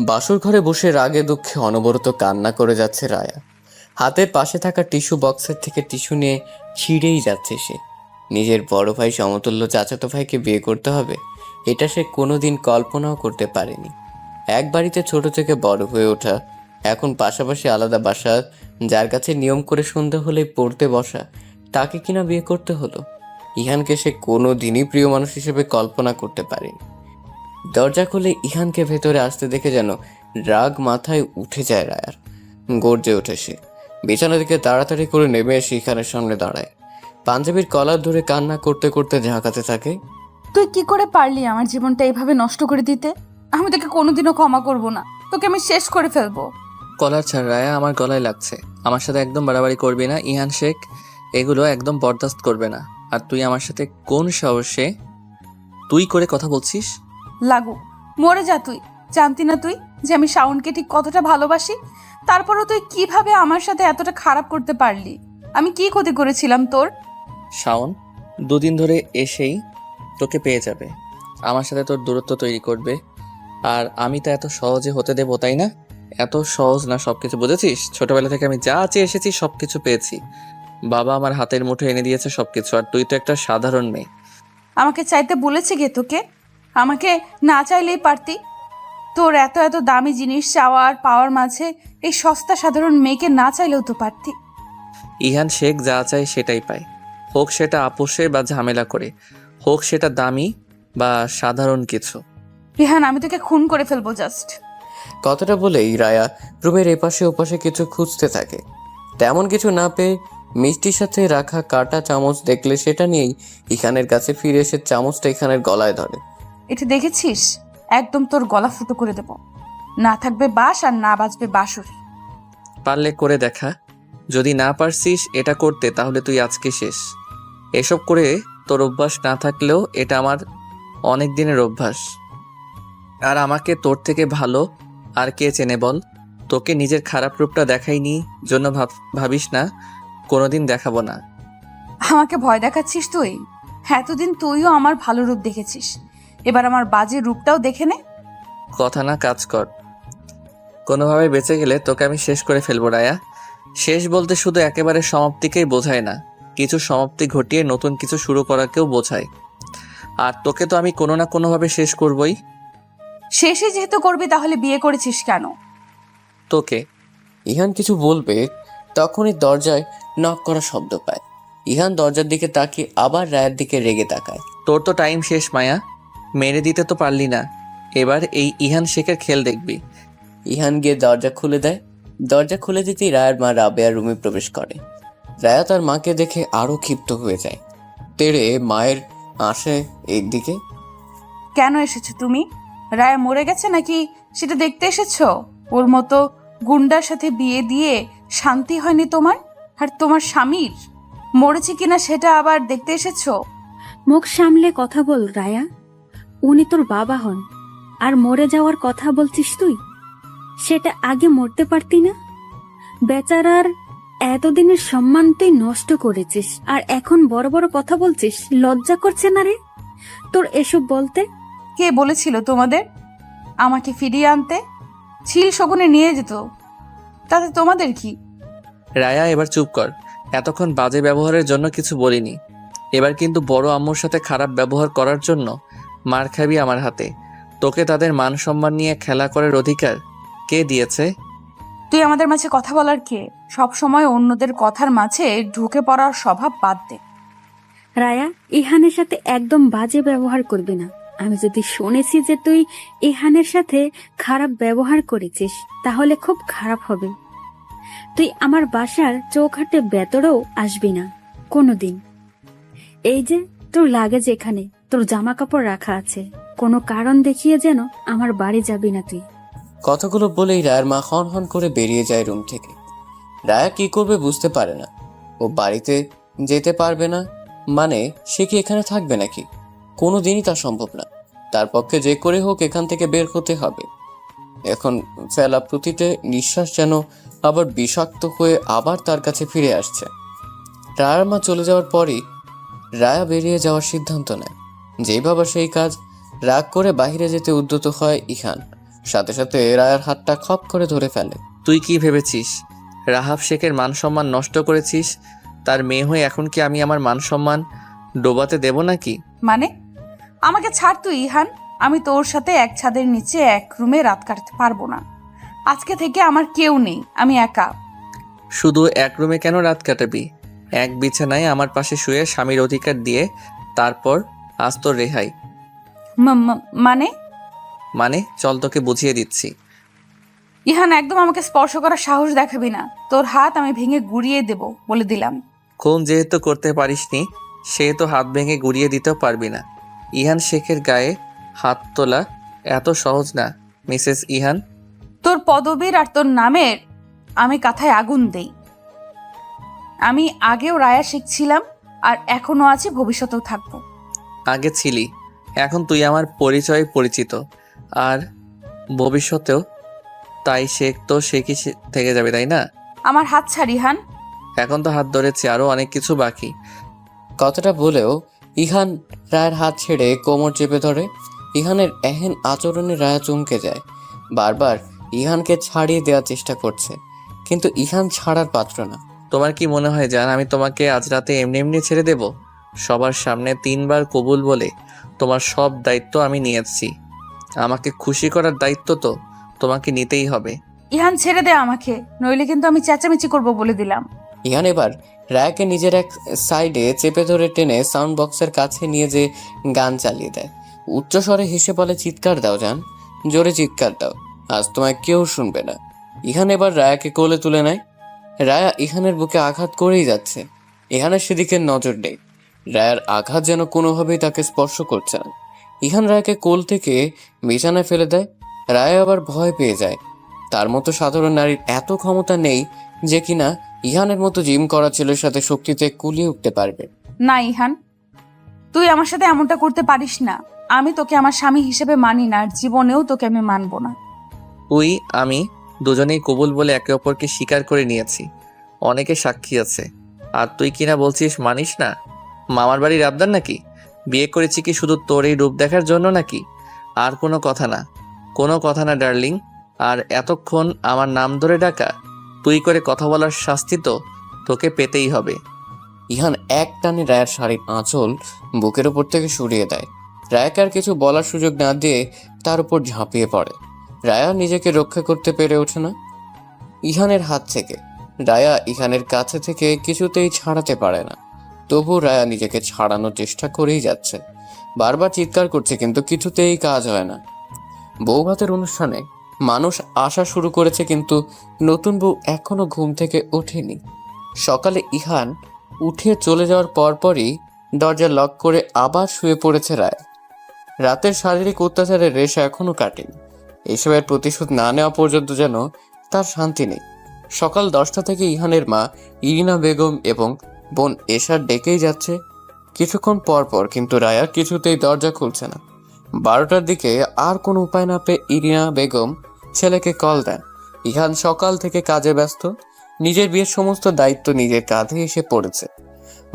বাসর ঘরে বসে রাগে দুঃখে অনবরত কান্না করে যাচ্ছে রায়া। হাতের পাশে থাকা টিস্যু বক্সের থেকে টিস্যু নিয়ে ছিঁড়েই যাচ্ছে সে। নিজের বড় ভাই সমতুল্য চাচাতো ভাইকে বিয়ে করতে হবে, এটা সে কোনোদিন কল্পনাও করতে পারেনি। এক বাড়িতে ছোট থেকে বড় হয়ে ওঠা, এখন পাশাপাশি আলাদা বাসা, যার কাছে নিয়ম করে সন্ধ্যা হলেই পড়তে বসা, তাকে কিনা বিয়ে করতে হলো। ইহানকে সে কোনো দিনই প্রিয় মানুষ হিসেবে কল্পনা করতে পারেনি। দরজা খুলে ইহানকে ভেতরে আসতে দেখে যেন রাগ মাথায় উঠে যায় রায়ার। গর্জে ওঠে সে। বিছানা থেকে তাড়াতাড়ি করে নেমে এসে ইহানের সামনে দাঁড়ায়। পাঞ্জাবির কলার ধরে কান্না করতে করতে ঝাঁকাতে থাকে। তুই কি করে পারলি আমার জীবনটা এইভাবে নষ্ট করে দিতে? আমি তোকে কোনোদিনও ক্ষমা করব না, তোকে আমি শেষ করে ফেলবো। কলার ছাড় রায়া, আমার গলায় লাগছে। আমার সাথে একদম বাড়াবাড়ি করবি না ইহান শেখ, এগুলো একদম বরদাস্ত করবে না। আর তুই আমার সাথে কোন সাহসে তুই করে কথা বলছিস? লাগু, মরে যা তুই। জানতি না তুই যে আমি শাওনকে ঠিক কতটা ভালোবাসি? তারপরও তুই কিভাবে আমার সাথে এতটা খারাপ করতে পারলি? আমি কি ক্ষতি করেছিলাম তোর? শাওন দুদিন ধরে এসেই তোকে পেয়ে যাবে, আমার সাথে তোর দূরত্ব তৈরি করবে। আর আমি তো এত সহজে হতে দেবো, তাই না? এত সহজ না সবকিছু, বুঝেছিস? ছোটবেলা থেকে আমি যা চেয়ে এসেছি সবকিছু পেয়েছি। বাবা আমার হাতের মুঠো এনে দিয়েছে সবকিছু, আর তুই তো একটা সাধারণ মেয়ে। আমাকে চাইতে বলেছে কে তোকে? আমাকে না চাইলেই পারতি। তোর এত এত দামি জিনিস চাওয়া আর পাওয়ার মাঝে এই সস্তা সাধারণ মেয়েকে না চাইলেও তো পারতি। ইহান শেখ যা চায় সেটাই পায়, হোক সেটা আপোষে বা ঝামেলা করে, হোক সেটা দামি বা সাধারণ কিছু। রিহান, আমি তোকে খুন করে ফেলবো জাস্ট। কথাটা বলেই রায়া রুমের এপাশে ওপাশে কিছু খুঁজতে থাকে। তেমন কিছু না পেয়ে মিষ্টির সাথে রাখা কাটা চামচ দেখলে সেটা নিয়েই ইখানের কাছে ফিরে এসে চামচটা ইখানের গলায় ধরে। এটা দেখেছিস? একদম তোর গলা ফুটো করে দেব। না থাকবে বাস আর না বাজবে বাঁশরি। পারলে করে দেখা। যদি না পারছিস এটা করতে, তাহলে তুই আজকে শেষ। এসব করে তোর অভ্যাস না থাকলেও এটা আমার অনেক দিনের অভ্যাস। আর আমাকে তোর থেকে ভালো আর কে চেনে বল? তোকে নিজের খারাপ রূপটা দেখাইনি জন্য ভাবিস না কোনোদিন দেখাবো না। আমাকে ভয় দেখাচ্ছিস তুই? এতদিন তুইও আমার ভালো রূপ দেখেছিস, এবার আমার বাজে রূপটাও দেখে নে। কথা না কাজ কর। কোনোভাবে বেঁচে গেলে তোকে আমি শেষ করে ফেলবো রায়া। শেষ বলতে শুধু একেবারে সমাপ্তিকেই বোঝায় না, কিছু সমাপ্তি ঘটিয়ে নতুন কিছু শুরু করাকেও বোঝায়। আর তোকে তো আমি কোনো না কোনোভাবে শেষ করবই। শেষে যেহেতু করবি তাহলে বিয়ে করেছিস কেন? তোকে। ইহান কিছু বলবে, তখনই দরজায় নক করা শব্দ পায়। ইহান দরজার দিকে তাকিয়ে আবার রায়ের দিকে রেগে তাকায়। তোর তো টাইম শেষ মায়া, মেরে দিতে তো পারলি না, এবার এই ইহান শেখের খেল দেখবি। ইহান গিয়ে দরজা খুলে দেয়। দরজা খুলে দিতেই রায়ের মা রাবেয়ার রুমে প্রবেশ করে। রায়া তার মাকে দেখে আরো ক্ষিপ্ত হয়ে যায়। তেড়ে মায়ের আসে এই দিকে। কেন এসেছো তুমি? রায় মরে গেছে নাকি সেটা দেখতে এসেছো? ওর মতো গুন্ডার সাথে বিয়ে দিয়ে শান্তি হয়নি তোমার? আর তোমার স্বামীর মরেছে কিনা সেটা আবার দেখতে এসেছো? মুখ সামলে কথা বল রায়া, উনি তোর বাবা হন। আর মরে যাওয়ার কথা বলছিস তুই? সেটা আগে মরতে পারতি না? বেচারার এতদিনের সম্মান তুই নষ্ট করেছিস, আর এখন বড় বড় কথা বলছিস? লজ্জা করছে না রে তোর এসব বলতে? কে বলেছিল তোমাদের আমাকে ফিরিয়ে আনতে? ছিল শগুনে নিয়ে যেত, তাতে তোমাদের কি? রায়া এবার চুপ কর। এতক্ষণ বাজে ব্যবহারের জন্য কিছু বলিনি, এবার কিন্তু বড় আম্মুর সাথে খারাপ ব্যবহার করার জন্য মার খাবি আমার হাতে। তোকে তাদের মান সম্মান নিয়ে খেলা করার অধিকার কে দিয়েছে? তুই আমাদের মাঝে কথা বলার কে? সব সময় অন্যদের কথার মাঝে ঢুকে পড়ার স্বভাব বাদ দে। রায়া, ইহানের সাথে একদম বাজে ব্যবহার করবি না। আমি যদি শুনেছি যে তুই ইহানের সাথে খারাপ ব্যবহার করেছিস, তাহলে খুব খারাপ হবে। তুই আমার বাসার চৌখাটে ভেতরেও আসবি না কোনোদিন। এই যে তোর লাগেজ, এখানে তোর জামা কাপড় রাখা আছে, কোনো কারণ দেখিয়ে যেন আমার বাড়ি যাবি না তুই। কথাগুলো বলেই রায়ের মা হন হন করে বেরিয়ে যায় রুম থেকে। রায়া কি করবে বুঝতে পারে না। ও বাড়িতে যেতে পারবে না মানে সে কি এখানে থাকবে নাকি? কোনো দিনই তা সম্ভব না। তার পক্ষে যে করে হোক এখান থেকে বের হতে হবে। এখন ফেলা প্রতিটি নিঃশ্বাস যেন আবার বিষাক্ত হয়ে আবার তার কাছে ফিরে আসছে। রায়ার মা চলে যাওয়ার পরই রায়া বেরিয়ে যাওয়ার সিদ্ধান্ত নেয়। যেই ভাবা সেই কাজ। রাগ করে বাইরে যেতে উদ্যত হয় ইহান। সাথে সাথে রায়ার হাতটা খপ করে ধরে ফেলে। তুই কি ভেবেছিস রাহাব শেখের মান সম্মান নষ্ট করেছিস? তার মেয়ে হয়ে এখন কি আমি আমার মান সম্মান ডোবাতে দেব নাকি? মানে আমাকে ছাড় তুই ইহান, আমি তোর সাথে এক ছাদের নিচে এক রুমে রাত কাটাতে পারবো না। আজকে থেকে আমার কেউ নেই, আমি একা। শুধু এক রুমে কেন রাত কাটাবি? এক বিছানায় আমার পাশে শুয়ে স্বামীর অধিকার দিয়ে তারপর আজ তোর রেহাই। মানে মানে চল তোকে বুঝিয়ে দিচ্ছি। ইহান, একদম আমাকে স্পর্শ করার সাহস দেখাবি না। তোর হাত আমি ভেঙে গুড়িয়ে দেব বলে দিলাম। খুন যেহেতু করতে পারিসনি সেহেতু হাত ভেঙে গুড়িয়ে দিতেও পারবি না। ইহান শেখের গায়ে হাত তোলা এত সহজ না মিসেস ইহান। তোর পদবীর আর তোর নামের আমি কাঁথায় আগুন দেই। আমি আগেও রায়া শিখছিলাম, আর এখনো আছি, ভবিষ্যতেও থাকবো। আগে ছিলি, এখন তুই আমার পরিচয় পরিচিত, আর ভবিষ্যতেও তাই। শেখ তো শেখই থেকে যাবে, তাই না? আমার হাত ছাড় ইহান। এখন তো হাত ধরেছে, আরো অনেক কিছু বাকি। কথাটা বলেও ইহান রায়ের হাত ছেড়ে কোমর চেপে ধরে। ইহানের এহেন আচরণে রায়া চমকে যায়। বারবার ইহানকে ছাড়িয়ে দেওয়ার চেষ্টা করছে, কিন্তু ইহান ছাড়ার পাত্র না। তোমার কি মনে হয় জান আমি তোমাকে আজ রাতে এমনি এমনি ছেড়ে দেব? সবার সামনে 3 বার কবুল বলে তোমার সব দায়িত্ব আমি নিয়েছি। আমাকে খুশি করার দায়িত্ব তো তোমাকে নিতেই হবে। ইহান, ছেড়ে দে আমাকে, নইলে কিন্তু আমি চেঁচামেচি করব বলে দিলাম। ইহান এবার রায়াকে নিজের এক সাইডে চেপে ধরে টেনে সাউন্ড বক্সের কাছে নিয়ে যে গান চালিয়ে দেয়। উচ্চস্বরে হেসে বলে, চিৎকার দাও জান, জোরে চিৎকার দাও, আজ তোমায় কেউ শুনবে না। ইহান এবার রায়াকে কোলে তুলে নেয়। রায়া ইহানের বুকে আঘাত করেই যাচ্ছে। ইহানের সেদিকে নজর নেই। রায়ার আঘাত যেন কোনোভাবেই তাকে স্পর্শ করছে না। ইহান রায়াকে কোল থেকে বিছানায় ফেলে দেয়। রায়া আবার ভয় পেয়ে যায়। তার মতো সাধারণ নারীর এত ক্ষমতা নেই যে কিনা ইহানের মতো জিম করা ছেলের সাথে শক্তিতে কুলিয়ে উঠতে পারবে। না ইহান, তুই আমার সাথে এমনটা করতে পারিস না। আমি তোকে আমার স্বামী হিসেবে মানি না, আর জীবনেও তোকে আমি মানবো না। তুই আমি দুজনেই কবুল বলে একে অপরকে স্বীকার করে নিয়েছি, অনেকে সাক্ষী আছে। আর তুই কিনা বলছিস মানিস না? মামার বাড়ির আবদার নাকি? বিয়ে করেছি কি শুধু তোর এই রূপ দেখার জন্য নাকি? আর কোনো কথা না, কোনো কথা না ডার্লিং। আর এতক্ষণ আমার নাম ধরে ডাকা, তুই করে কথা বলার শাস্তি তো তোকে পেতেই হবে। ইহান এক টানে রায়ার শাড়ির আঁচল বুকের উপর থেকে সরিয়ে দেয়। রায়াকে আর কিছু বলার সুযোগ না দিয়ে তার উপর ঝাঁপিয়ে পড়ে। রায়া নিজেকে রক্ষা করতে পেরে ওঠে না ইহানের হাত থেকে। রায়া ইহানের কাছে থেকে কিছুতেই ছাড়াতে পারে না। তবু রায়া নিজেকে ছাড়ানোর চেষ্টা করেই যাচ্ছে, বারবার চিৎকার করছে, কিন্তু কিছুতেই কাজ হয় না। বৌভাতের অনুষ্ঠানে মানুষ আসা শুরু করেছে, কিন্তু নতুন বউ এখনো ঘুম থেকে ওঠেনি। সকালে ইহান উঠে চলে যাওয়ার পরপরই দরজা লক করে আবার শুয়ে পড়েছে রায়। রাতের শারীরিক অত্যাচারের রেশা এখনো কাটেনি। এসবের প্রতিশোধ না নেওয়া পর্যন্ত যেন তার শান্তি নেই। সকাল 10টা থেকে ইহানের মা ইরিনা বেগম এবং বোন এশার ডেকেই যাচ্ছে কিছুক্ষণ পর পর, কিন্তু রায়া কিছুতেই দরজা খুলছে না। 12টার দিকে আর কোনো উপায় না পেয়ে ইরিনা বেগম ছেলেকে কল দেন। ইহান সকাল থেকে কাজে ব্যস্ত, নিজের বিয়ের সমস্ত দায়িত্ব নিজের কাঁধে এসে পড়েছে।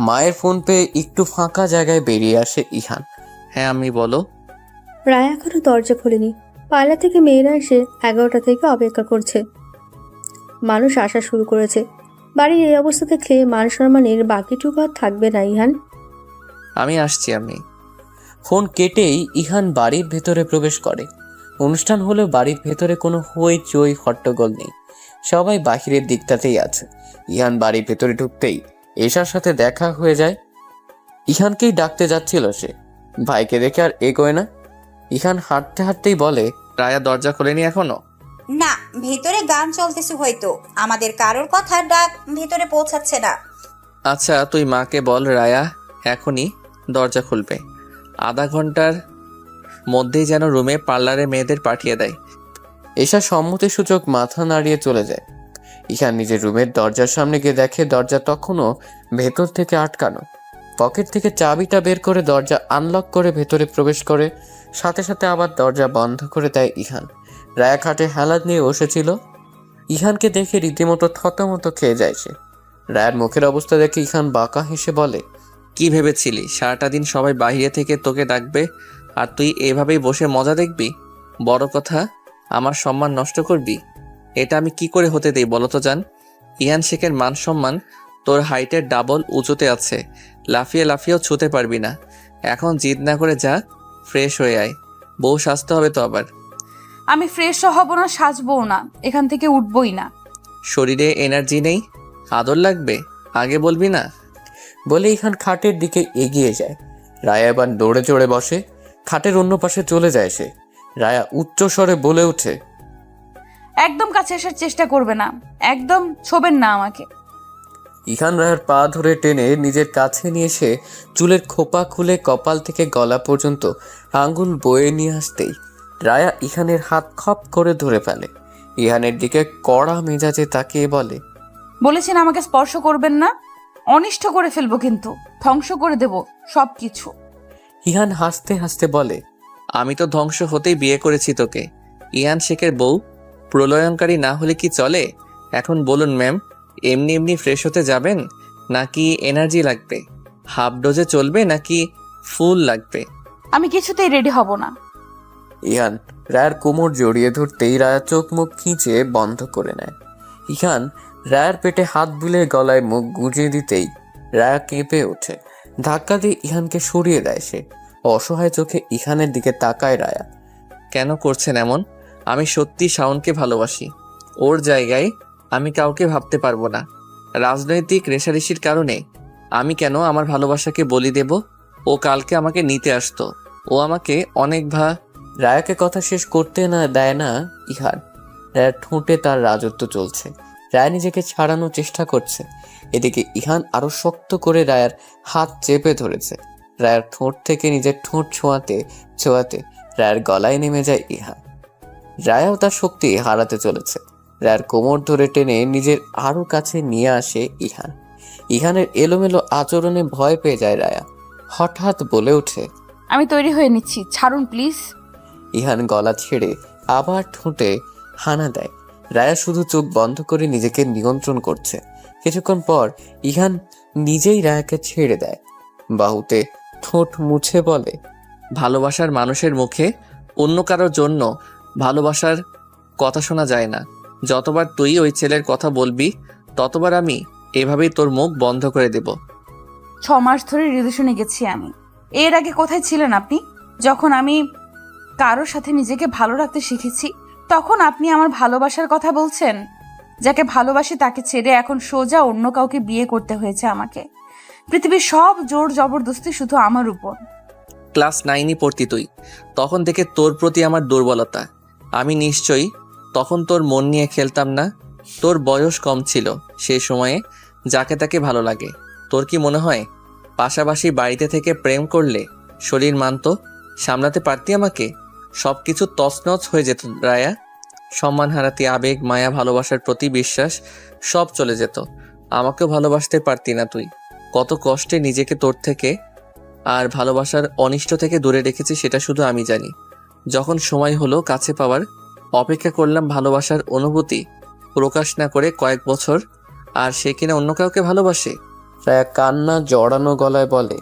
মায়ের ফোন পেয়ে একটু ফাঁকা জায়গায় বেরিয়ে আসে ইহান। হ্যাঁ আমি বলো। রায়া এখনো দরজা খোলেনি। পার্লার থেকে মেয়েরা এসে 11টা থেকে অপেক্ষা করছে। মানুষ আসা শুরু করেছে। বাড়ির এই অবস্থা দেখলে মান সম্মানের বাকিটুকু আর থাকবে না ইহান। আমি আসছি। আমি ফোন কেটেই ইহান বাড়ির ভেতরে প্রবেশ করে। অনুষ্ঠান হলেও বাড়ির ভেতরে কোনো হইচই হট্টগোল নেই, সবাই বাহিরের দিকটাতেই আছে। ইহান বাড়ির ভেতরে ঢুকতেই এশার সাথে দেখা হয়ে যায়। ইহানকেই ডাকতে যাচ্ছিল সে, ভাইকে দেখে আর এগোয় না। ইহান হাঁটতে হাঁটতেই বলে, রায়া দরজা খোলেনি এখনো? না, ভেতরে গান চলতেছে, হয়তো আমাদের কারোর কথা ডাক ভেতরে পৌঁছাচ্ছে না। আচ্ছা তুই মাকে বল রায়া এখনই দরজা খুলবে। আধা ঘন্টার মধ্যেই যেন রুমে পার্লারে মেয়েদের পাঠিয়ে দেয়। এশা সম্মতিসূচক মাথা নাড়িয়ে চলে যায়। ইহান নিজের রুমের দরজার সামনে গিয়ে দেখে দরজা তখনও ভেতর থেকে আটকানো। পকেট থেকে চাবিটা বের করে দরজা আনলক করে ভেতরে প্রবেশ করে, সাথে সাথে আবার দরজা বন্ধ করে দেয় ইহান। রায়া খাটে হেলাদ নিয়ে বসেছিল। ইহানকে দেখে রীতিমতো থতমত খেয়ে যায় সে। রায়ার মুখের অবস্থা দেখে ইহান বাঁকা হেসে বলে, কি ভেবেছিলি সারাটা দিন সবাই বাইরে থেকে তোকে ডাকবে আর তুই এভাবেই বসে মজা দেখবি? বড় কথা আমার সম্মান নষ্ট করবি? এটা আমি কি করে হতে দেই বলো তো জান? ইয়ান শেখের মান সম্মান তোর হাইটের ডাবল উঁচুতে আছে, লাফিয়ে লাফিয়েও ছুতে পারবি না। এখন জিদ না করে যা, ফ্রেশ হয়ে আয়, বউ সাজতে হবে তো আবার। আমি ফ্রেশও হব না, সাজবও না, এখান থেকে উঠবই না। শরীরে এনার্জি নেই, আদর লাগবে, আগে বলবি না? বলে ইহান খাটের দিকে এগিয়ে যায়। রায়া এবার দৌড়ে চড়ে বসে, খাটের অন্য পাশে চলে যায় সে। রায়া উচ্চ স্বরে বলে ওঠে, একদম কাছে আসার চেষ্টা করবে না, একদম ছোবেন না আমাকে। ইহান রায়ার পা ধরে টেনে নিজের কাছে নিয়ে এসে চুলের খোপা খুলে কপাল থেকে গলা পর্যন্ত আঙ্গুল বয়ে নিয়ে আসতেই রায়া ইহানের হাত খপ করে ধরে ফেলে। ইহানের দিকে কড়া মেজাজে তাকিয়ে বলে, বলেছেন আমাকে স্পর্শ করবেন না, অনিষ্ট করে ফেলবো, কিন্তু ধ্বংস করে দেব সব কিছু। ইহান হাসতে হাসতে বলে, আমি তো ধ্বংস হতেই বিয়ে করেছি তোকে। ইয়ান শেখের বউ প্রলয়ঙ্কারী না হলে কি চলে? এখন বলুন ম্যাম, এমনি এমনি ফ্রেশ হতে যাবেন নাকি এনার্জি লাগবে? হাফ ডোজে চলবে নাকি ফুল লাগবে? আমি কিছুতেই রেডি হব না। ইহান রায়ার কোমর জড়িয়ে ধরতেই রায়া চোখ মুখ খিঁচে বন্ধ করে নেয়। ইহান রায়ার পেটে হাত বুলিয়ে গলায় মুখ গুঁজে দিতেই রায়া কেঁপে ওঠে। ধাক্কা দিয়ে ইহানকে সরিয়ে দেয় সে। অসহায় চোখে ইহানের দিকে তাকায় রায়া। কেন করছেন এমন? আমি সত্যি শাওনকে ভালোবাসি। ওর জায়গায় আমি কাউকে ভাবতে পারবো না। রাজনৈতিক রেষারেষির কারণে আমি কেন আমার ভালোবাসাকে বলি দেব? ও কালকে আমাকে নিতে আসতো, ও আমাকে অনেক রায়াকে কথা শেষ করতে না দেয় না ইহান। রায়ার ঠোঁটে তার রাজত্ব চলছে। রায়া নিজেকে ছাড়ানোর চেষ্টা করছে। এদিকে ইহান আরো শক্ত করে রায়ার হাত চেপে ধরেছে। রায়ার ঠোঁট থেকে নিজের ঠোঁট ছোঁয়াতে ছোঁয়াতে রায়ার গলায় নেমে যায় ইহান। রায়াও তার শক্তি হারাতে চলেছে। রায়ার কোমর ধরে টেনে নিজের আরো কাছে নিয়ে আসে ইহান। ইহানের এলোমেলো আচরণে ভয় পেয়ে যায় রায়া। হঠাৎ বলে ওঠে, আমি তৈরি হয়ে নিচ্ছি, ছাড়ুন প্লিজ। ইহান গলা ছেড়ে আবার ঠোঁটে হানা দেয়। রায়া শুধু চোখ বন্ধ করে নিজেকে নিয়ন্ত্রণ করছে। কিছুক্ষণ পর ইহান নিজেই রায়াকে ছেড়ে দেয়। বাহুতে ঠোঁট মুছে বলে, ভালোবাসার মানুষের মুখে অন্য কারোর জন্য ভালোবাসার কথা শোনা যায় না। যতবার তুই ওই ছেলের কথা বলবি ততবার আমি এভাবেই তোর মুখ বন্ধ করে দেব। 6 মাস ধরে রিলেশনে গেছি আমি। এর আগে কোথায় ছিলেন আপনি? যখন আমি কারোর সাথে নিজেকে ভালো রাখতে শিখেছি, তখন আপনি আমার ভালোবাসার কথা বলছেন? যাকে ভালোবাসি তাকে ছেড়ে এখন সোজা অন্য কাউকে বিয়ে করতে হয়েছে আমাকে। পৃথিবীর সব জোর জবরদস্তি শুধু আমার উপর। ক্লাস 9-ই পড়তি তুই, তখন থেকে তোর প্রতি আমার দুর্বলতা। আমি নিশ্চয়ই তখন তোর মন নিয়ে খেলতাম না। তোর বয়স কম ছিল সেই সময়ে, যাকে তাকে ভালো লাগে। তোর কি মনে হয় পাশাপাশি বাড়িতে থেকে প্রেম করলে শরীর মানত? সামলাতে পারতি আমাকে? সব কিছু তছনছ হয়ে যেত রায়া। সম্মান হারাতি, আবেগ, মায়া, ভালোবাসার প্রতি বিশ্বাস সব চলে যেত। আমাকেও ভালোবাসতে পারতি না তুই। কত কষ্টে নিজেকে তোর থেকে আর ভালোবাসার অনিষ্ট থেকে দূরে রেখেছি সেটা শুধু আমি জানি। যখন সময় হলো কাছে পাওয়ার, অপেক্ষা করলাম ভালোবাসার অনুভূতি প্রকাশ না করে কয়েক বছর, আর সে কিনা অন্য কাউকে ভালোবাসে। রায়া কান্না জড়ানো গলায় বলে,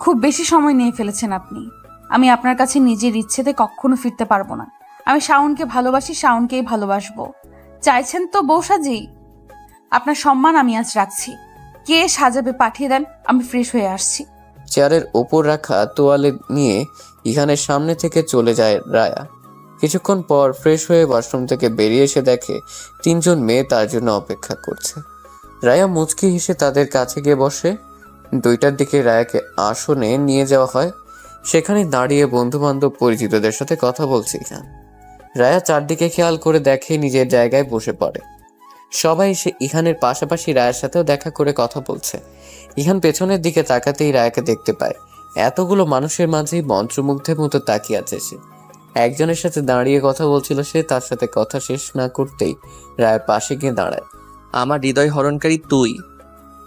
খুব বেশি সময় নিয়ে ফেলেছেন আপনি। আমি আপনার কাছে নিজের ইচ্ছেতে কখনো ফিরতে পারবো না। আমি শাওনকে ভালোবাসি, শাওনকেই ভালোবাসবো। চাইছেন তো বউ সাজি? আপনার সম্মান আমি আজ রাখছি। কে সাজাবে পাঠিয়ে দেন, আমি ফ্রেশ হয়ে আসছি। চেয়ারের ওপর রাখা তোয়ালে নিয়ে ইহানের সামনে থেকে চলে যায় রায়া। কিছুক্ষণ পর ফ্রেশ হয়ে ওয়াশরুম থেকে বেরিয়ে এসে দেখে 3 জন মেয়ে তার জন্য অপেক্ষা করছে। রায়া মুচকি হেসে তাদের কাছে গিয়ে বসে। 2টার দিকে রায়াকে আসনে নিয়ে যাওয়া হয়। সেখানে দাঁড়িয়ে বন্ধু বান্ধব পরিচিতদের সাথে কথা বলছে ইহান। রায়া চারদিকে খেয়াল করে দেখে নিজের জায়গায় বসে পড়ে। সবাই এসে ইহানের পাশাপাশি রায়ের সাথেও দেখা করে কথা বলছে। ইহান পেছনের দিকে তাকাতেই রায়াকে দেখতে পায়। এতগুলো মানুষের মাঝেই মন্ত্রমুগ্ধের মতো তাকিয়ে আছে সে। একজনের সাথে দাঁড়িয়ে কথা বলছিল সে। তার সাথে কথা শেষ না করতেই রায়ের পাশে গিয়ে দাঁড়ায়। আমার হৃদয় হরণকারী তুই।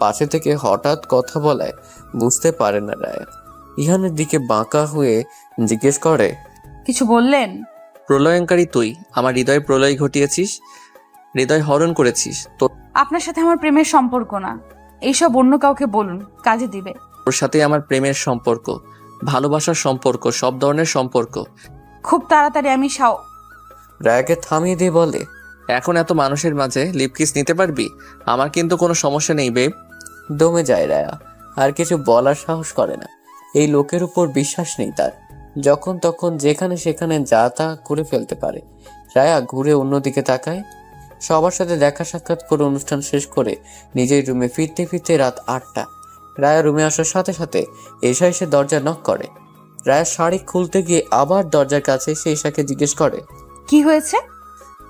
পাশে থেকে হঠাৎ কথা বলায় বুঝতে পারে না রায়া। ইহানের দিকে বাঁকা হয়ে জিজ্ঞেস করে, কিছু বললেন? প্রলয়ঙ্কারী তুই। আমার হৃদয় প্রলয় ঘটিয়েছিস, হৃদয় হরণ করেছিস। আপনার সাথে আমার প্রেমের সম্পর্ক না, এইসব অন্য কাউকে বলুন, কাজে দিবে। তোর সাথে আমার প্রেমের সম্পর্ক, ভালোবাসার সম্পর্ক, সব ধরনের সম্পর্ক। খুব তাড়াতাড়ি আমি রায়াকে থামিয়ে দিয়ে বলে, এখন এত মানুষের মাঝে লিপ কিস নিতে পারবি? আমার কিন্তু কোনো সমস্যা নেই বেব। দমে যায় রায়া, আর কিছু বলার সাহস করে না। এই লোকের উপর বিশ্বাস নেই তার, যখন তখন যেখানে সেখানে যা তা করে ফেলতে পারে। রায়া ঘুরে অন্যদিকে তাকায়। সবার সাথে দেখা সাক্ষাৎ করে অনুষ্ঠান শেষ করে নিজের রুমে ফিরতে ফিরতে রাত 8টা। রায়া রুমে আসার সাথে সাথে এশা এসে দরজা নক করে। রায়া শাড়ি খুলতে গিয়ে আবার দরজার কাছে এসে এশাকে জিজ্ঞেস করে, কি হয়েছে?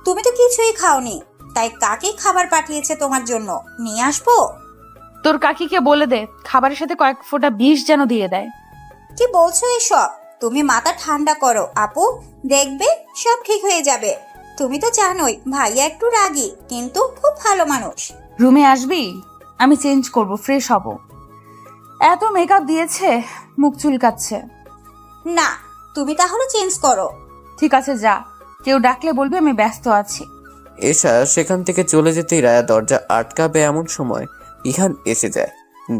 তুমি তো কিছুই খাওনি, তাই কাকি খাবার পাঠিয়েছে তোমার জন্য, নিয়ে আসবো? তোর কাকিকে বলে দে খাবারের সাথে কয়েক ফোঁটা বিষ যেন দিয়ে দেয়। কি বলছো এসব? তুমি মাথা ঠান্ডা করো আপু, দেখবে সব ঠিক হয়ে যাবে। তুমি তো জানোই ভাইয়া একটু রাগী, কিন্তু খুব ভালো মানুষ। রুমে আসবি? আমি চেঞ্জ করব, ফ্রেশ হব। এত মেকআপ দিয়েছে, মুখ চুলকাচ্ছে। না, তুমি তাহলে চেঞ্জ করো। ঠিক আছে যা, কেউ ডাকলে বলবি আমি ব্যস্ত আছি। এশা সেখান থেকে চলে যেতেই রায়া দরজা আটকাবে এমন সময় ইহান এসে যায়।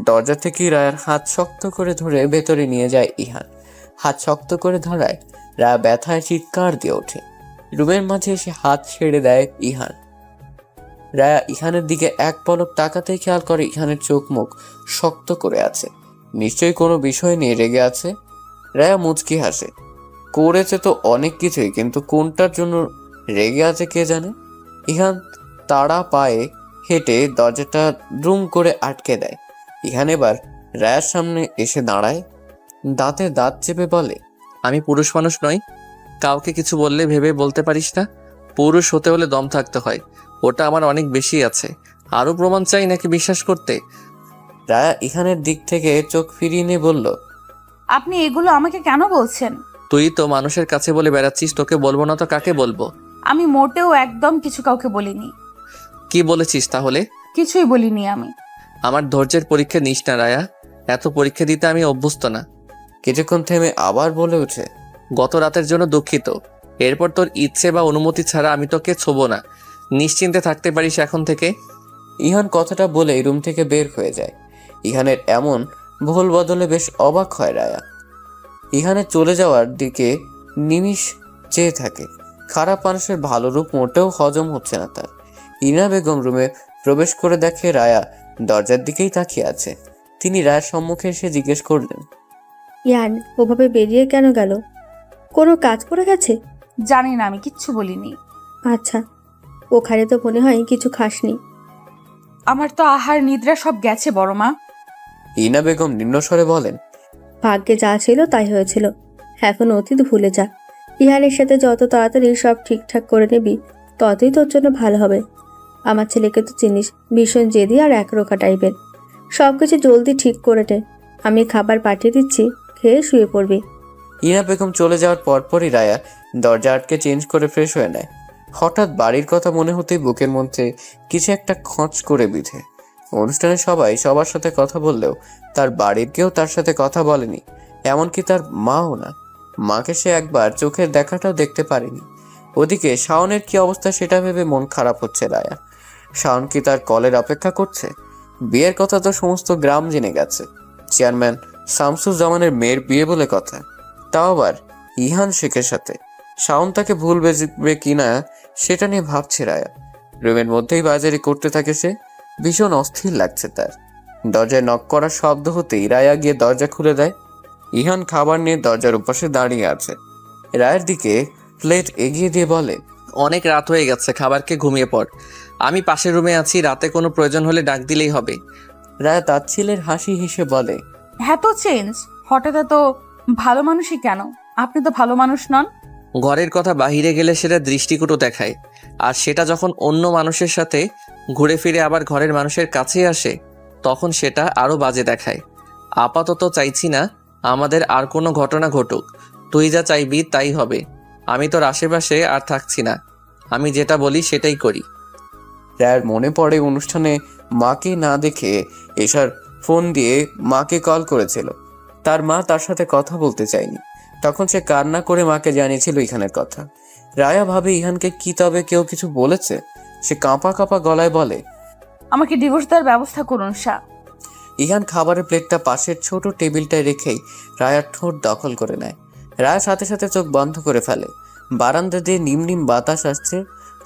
দরজা থেকেই রায়ার হাত শক্ত করে ধরে ভেতরে নিয়ে যায় ইহান। হাত শক্ত করে ধরায় রায়া ব্যথায় চিৎকার দিয়ে ওঠে। রুমের মাঝে এসে হাত ছেড়ে দেয় ইহান। রায়া ইহানের দিকে এক পলক তাকাতেই খেয়াল করে ইহানের চোখ মুখ শক্ত করে আছে, নিশ্চয়ই কোনো বিষয় নিয়ে রেগে আছে। রায়া মুচকি হাসে। করেছে তো অনেক কিছুই, কিন্তু কোনটার জন্য রেগে আছে কে জানে। ইহান তাড়া পায়ে হেঁটে দরজাটা দ্রুম করে আটকে দেয়। ইহান এবার রায়ার সামনে এসে দাঁড়ায়, দাঁতে দাঁত চেপে বলে, আমি পুরুষ মানুষ নই? কাউকে কিছু বললে ভেবে বলতে পারিস না? পুরুষ হতে হলে দম থাকতে হয়, ওটা আমার অনেক বেশি আছে। আরও প্রমাণ চাই নাকি বিশ্বাস করতে? রায়া ইহানের দিক থেকে চোখ ফিরিয়ে নিয়ে বলল, আপনি এগুলো আমাকে কেন বলছেন? তুই তো মানুষের কাছে বলে বেড়াচ্ছিস, তোকে বলবো না তো কাকে বলবো? আমি মোটেও একদম কিছু কাউকে বলিনি। কি বলেছিস তাহলে? কিছুই বলিনি আমি। আমার ধৈর্যের পরীক্ষা নিস না রায়া, এত পরীক্ষা দিতে আমি অভ্যস্ত না। কিছুক্ষণ থেমে আবার বলে ওঠে, গত রাতের জন্য দুঃখিত। এরপর তোর ইচ্ছে বা অনুমতি ছাড়া আমি তোকে ছোবো না, নিশ্চিন্তে থাকতে পারিস এখন থেকে। ইহান কথাটা বলে রুম থেকে বের হয়ে যায়। ইহানের এমন ভুল বদলে বেশ অবাক হয় রায়া। ইহানের চলে যাওয়ার দিকে নিমিষ চেয়ে থাকে। খারাপ মানুষের ভালো রূপ মোটেও হজম হচ্ছে না তার। ইনা বেগম রুমে প্রবেশ করে দেখে রায়া দরজার দিকেই তাকিয়ে আছে। তিনি রায়ার সম্মুখে এসে জিজ্ঞেস করলেন, ইয়ান ওভাবে বেরিয়ে কেন গেল? কোনো কাজ করে গেছে? জানি না, আমি কিচ্ছু বলিনি। আচ্ছা, ওখানে তো মনে হয় কিছু খাসনি। আমার তো আহার নিদ্রা সব গেছে বড় মা। ইনা বেগম নিম্নস্বরে বলেন, ভাগ্যে যা ছিল তাই হয়েছিল, এখন অতীত ভুলে যা। ইহানের সাথে যত তাড়াতাড়ি সব ঠিকঠাক করে নিবি ততই তোর জন্য ভালো হবে। আমার ছেলেকে তো চিনিস, ভীষণ জেদি আর একরোখা টাইপের। সব কিছু জলদি ঠিক করে নে, আমি খাবার পাঠিয়ে দিচ্ছি, খেয়ে শুয়ে পড়বি। ইনা বেগম চলে যাওয়ার পরপরই রায়া দরজা আটকে চেঞ্জ করে ফ্রেশ হয়ে নেয়। হঠাৎ বাড়ির কথা মনে হতেই বুকের মধ্যে কিছু একটা খঁচ করে বিঁধে। অনুষ্ঠানে সবাই সবার সাথে কথা বললেও তার বাড়ির কেউ তার সাথে কথা বলেনি, এমনকি তার মাও না। মাকে সে একবার চোখের দেখাটাও দেখতে পারেনি। ওদিকে শাওনের কি অবস্থা সেটা ভেবে মন খারাপ হচ্ছে রায়া। শাওন কি তার কলের অপেক্ষা করছে? বিয়ের কথা তো সমস্ত গ্রাম জেনে গেছে। চেয়ারম্যান শামসুজ্জামানের মেয়ের বিয়ে বলে কথা, তাও আবার ইহান শেখের সাথে। শাওন তাকে ভুল বেজবে কিনা সেটা নিয়ে ভাবছে রায়া। রুমের মধ্যেই বাজারি করতে থাকে সে। ভীষণ অস্থির লাগছে তার। দরজায় নক করার শব্দ হতেই রায়া গিয়ে দরজা খুলে দেয়। ইহান খাবার নিয়ে দরজার উপাশে দাঁড়িয়ে আছে। রায়ের দিকে প্লেট এগিয়ে দিয়ে বলে, অনেক রাত হয়ে গেছে, খাবারকে ঘুমিয়ে পড়। আমি পাশের রুমে আছি, রাতে কোনো প্রয়োজন হলে ডাক দিলেই হবে। রায়া তাচ্ছিলের হাসি হেসে বলে, হ্যাঁ তো চেঞ্জ হঠাৎ এত ভালো মানুষই কেন? আপনি তো ভালো মানুষ নন। ঘরের কথা বাহিরে গেলে সেটা দৃষ্টিকটু দেখায়, আর সেটা যখন অন্য মানুষের সাথে ঘুরে ফিরে আবার ঘরের মানুষের কাছে আসে তখন সেটা আরও বাজে দেখায়। আপাতত চাইছি না আমাদের আর কোনো ঘটনা ঘটুক, তুই যা চাইবি তাই হবে। আমি তোর আশেপাশে আর থাকছি না, আমি যেটা বলি সেটাই করি। রায়ার মনে পড়ে অনুষ্ঠানে মাকে না দেখে এশার ফোন দিয়ে মাকে কল করেছিল। তার মা তার সাথে কথা বলতে চায়নি। তখন সে কান্না করে মাকে জানিয়েছিল ইহানের কথা। রায়া ভাবে ইহানকে কি তবে কেউ কিছু বলেছে? সে কাঁপা কাঁপা গলায় বলে, আমাকে ডিভোর্স দেওয়ার ব্যবস্থা করুন শাহ। ইহান খাবারের প্লেটটা পাশের ছোট টেবিলটায় রেখেই রায়ার ঠোঁট দখল করে নেয়। রায়া সাথে সাথে চোখ বন্ধ করে ফেলে। বারান্দা দিয়ে নিম নিম বাতাস আসছে,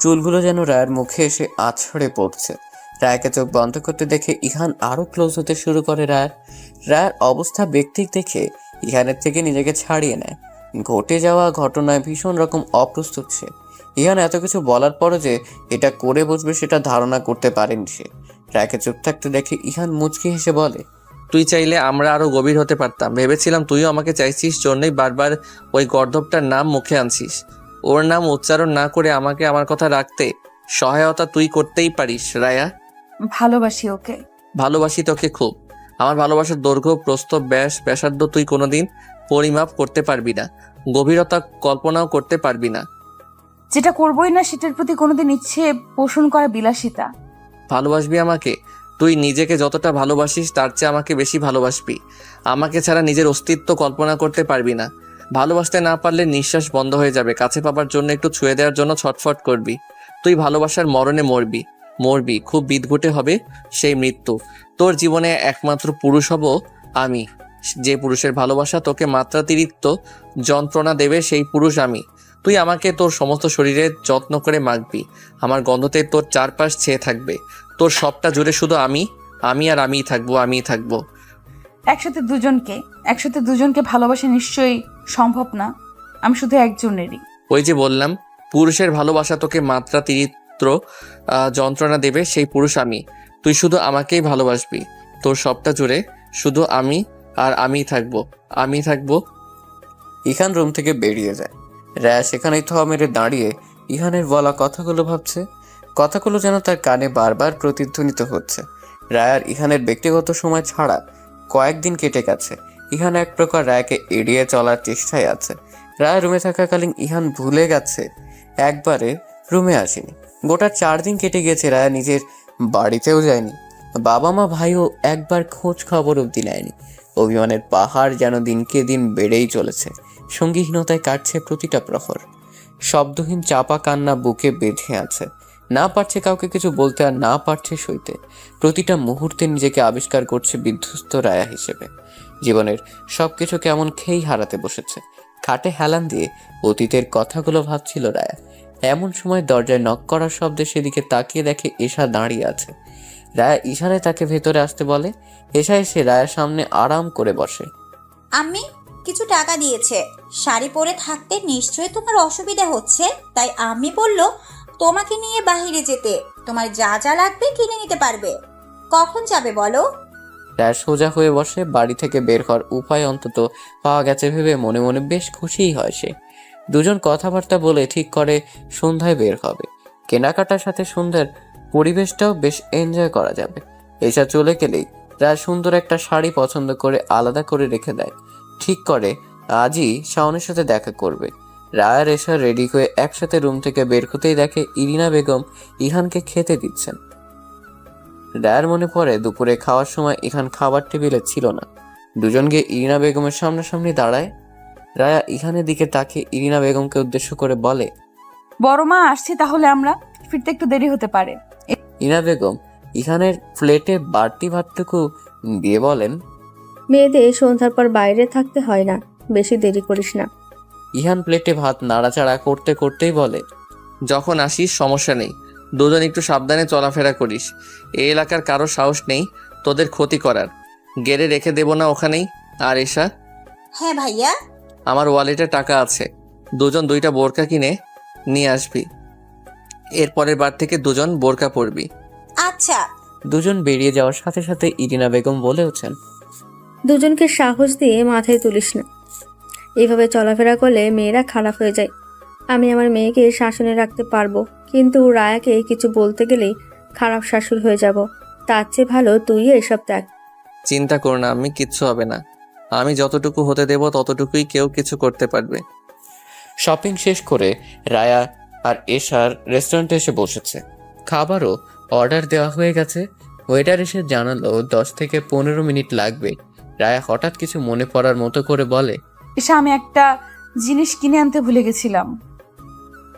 চুলগুলো যেন রায়ের মুখে এসে আছড়ে পড়ছে। রায়কে চোখ বন্ধ করতে দেখে ইহান আরো ক্লোজ হতে শুরু করে। রায়ের অবস্থা ব্যক্তিক দেখে ইহানের থেকে নিজেকে ছাড়িয়ে নেয়। ঘটে যাওয়া ঘটনায় ভীষণ রকম অপ্রস্তুত সে। ইহান এত কিছু বলার পরও যে এটা করে বসবে সেটা ধারণা করতে পারেনি সে। রায়কে চুপ থাকতে দেখে ইহান মুচকি হেসে বলে, তুই চাইলে আমরা আরো গভীর হতে পারতাম। ভেবেছিলাম তুইও আমাকে চাইছিস, জন্যই বারবার ওই গর্দবটার নাম মুখে আনছিস। ওর নাম উচ্চারণ না করে আমাকে আমার কথা রাখতে সহায়তা তুই করতেই পারিস রায়া। ভালোবাসি ওকে। ভালোবাসি তোকে খুব। আমার ভালোবাসার দৈর্ঘ্য, প্রস্থ, ব্যাসার্ধ তুই কোনোদিন পরিমাপ করতে পারবি না, গভীরতা কল্পনাও করতে পারবি না। যেটা করবোই না সেটার প্রতি কোনোদিন ইচ্ছে পোষণ করা বিলাসিতা। ভালোবাসবি আমাকে? তুই নিজেকে যতটা ভালোবাসিস তার চেয়ে আমাকে বেশি ভালোবাসবি। আমাকে ছাড়া নিজের অস্তিত্ব কল্পনা করতে পারবি না। ভালোবাসতে না পারলে নিঃশ্বাস বন্ধ হয়ে যাবে, কাছে পাবার জন্য একটু ছুঁয়ে দেওয়ার জন্য ছটফট করবি। তুই ভালোবাসার মরণে মরবি, খুব বিদঘুটে হবে সেই মৃত্যু। তোর জীবনে একমাত্র পুরুষ হব আমি, যে পুরুষের ভালোবাসা তোকে মাত্রাতিরিক্ত যন্ত্রণা দেবে সেই পুরুষ আমি। তুই আমাকে তোর সমস্ত শরীরে যত্ন করে মাখবি, আমার গন্ধতে তোর চারপাশ ছেয়ে থাকবে। তোর সবটা জুড়ে শুধু আমি আর আমিই থাকবো। একসাথে দুজনকে ভালোবাসা নিশ্চয়ই সম্ভব না। আমি শুধু একজনেরই। ওই যে বললাম, পুরুষের ভালোবাসা তোকে মাত্রাতিরিক্ত যন্ত্রণা দেবে সেই পুরুষ আমি। তুই শুধু আমাকেই ভালোবাসবি, তোর সবটা জুড়ে শুধু আমি আর আমিই থাকবো। ইহান রুম থেকে বেরিয়ে যায়। রায়া সেখানেই থ মেরে দাঁড়িয়ে ইহানের বলা কথাগুলো ভাবছে। কথাগুলো যেন তার কানে বারবার প্রতিধ্বনিত হচ্ছে। রায়ার ইহানের ব্যক্তিগত সময় ছাড়া কয়েকদিন কেটে গেছে। ইহান এক প্রকার রায়াকে এড়িয়ে চলার চেষ্টায় আছে। রায় রুমে থাকাকালীন ইহান ভুলে গেছে একবারে রুমে আসেনি। গোটা 4 দিন কেটে গেছে, রায়া নিজের বাড়িতেও যায়নি। বাবা মা ভাইও একবার খোঁজ খবর অবধি নেয়নি। অভিমানের পাহাড় যেন দিনকে দিন বেড়েই চলেছে। সঙ্গীহীনতায় কাটছে প্রতিটা প্রহর। শব্দহীন চাপা কান্না বুকে বেঁধে আছে। না পারছে কাউকে কিছু বলতে, আর না পারছে সইতে। প্রতিটা মুহূর্তে নিজেকে আবিষ্কার করছে বিধ্বস্ত রায়া হিসেবে। জীবনের সবকিছু কেমন খেই হারাতে বসেছে। খাটে হেলান দিয়ে অতীতের কথাগুলো ভাবছিল রায়া। এমন সময় দরজায় নক করার শব্দে সেদিকে তাকিয়ে দেখে এশা দাঁড়িয়ে আছে। রায়া ইশারায় তাকে ভেতরে আসতে বলে। এশা এসে রায়ার সামনে আরাম করে বসে। আমি কিছু টাকা দিয়েছে, শাড়ি পরে থাকতে নিশ্চয়ই তোমার অসুবিধা হচ্ছে, তাই আমি বলল তোমাকে নিয়ে বাইরে যেতে, তোমার যা যা লাগবে কিনে নিতে পারবে। কখন যাবে বলো? রায় সোজা হয়ে বসে। বাড়ি থেকে বের হওয়ার উপায় অন্তত পাওয়া গেছে ভেবে মনে মনে বেশ খুশিই হয় সে। দুজন কথাবার্তা বলে ঠিক করে সন্ধ্যায় বের হবে। কেনাকাটার সাথে সন্ধ্যার পরিবেশটাও বেশ এনজয় করা যাবে। এসা চলে গেলেই রায় সুন্দর একটা শাড়ি পছন্দ করে আলাদা করে রেখে দেয়। ঠিক করে আজই শাওনের সাথে দেখা করবে। রায় আর এসা রেডি হয়ে একসাথে রুম থেকে বের হতেই দেখে ইরিনা বেগম ইহানকে খেতে দিচ্ছেন। রায়ের মনে পড়ে দুপুরে খাওয়ার সময় ইহান খাবার টেবিলে ছিল না। দুজন গিয়ে ইরিনা বেগমের সামনাসামনি দাঁড়ায়। রায়া ইহানের দিকে তাকিয়ে ইরিনা বেগমকে উদ্দেশ্য করে বলে, বড় মা আসছি, তাহলে আমরা ফিরতে একটু দেরি হতে পারে। ইরিনা বেগম ইহানের প্লেটে বাড়তি ভাতটুকু দিয়ে বলেন, মেয়েদের সন্ধ্যার পর বাইরে থাকতে হয় না, বেশি দেরি করিস না। ইহান প্লেটে ভাত নাড়াচাড়া করতে করতেই বলে, যখন আসিস সমস্যা নেই, দুজন একটু সাবধানে চলাফেরা করিস। এই এলাকার কারো সাহস নেই তোদের ক্ষতি করার। গেড়ে রেখে দেব না ওখানেই। আর এসা, হ্যাঁ ভাইয়া। আমার ওয়ালেটে টাকা আছে, দুজন 2টা বোরকা কিনে নিয়ে আসবি। এরপরের বার থেকে দুজন বোরকা পরবি। আচ্ছা। দুজন বেরিয়ে যাওয়ার সাথে সাথে ইরিনা বেগম বলে ওঠেন, দুজনকে সাহস দিয়ে মাথায় তুলিস না, এইভাবে চলাফেরা করলে মেয়েরা খারাপ হয়ে যায়। আমি আমার মেয়েকে শাসনে রাখতে পারবো, কিন্তু রায়াকে কিছু বলতে গেলেই খারাপ শাশুড়ি হয়ে যাব। তার চেয়ে ভালো তুই এসব ত্যাগ। চিন্তা কর না, আমি কিচ্ছু হবে না। আমি যতটুকু হতে দেব ততটুকুই কেউ কিছু করতে পারবে। শপিং শেষ করে রায়া আর এশার রেস্টুরেন্টে এসে বসেছে। খাবারও অর্ডার দেওয়া হয়ে গেছে। ওয়েটার এসে জানালো 10 থেকে 15 মিনিট লাগবে। রায়া হঠাৎ কিছু মনে পড়ার মতো করে বলে, এসে আমি একটা জিনিস কিনে আনতে ভুলে গেছিলাম।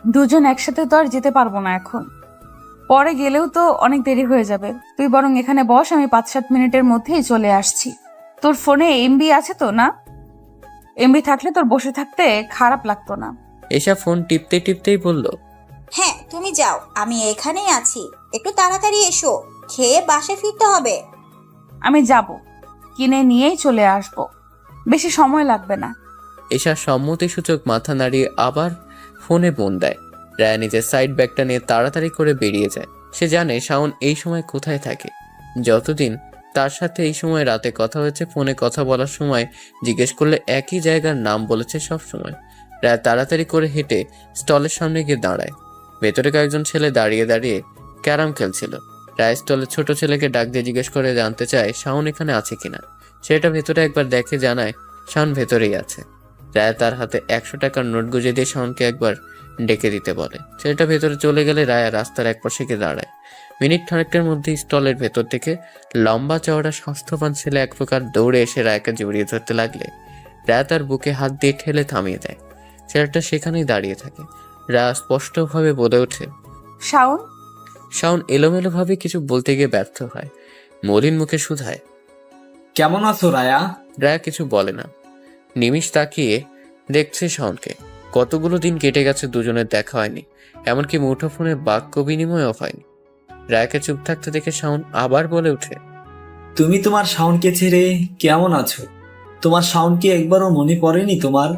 দুজন একসাথে তো আর যেতে পারবো না এখন, পরে গেলেও তো অনেক দেরি হয়ে যাবে। তুই বরং এখানে বস, আমি 5-7 মিনিটের মধ্যেই চলে আসছি। তোর ফোনে এমবি আছে তো? না, এমবি থাকলে তোর বসে থাকতে খারাপ লাগতো না। এশা ফোন টিপতে টিপতেই বলল, হ্যাঁ তুমি যাও, আমি এখানেই আছি। একটু তাড়াতাড়ি এসো, খেয়ে বাসে ফিরতে হবে। আমি যাব, কিনে নিয়েই চলে আসব, বেশি সময় লাগবে না। এশা সম্মতিসূচক মাথা নাড়িয়ে আবার ফোনে মন দেয়। রায়া নিজের সাইড ব্যাগটা নিয়ে তাড়াতাড়ি করে বেরিয়ে যায়। সে জানে শাওন এই সময় কোথায় থাকে। যতদিন তার সাথে এই সময় রাতে কথা হয়েছে, ফোনে কথা বলার সময় জিজ্ঞেস করলে একই জায়গার নাম বলেছে সব সময়। রায়া তাড়াতাড়ি করে হেঁটে স্টলের সামনে গিয়ে দাঁড়ায়। ভেতরে কয়েকজন ছেলে দাঁড়িয়ে দাঁড়িয়ে ক্যারাম খেলছিল। রায় স্টলের ছোট ছেলেকে ডাক দিয়ে জিজ্ঞেস করে জানতে চায় শাওন এখানে আছে কিনা। সেটা ভেতরে একবার দেখে জানায় শাওন ভেতরেই আছে। রায় তার হাতে 100 টাকার নোট গুঁজে দিয়ে শাওনকে একবার ডেকে দিতে বলে। ছেলেটা ভেতরে চলে গেলে রায়া রাস্তার এক পাশে গিয়ে দাঁড়ায়। মিনিট খানেকের মধ্যেই স্টলের ভেতর থেকে লম্বা চওড়া স্বাস্থ্যবান ছেলে এক প্রকার দৌড়ে এসে রায়াকে জড়িয়ে ধরতে লাগলে রায়া তার বুকে হাত দিয়ে ঠেলে থামিয়ে দেয়। ছেলেটা সেখানেই দাঁড়িয়ে থাকে। রায়া স্পষ্টভাবে বলে ওঠে, শাওন। শাওন এলোমেলোভাবে কিছু বলতে গিয়ে ব্যর্থ হয়। মলিন মুখে শুধায়, কেমন আছো রায়া? রায়া কিছু বলে না। নিমিষ তাকিয়ে দেখছে শাওনকে। কতগুলো দিন কেটে গেছে, দুজনের দেখা হয়নি, এমনকি মুঠোফোনে বাক্য বিনিময়ও হয়নি। রায়াকে চুপ থাকতে দেখে শাওন আবার বলে ওঠে, তুমি তোমার শাওনকে ছেড়ে কেমন আছো? তোমার শাওনকে একবারও মনে পড়েনি তোমার?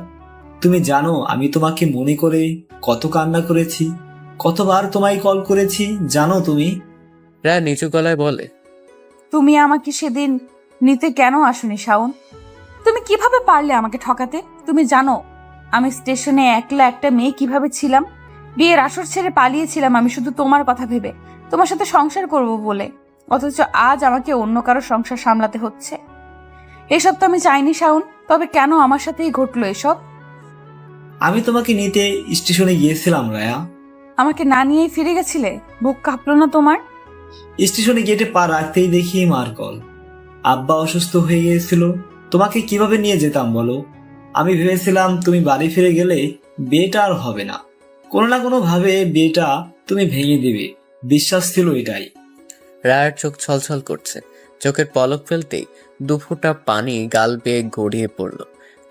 তুমি জানো আমি তোমাকে মনে করে কত কান্না করেছি, কতবার তোমায় কল করেছি জানো তুমি? রায়া নিচু গলায় বলে, তুমি আমাকে সেদিন নিতে কেন আসনি শাওন? তুমি কিভাবে পারলে আমাকে ঠকাতে? তুমি জানো আমি স্টেশনে একলা একটা মেয়ে কিভাবে ছিলাম? বিয়ের আসর ছেড়ে পালিয়েছিলাম আমি শুধু তোমার কথা ভেবে, তোমার সাথে সংসার করব বলে। অথচ আজ আমাকে অন্য কারো সংসার সামলাতে হচ্ছে। এসব তো আমি চাইনি শাওন, তবে কেন আমার সাথেই ঘটলো এসব? আমি তোমাকে নিতে স্টেশনে গিয়েছিলাম রায়া। আমাকে না নিয়েই ফিরে গেছিলে? বুক কাঁপলো না তোমার? স্টেশনে গেটে পা রাখতেই দেখি মার কল। আব্বা অসুস্থ হয়ে গিয়েছিল, তোমাকে কিভাবে নিয়ে যেতাম বলো? আমি ভেবেছিলাম তুমি বাড়ি ফিরে গেলে বিয়েটা আর হবে না, কোনো না কোনো ভাবে বিয়েটা তুমি ভেঙে দিবে, বিশ্বাস ছিল এটাই। রায়ার চোখ ছলছল করছে। চোখের পলক ফেলতেই 2 ফোঁটা পানি গাল বেয়ে গড়িয়ে পড়ল।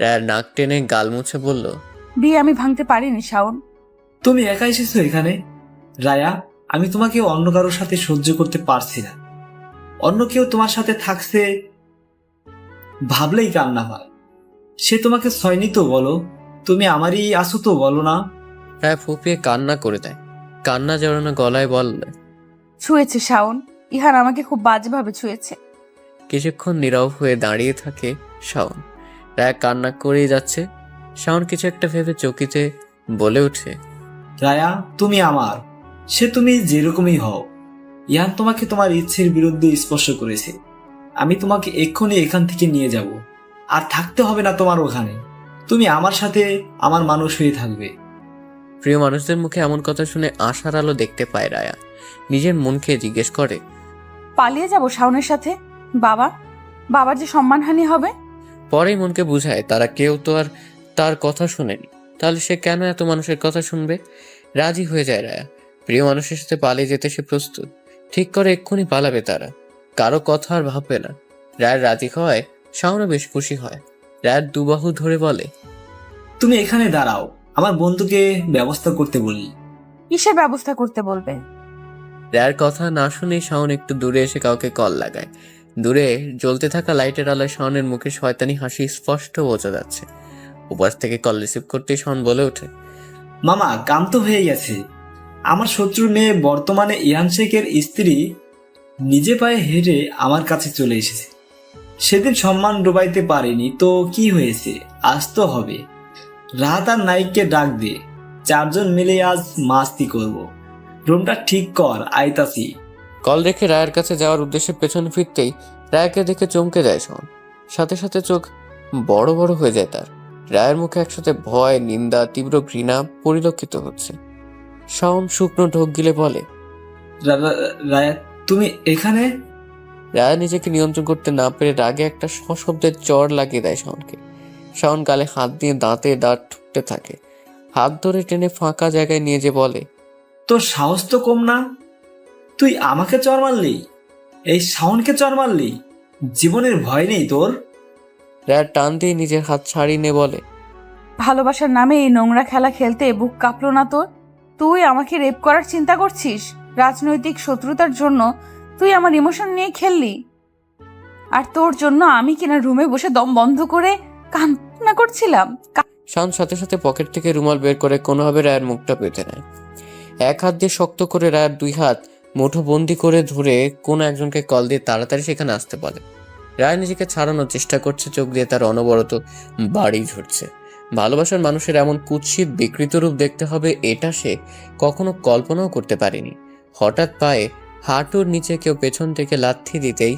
রায়ার নাক টেনে গাল মুছে বলল, বিয়ে আমি ভাঙতে পারিনি শাওন। তুমি একা এসেছো এখানে রায়া, আমি তোমাকে অন্য কারোর সাথে সহ্য করতে পারছি না। অন্য কেউ তোমার সাথে থাকছে ভাবলেই কান্না হয়। সে তোমাকে ছয়নি তো বলো, তুমি আমারই আসো তো বলো না? রায়া ফুপিয়ে কান্না করে দেয়। কান্না জড়ানো গলায় বললে, ছুঁয়েছে শাওন, ইহান আমাকে খুব বাজেভাবে ছুঁয়েছে। কিছুক্ষণ নীরব হয়ে দাঁড়িয়ে থাকে শাওন। রায়া কান্না করেই যাচ্ছে। শাওন কিছু একটা ভেবে চকিতে বলে ওঠে, রায়া তুমি আমার, সে তুমি যেরকমই হও। ইয়ান তোমাকে তোমার ইচ্ছের বিরুদ্ধে স্পর্শ করেছে। আমি তোমাকে এক্ষুনি এখান থেকে নিয়ে যাব, আর থাকতে হবে না তোমার ওখানে। তুমি আমার সাথে আমার মানুষ হয়ে থাকবে। প্রিয় মানুষদের মুখে এমন কথা শুনে আশার আলো দেখতে পায় রায়া। নিজের মনকে জিজ্ঞেস করে, পালিয়ে যাব শাওনের সাথে? বাবার যে সম্মানহানি হবে। পরেই মনকে বুঝায় তারা কেউ তো আর তার কথা শুনেনি, তাহলে সে কেন এত মানুষের কথা শুনবে। রাজি হয়ে যায় রায়া। প্রিয় মানুষের সাথে পালিয়ে যেতে সে প্রস্তুত। ঠিক করে এক্ষুনি পালাবে তারা, কারো কথা আর ভাববে না। রায়ের রাজি হওয়ায় শাওনও বেশ খুশি হয়। রায়ের দুবাহু ধরে বলে, তুমি এখানে দাঁড়াও, আমার বন্ধুকে ব্যবস্থা করতে বলি। কিসের ব্যবস্থা করতে বলবে? রায়ের কথা না শুনে শাওন একটু দূরে এসে কাউকে কল লাগায়। দূরে জ্বলতে থাকা লাইটের আলোয় শাওনের মুখে শয়তানি হাসি স্পষ্ট বোঝা যাচ্ছে। উপাস থেকে কল রিসিভ করতেই শাওন বলে ওঠে, মামা কাম তো হয়ে গেছে। আমার শত্রুর মেয়ে বর্তমানে ইহান শেখের স্ত্রী নিজে পায়ে হেঁটে আমার কাছে চলে এসেছে। সেদিন সম্মান ডুবাইতে পারেনি তো কি হয়েছে, আজ তো হবে। রাত আর নাইককে ডাক দে, 4 জন মিলে আজ মাস্তি করব। রুমটা ঠিক কর, আইতাছি। কল রেখে রায়ের কাছে যাওয়ার উদ্দেশ্যে পেছনে ফিরতেই রায়কে দেখে চমকে যায় শাওন। সাথে সাথে চোখ বড় বড় হয়ে যায় তার। রায়ের মুখে একসাথে ভয়, নিন্দা, তীব্র ঘৃণা পরিলক্ষিত হচ্ছে। শাওন শুকনো ঢোক গিলে বলে, রায়া তুমি এখানে? রায়া নিজেকে নিয়ন্ত্রণ করতে না পেরে রাগে একটা সশব্দের চড় লাগিয়ে দেয় শাওনকে। শাওন গালে হাত দিয়ে দাঁতে দাঁত ঠুকতে থাকে। হাত ধরে টেনে ফাঁকা জায়গায় নিয়ে যে বলে, তোর সাহস তো কম না, তুই আমাকে চর মারলি, এই শাওনকে চর মারলি, জীবনের ভয় নেই তোর? রায়া টান দিয়ে নিজের হাত ছাড়িয়ে নিয়ে বলে, ভালোবাসার নামে এই নোংরা খেলা খেলতে বুক কাঁপলো না তোর? তুই আমাকে রেপ করার চিন্তা করছিস? রাজনৈতিক শত্রুতার জন্য তুই আমার ইমোশন নিয়ে খেললি, আর তোর জন্য আমি কিনা রুমে বসে দম বন্ধ করে কান্না করছিলাম। শাওন সাথে সাথে পকেট থেকে রুমাল বের করে কোনোভাবে রায়ের মুখটা পেতে নেয়। এক হাত দিয়ে শক্ত করে রায়ের দুই হাত মুঠোবন্দি করে ধরে কোনো একজনকে কল দিয়ে তাড়াতাড়ি সেখানে আসতে বলে। রায় নিজেকে ছাড়ানোর চেষ্টা করছে, চোখ দিয়ে তার অনবরত বাড়ি ঝরছে। ভালোবাসার মানুষের এমন কুৎসিত বিকৃত রূপ দেখতে হবে এটা সে কখনো কল্পনাও করতে পারেনি। হঠাৎ পায়ে হাঁটুর নিচে কেউ পেছন থেকে লাথি দিতেই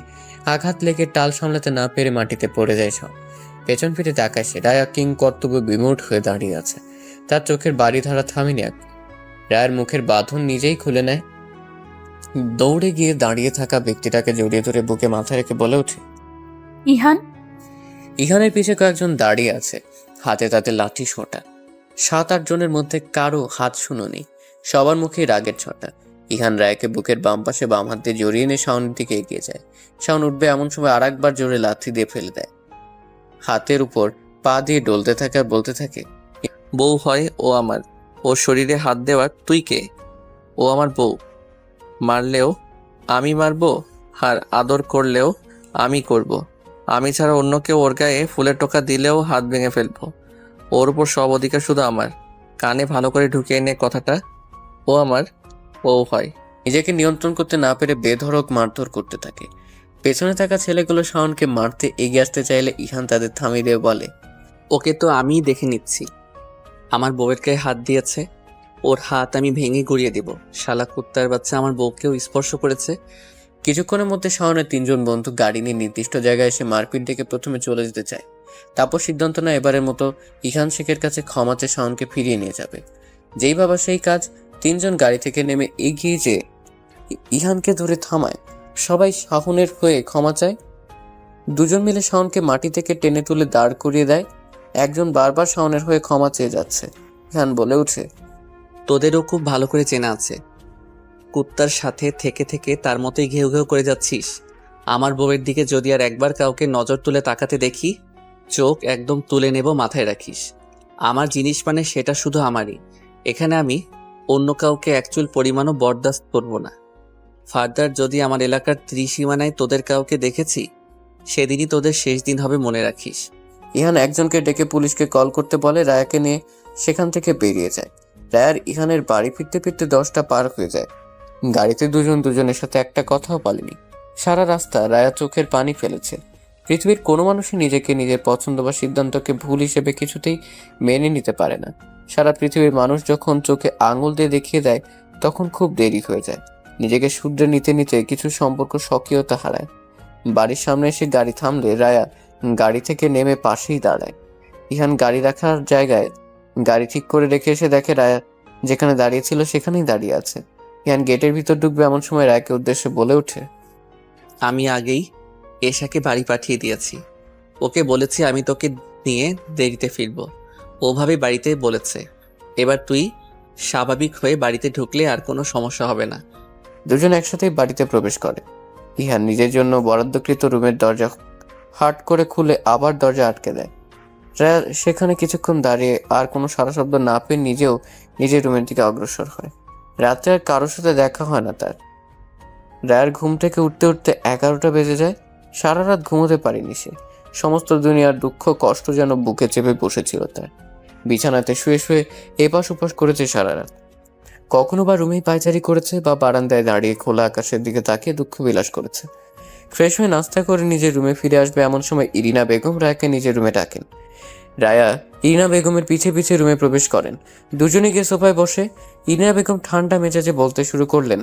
আঘাত লেগে টাল সামলাতে না পেরে মাটিতে পড়ে যায় সব। পেছন ফিরে তাকায় সে, রায়া কিং কর্তব্য বিমূঢ় হয়ে দাঁড়িয়ে আছে। তার চোখের বাড়ি ধারা থামেনি এক। রায়ের মুখের বাঁধন নিজেই খুলে নেয়। দৌড়ে গিয়ে দাঁড়িয়ে থাকা ব্যক্তিটাকে জড়িয়ে ধরে বুকে মাথা রেখে বলে ওঠে, ইহান। ইহানের পিছে কয়েকজন দাঁড়িয়ে আছে, হাতে তাতে লাঠি সোঁটা। 7-8 জনের মধ্যে কারো হাত শুনো নেই, সবার মুখে রাগের ছটা। ইহান রায়কে বুকের বাম পাশে বাম হাত দিয়ে জড়িয়ে নিয়ে শাওনের দিকে এগিয়ে যায়। শাওন উঠবে এমন সময় আরেকবার জোরে লাথি দিয়ে ফেলে দেয়। হাতের উপর পা দিয়ে ডলতে থাকে আর বলতে থাকে, বউ হয় ও আমার, ওর শরীরে হাত দেওয়ার তুই কে? ও আমার বউ। মারলেও আমি মারবো, আর আদর করলেও আমি করব। আমি ছাড়া অন্য কেউ ওর গায়ে ফুলের টোকা দিলেও হাত ভেঙে ফেলবো। ওর উপর সব অধিকার শুধু আমার। কানে ভালো করে ঢুকিয়ে নে কথাটা, ও আমার বউ হয়। নিজেকে নিয়ন্ত্রণ করতে না পেরে বেধড়ক মারধর করতে থাকে। পেছনে থাকা ছেলেগুলো শাওনকে মারতে এগিয়ে আসতে চাইলে ইহান তাদের থামিয়ে দিয়ে বলে, ওকে তো আমিই দেখে নিচ্ছি। আমার বউয়ের গায়ে হাত দিয়েছে, ওর হাত আমি ভেঙে গুড়িয়ে দিব। শালা কুত্তার বাচ্চা আমার বউকেও স্পর্শ করেছে। কিছুক্ষণের মধ্যে শাওনের 3 জন বন্ধু গাড়ি নিয়ে নির্দিষ্ট জায়গায় এসে মারপিট ডেকে প্রথমে চলে যেতে চায়। তারপর সিদ্ধান্ত নেয় এবারের মতো ইহান শেখের কাছে ক্ষমা চেয়ে শাওনকে ফিরিয়ে নিয়ে যাবে। যেই ভাবা সেই কাজ। 3 জন গাড়ি থেকে নেমে এগিয়ে যেয়ে ইহানকে ধরে থামায়। সবাই শাওনের হয়ে ক্ষমা চায়। 2 জন মিলে শাওনকে মাটি থেকে টেনে তুলে দাঁড় করিয়ে দেয়। একজন বারবার শাওনের হয়ে ক্ষমা চেয়ে যাচ্ছে। ইহান বলে ওঠে, তোদেরও খুব ভালো করে চেনা আছে। কুত্তার সাথে থেকে থেকে তার মতোই ঘেউ ঘেউ করে যাচ্ছিস। আমার বউয়ের দিকে যদি আর একবার কাউকে নজর তুলে তাকাতে দেখি, চোখ একদম তুলে নেব, মাথায় রাখিস। আমার জিনিস মানে সেটা শুধু আমারই। এখানে আমি অন্য কাউকে একচুল পরিমাণও বরদাস্ত করব না। ফার্দার যদি আমার এলাকার ত্রিসীমানায় তোদের কাউকে দেখেছি, সেদিনই তোদের শেষ দিন হবে, মনে রাখিস। ইহান একজনকে ডেকে পুলিশকে কল করতে বলে। রায়াকে নিয়ে সেখান থেকে বেরিয়ে যায়। রায়ার ইহানের বাড়ি ফিরতে ফিরতে 10টা পার হয়ে যায়। গাড়িতে দুজনের সাথে একটা কথাও বলেনি। সারা রাস্তা রায়া চোখের পানি ফেলেছে। পৃথিবীর কোনো মানুষই নিজেকে নিজের পছন্দ বা সিদ্ধান্তকে ভুল হিসেবে কিছুতেই মেনে নিতে পারে না। সারা পৃথিবীর মানুষ যখন চোখে আঙুল দিয়ে দেখিয়ে দেয় তখন খুব দেরি হয়ে যায়। নিজেকে শুধরে নিতে নিতে কিছু সম্পর্ক স্বকীয়তা হারায়। বাড়ির সামনে এসে গাড়ি থামলে রায়া গাড়ি থেকে নেমে পাশেই দাঁড়ায়। ইহান গাড়ি রাখার জায়গায় গাড়ি ঠিক করে রেখে এসে দেখে রায়া যেখানে দাঁড়িয়ে ছিল সেখানেই দাঁড়িয়ে আছে। ইহান গেটের ভিতর ঢুকবে এমন সময় রায়কে উদ্দেশ্যে বলে ওঠে, আমি আগেই এশাকে বাড়ি পাঠিয়ে দিয়েছি। ওকে বলেছি আমি তোকে নিয়ে দেরিতে ফিরব। ওভাবে বাড়িতে বলেছে। এবার তুই স্বাভাবিক হয়ে বাড়িতে ঢুকলে আর কোনো সমস্যা হবে না। 2 জন একসাথেই বাড়িতে প্রবেশ করে। ইহান নিজের জন্য বরাদ্দকৃত রুমের দরজা হাট করে খুলে আবার দরজা আটকে দেয়। রায়া সেখানে কিছুক্ষণ দাঁড়িয়ে আর কোনো সারা শব্দ না পেয়ে নিজেও নিজের রুমের দিকে অগ্রসর হয়। রাতে আর কারোর সাথে দেখা হয় না তার। রায়ার ঘুম থেকে উঠতে উঠতে 11টা বেজে যায়। সারা রাত ঘুমোতে পারেনি সে। সমস্ত দুনিয়ার দুঃখ কষ্ট যেন বুকে চেপে বসেছিল তার। বিছানাতে শুয়ে শুয়ে এপাশ ওপাশ করেছে সারা রাত। কখনো বা রুমেই পায়চারি করেছে বা বারান্দায় দাঁড়িয়ে খোলা আকাশের দিকে তাকিয়ে দুঃখ বিলাস করেছে। ফ্রেশ হয়ে নাস্তা করে নিজের রুমে ফিরে আসবে এমন সময় ইরিনা বেগম রায়াকে নিজের রুমে ডাকেন। রায়া ইরিনা বেগমের পিছে পিছে রুমে প্রবেশ করেন। দুজনে গিয়ে সোফায় বসে ইরিনা বেগম ঠান্ডা মেজাজে বলতে শুরু করলেন,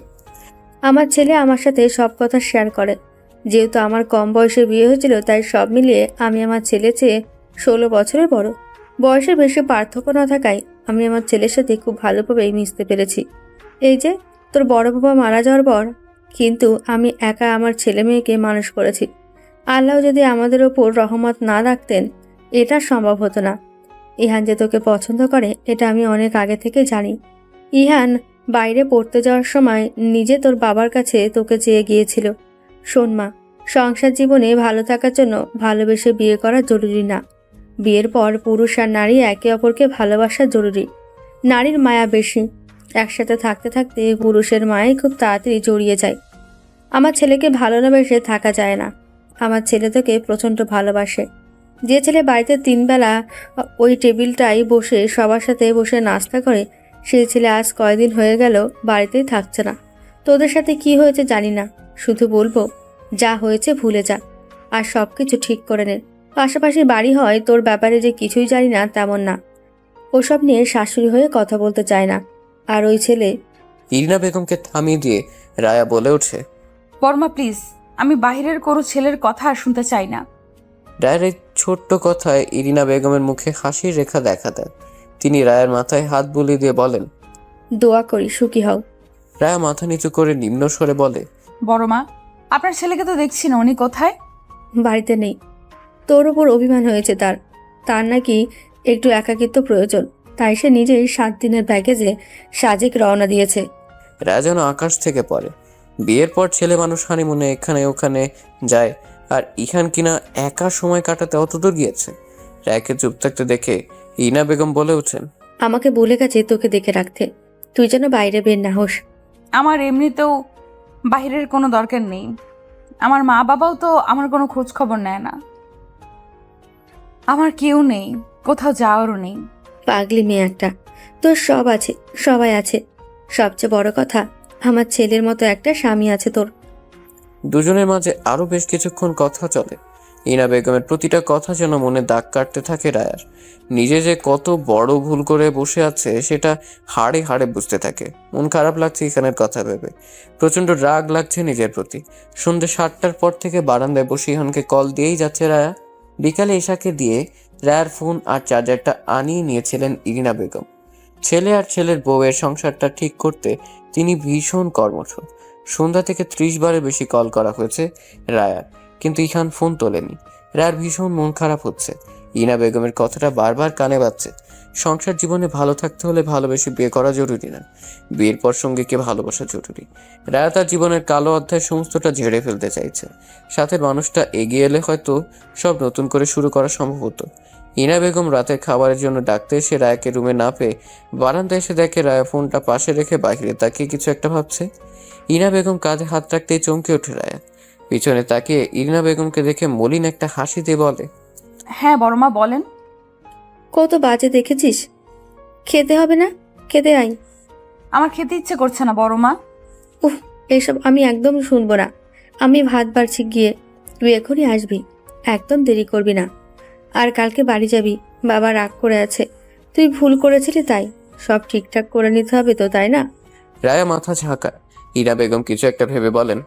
আমার ছেলে আমার সাথে সব কথা শেয়ার করে। যেহেতু আমার কম বয়সে বিয়ে হয়েছিল, তাই সব মিলিয়ে আমি আমার ছেলের চেয়ে 16 বছরের বড়। বয়সের বেশি পার্থক্য না থাকায় আমি আমার ছেলের সাথে খুব ভালোভাবেই মিশতে পেরেছি। এই যে তোর বড় বাবা মারা যাওয়ার পর কিন্তু আমি একা আমার ছেলে মেয়েকে মানুষ করেছি। আল্লাহ যদি আমাদের ওপর রহমত না রাখতেন এটা সম্ভব হতো না। ইহান যে তোকে পছন্দ করে এটা আমি অনেক আগে থেকে জানি। ইহান বাইরে পড়তে যাওয়ার সময় নিজে তোর বাবার কাছে তোকে চেয়ে গিয়েছিল। শোন মা, সংসার জীবনে ভালো থাকার জন্য ভালোবেসে বিয়ে করা জরুরি না। বিয়ের পর পুরুষ আর নারী একে অপরকে ভালোবাসা জরুরি। নারীর মায়া বেশি। একসাথে থাকতে থাকতে পুরুষের মায়ায় খুব তাড়াতাড়ি জড়িয়ে যায়। আমার ছেলেকে ভালো না বেসে থাকা যায় না। আমার ছেলে তোকে প্রচণ্ড ভালোবাসে। যে ছেলে বাড়িতে 3 বেলা ওই টেবিলটাই বসে সবার সাথে বসে নাস্তা করে, সেই ছেলে আজ কয়দিন হয়ে গেল বাড়িতেই থাকছে না। তোদের সাথে কি হয়েছে জানি না, শুধু বলবো যা হয়েছে ভুলে যা আর সব কিছু ঠিক করে নে। পাশাপাশি বাড়ি হয়, তোর ব্যাপারে যে কিছুই জানি না তেমন না। ওসব নিয়ে শাশুড়ি হয়ে কথা বলতে চায় না। আর ওই ছেলে ইরিনা বেগমকে থামিয়ে দিয়ে রায়া বলে ওঠে। বর্মা প্লিজ, আমি বাহিরের কোনো ছেলের কথা আর শুনতে চাই না। রায়ের এই ছোট্ট কথায় ইরিনা বেগমের মুখে হাসির রেখা দেখা দেয়। তিনি রায়ের মাথায় হাত বুলিয়ে দিয়ে বলেন, দোয়া করি সুখী হও। রায়া মাথা নিচু করে নিম্ন স্বরে বলে, বড়মা, আপনার ছেলেকে তো দেখছি না, উনি কোথায়? বাড়িতে নেই। তোর ওপর অভিমান হয়েছে তার। তার নাকি একটু একাকিত্ব প্রয়োজন, তাই সে নিজেই 7 দিনের প্যাকেজে সাজেক রওনা দিয়েছে। রায়া যেন আকাশ থেকে পড়ে। বিয়ের পর ছেলে মানুষ হানিমুনে এখানে ওখানে যায়, আর ইহান কিনা একা সময় কাটাতে অতদূর গিয়েছে। রায়াকে চুপ থাকতে দেখে ইরিনা বেগম বলে ওঠেন, আমাকে বলে গেছে তোকে দেখে রাখতে, তুই যেন বাইরে বের না হোস। আমার এমনিতেও বাহিরের কোনো দরকার নেই। আমার মা বাবাও তো আমার কোনো খোঁজ খবর নেয় না। আমার কেউ নেই, কোথাও যাওয়ারও নেই। পাগলি মেয়ে একটা। তোর সব আছে, সবাই আছে। সবচেয়ে বড় কথা, আমার ছেলের মতো একটা স্বামী আছে তোর। দুজনের মাঝে আরো বেশ কিছুক্ষণ কথা চলে। ইনা বেগমের প্রতিটা কথা যেন মনে দাগ কাটতে থাকে রায়ার। নিজে যে কত বড় ভুল করে বসে আছে সেটা হাড়ে হাড়ে বুঝতে থাকে। মন খারাপ লাগছে ইখানের কথা ভেবে, প্রচন্ড রাগ লাগছে নিজের প্রতি। সন্ধ্যে 7টার পর থেকে বারান্দায় বসে ইহানকে কল দিয়েই যাচ্ছে রায়া। বিকালে এশাকে দিয়ে রায়ার ফোন আর চার্জারটা আনিয়ে নিয়েছিলেন ইরিনা বেগম। ছেলে আর ছেলের বউয়ের সংসারটা ঠিক করতে তিনি ভীষণ কর্মঠ। সন্ধ্যা থেকে 30 বারের বেশি কল করা হয়েছে রায়ার, কিন্তু ইহান ফোন তোলেনি। রায়ার ভীষণ মন খারাপ হচ্ছে। ইনা বেগমের কথাটা বারবার কানে বাজছে। সংসার জীবনে ভালো থাকতে হলে ভালোবেসে বিয়ে করা জরুরি না, বিয়ের পর সঙ্গীকে ভালোবাসা জরুরি। রায়া তার জীবনের কালো অধ্যায় সমস্তটা ঝেড়ে ফেলতে চাইছে। সাথে মানুষটা এগিয়ে এলে হয়তো সব নতুন করে শুরু করা সম্ভব হতো। ইনা বেগম রাতের খাবারের জন্য ডাকতে এসে রায়াকে রুমে না পেয়ে বারান্দায় এসে দেখে রায়া ফোনটা পাশে রেখে বাইরে তাকিয়ে কিছু একটা ভাবছে। ইনা বেগম কাঁধে হাত রাখতেই চমকে ওঠে রায়া। পিছনে তাকিয়ে ইরিনা বেগমকে দেখে মলিন একটা হাসি দিয়ে বলে, হ্যাঁ বড়মা বলেন। কত বাজে দেখেছিস? খেতে হবে না? খেতে আই। আমার খেতে ইচ্ছে করছে না বড়মা। উফ, এসব আমি একদম শুনবো না। আমি ভাত বাড়ছি গিয়ে, তুই এখনই আসবি, একদম দেরি করবি না। আর কালকে বাড়ি যাবি, বাবা রাগ করে আছে। তুই ভুল করেছিলি তাই, সব ঠিকঠাক করে নিতে হবে তো, তাই না? রায়া মাথা ঝাঁকায়। ইনা বেগম কিছু একটা ভেবে বলেন,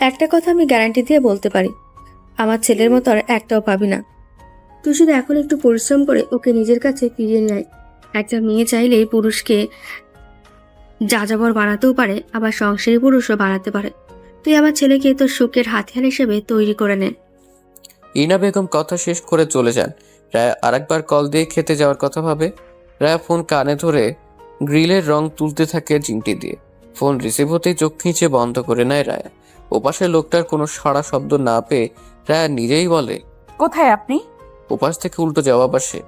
একটা কথা আমি গ্যারান্টি দিয়ে বলতে পারি, আমার ছেলের মতো আর একটাও পাবি না। তুই শুধু এখন একটু পরিশ্রম করে ওকে নিজের কাছে ফিরিয়ে নিয়ে আয়। একটা মেয়ে চাইলেই পুরুষকে যাযাবর বানাতেও পারে, আবার সংসারী পুরুষও বানাতে পারে। তুই আমার ছেলেকে তোর সুখের হাতিয়ার হিসেবে তৈরি করে নে। ইনা বেগম কথা শেষ করে চলে যান। রায়া আরেকবার কল দিয়ে খেতে যাওয়ার কথা ভাবে। রায়া ফোন কানে ধরে গ্রিলের রং তুলতে থাকে চিমটি দিয়ে। ফোন রিসিভ হতেই চোখ খিঁচে বন্ধ করে নেয় রায়া। ওপাশে লোকটার কোনো সাড়া শব্দ না পেয়ে রায়া নিজেই বলে, কোথায় আপনি? ওপাশ থেকে উল্টো জবাব আসে,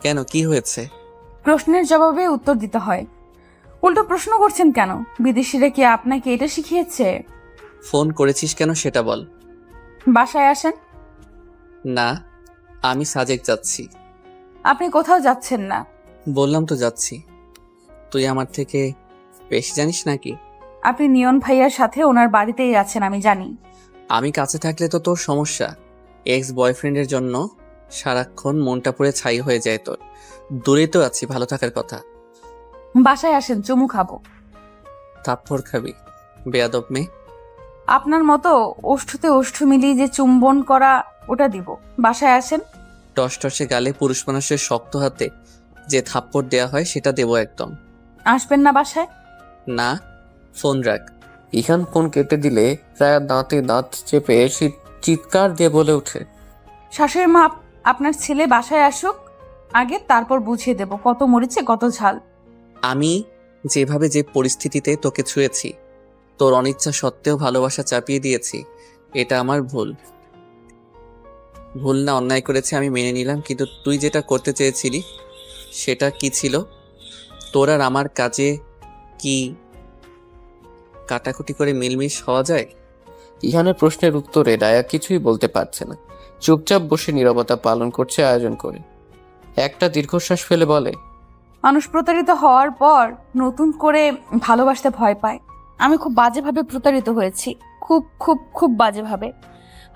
কেন, কি হয়েছে? প্রশ্নের জবাবে উত্তর দিতে হয়, উল্টো প্রশ্ন করছেন কেন? বিদেশিরা কি আপনাকে এটা শিখিয়েছে? ফোন করেছিস কেন সেটা বল। বাসায় আসেন। না, আমি সাজেক যাচ্ছি। আপনি কোথাও যাচ্ছেন না। বললাম তো যাচ্ছি। তুই আমার থেকে বেশি জানিস নাকি? আপনি নিয়ন ভাইয়ার সাথে ওনার বাড়িতেই আছেন, আমি জানি। আমি কাছে থাকলে তো তোর সমস্যা। এক্স বয়ফ্রেন্ডের জন্য সারাক্ষণ মনটা পুরো ছাই হয়ে যায় তোর। দূরে তো আছি, ভালো থাকার কথা। বাসায় আসেন, চুমু খাবো। থাপ্পড় খাবি, বেয়াদব মেয়ে। আপনার মতো ওষ্ঠতে ওষ্ঠ মিলিয়ে যে চুম্বন করা, ওটা দিব। বাসায় আসেন। টস টসে গালে পুরুষ মানুষের শক্ত হাতে যে থাপ্পড় দেয়া হয় সেটা দেবো একদম। আসবেন না বাসায়? না, ফোন রাখ। ইহান ফোন কেটে দিলে রায়া দাঁতে দাঁত চেপে চিৎকার দিয়ে বলে ওঠে, শাশুড়ি মা, আপনার ছেলে বাসায় আসুক আগে, তারপর বুঝিয়ে দেব কত মরিচে কত ঝাল। আমি যেভাবে যে পরিস্থিতিতে তোকে ছুঁয়েছি, তোর অনিচ্ছা সত্ত্বেও ভালোবাসা চাপিয়ে দিয়েছি, এটা আমার ভুল। ভুল না অন্যায় করেছে আমি মেনে নিলাম, কিন্তু তুই যেটা করতে চেয়েছিলি সেটা কি ছিল? তোর আর আমার কাজে কি কাটাকুটি করে মিলমিশ হওয়া যায়? ইহানের প্রশ্নের উত্তরে রায়া কিছুই বলতে পারছে না। চুপচাপ বসে নীরবতা পালন করছে আয়োজন করে। একটা দীর্ঘশ্বাস ফেলে বলে, মানুষ প্রতারিত হওয়ার পর নতুন করে ভালোবাসতে ভয় পায়। আমি খুব বাজেভাবে প্রতারিত হয়েছি, খুব খুব খুব বাজেভাবে।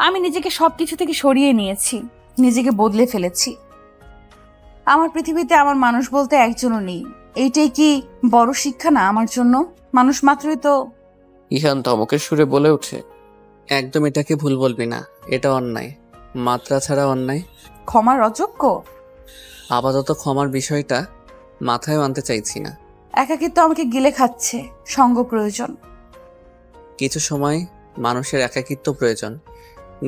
আমি নিজেকে সব কিছু থেকে সরিয়ে নিয়েছি, নিজেকে বদলে ফেলেছি। আমার পৃথিবীতে আমার মানুষ বলতে একজনও নেই। এইটাই কি বড় শিক্ষা না আমার জন্য? মানুষ মাত্রই তো। ইহান ধমকের সুরে বলে ওঠে, একদম এটাকে ভুল বলবি না, এটা অন্যায়, মাত্রা ছাড়া অন্যায়। ক্ষমার অযোগ্য? আপাতত ক্ষমার বিষয়টা মাথায় আনতে চাইছি না। একাকিত্ব আমাকে গিলে খাচ্ছে, সঙ্গ প্রয়োজন। কিছু সময় মানুষের একাকিত্ব প্রয়োজন,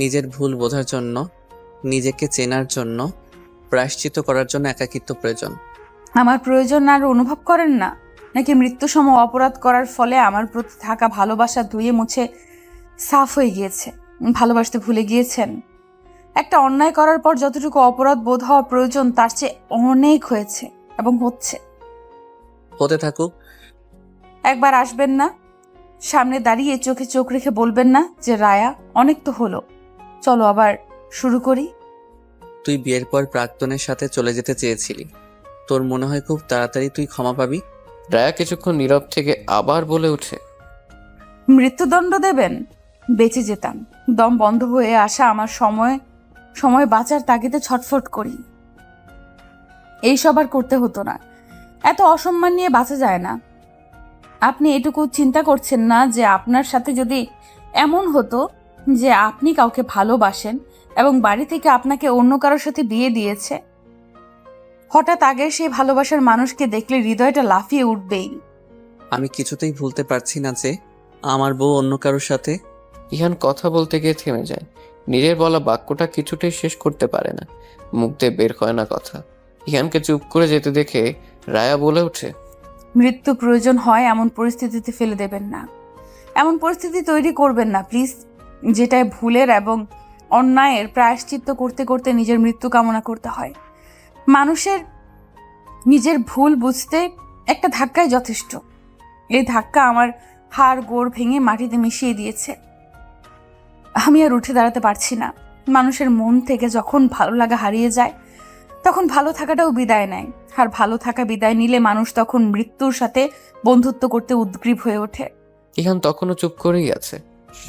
নিজের ভুল বোঝার জন্য, নিজেকে চেনার জন্য, প্রায়শ্চিত্ত করার জন্য একাকিত্ব প্রয়োজন। আমার প্রয়োজন আর অনুভব করেন না? নাকি মৃত্যুসম অপরাধ করার ফলে আমার প্রতি থাকা ভালোবাসা ধুয়ে মুছে সাফ হয়ে গিয়েছে? ভালোবাসতে ভুলে গিয়েছেন? একটা অন্যায় করার পর যতটুকু অপরাধ বোধ হওয়া প্রয়োজন তার চেয়ে অনেক হয়েছে এবং হচ্ছে। হতে থাকুক। একবার আসবেন না? সামনে দাঁড়িয়ে চোখে চোখ রেখে বলবেন না যে রায়া, অনেক তো হলো, চলো আবার শুরু করি? তুই বিয়ের পর প্রাক্তনের সাথে চলে যেতে চেয়েছিলি, তোর মনে হয় খুব তাড়াতাড়ি তুই ক্ষমা পাবি? রায়া কিছুক্ষণ নীরব থেকে আবার বলে ওঠে, মৃত্যুদণ্ড দেবেন? বেঁচে যেতাম। দম বন্ধ হয়ে আসা আমার সময় বাঁচার তাগিদে ছটফট করি। এইসব আর করতে হতো না। এত অসম্মান নিয়ে বাঁচা যায় না। আপনি এটুকু চিন্তা করছেন না যে আপনার সাথে যদি এমন হতো যে আপনি কাউকে ভালোবাসেন এবং বাড়ি থেকে আপনাকে অন্য কারোর সাথে বিয়ে দিয়েছে, হঠাৎ আগের সেই ভালোবাসার মানুষকে দেখলে হৃদয়টা লাফিয়ে উঠবেই। আমি কিছুতেই ভুলতে পারছি না যে আমার বউ অন্য কারোর সাথে। ইহান কথা বলতে গিয়ে থেমে যায়। নিজের বলা বাক্যটা কিছুতেই শেষ করতে পারে না, মুখ দিয়ে বের হয় না কথা। ইহানকে চুপ করে যেতে দেখে রায়া বলে ওঠে, মৃত্যু প্রয়োজন হয় এমন পরিস্থিতিতে ফেলে দেবেন না, এমন পরিস্থিতি তৈরি করবেন না প্লিজ, যেটায় ভুলের এবং অন্যায়ের প্রায়শ্চিত্ত করতে করতে নিজের মৃত্যু কামনা করতে হয়। মানুষের নিজের ভুল বুঝতে একটা ধাক্কাই যথেষ্ট। এই ধাক্কা আমার হাড় গোড় ভেঙে মাটিতে মিশিয়ে দিয়েছে। আমি আর উঠে দাঁড়াতে পারছি না। মানুষের মন থেকে যখন ভালো লাগা হারিয়ে যায় তখন ভালো থাকাটাও বিদায় নেয়, আর ভালো থাকা বিদায় নিলে মানুষ তখন মৃত্যুর সাথে বন্ধুত্ব করতে উদ্গ্রীব হয়ে ওঠে। ইহান তখনও চুপ করেই আছে।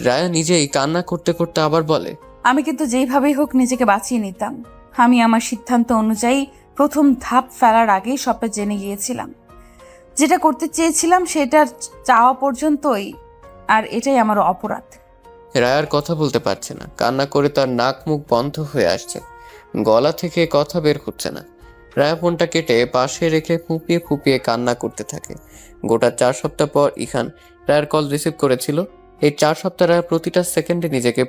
রায়া নিজেই কান্না করতে করতে আবার বলে, আমি কিন্তু যেইভাবেই হোক নিজেকে বাঁচিয়ে নিতাম। আমি আমার সিদ্ধান্ত অনুযায়ী প্রথম ধাপ ফেলার আগেই সবটা জেনে গিয়েছিলাম। যেটা করতে চেয়েছিলাম সেটার চাওয়া পর্যন্তই, আর এটাই আমার অপরাধ। রায়ার কথা বলতে পারছে না, কান্না করে তার নাক মুখ বন্ধ হয়ে আসছে, গলা থেকে কথা বের হচ্ছে না। রায়া ফোনটা কেটে পাশে রেখে ফুপিয়ে ফুপিয়ে কান্না করতে থাকে। গোটা 4 সপ্তাহ পর ইহান রায়ার কল রিসিভ করেছিল। এই 4 সপ্তাহ রায়া প্রতিটা সেকেন্ডে নিজেকে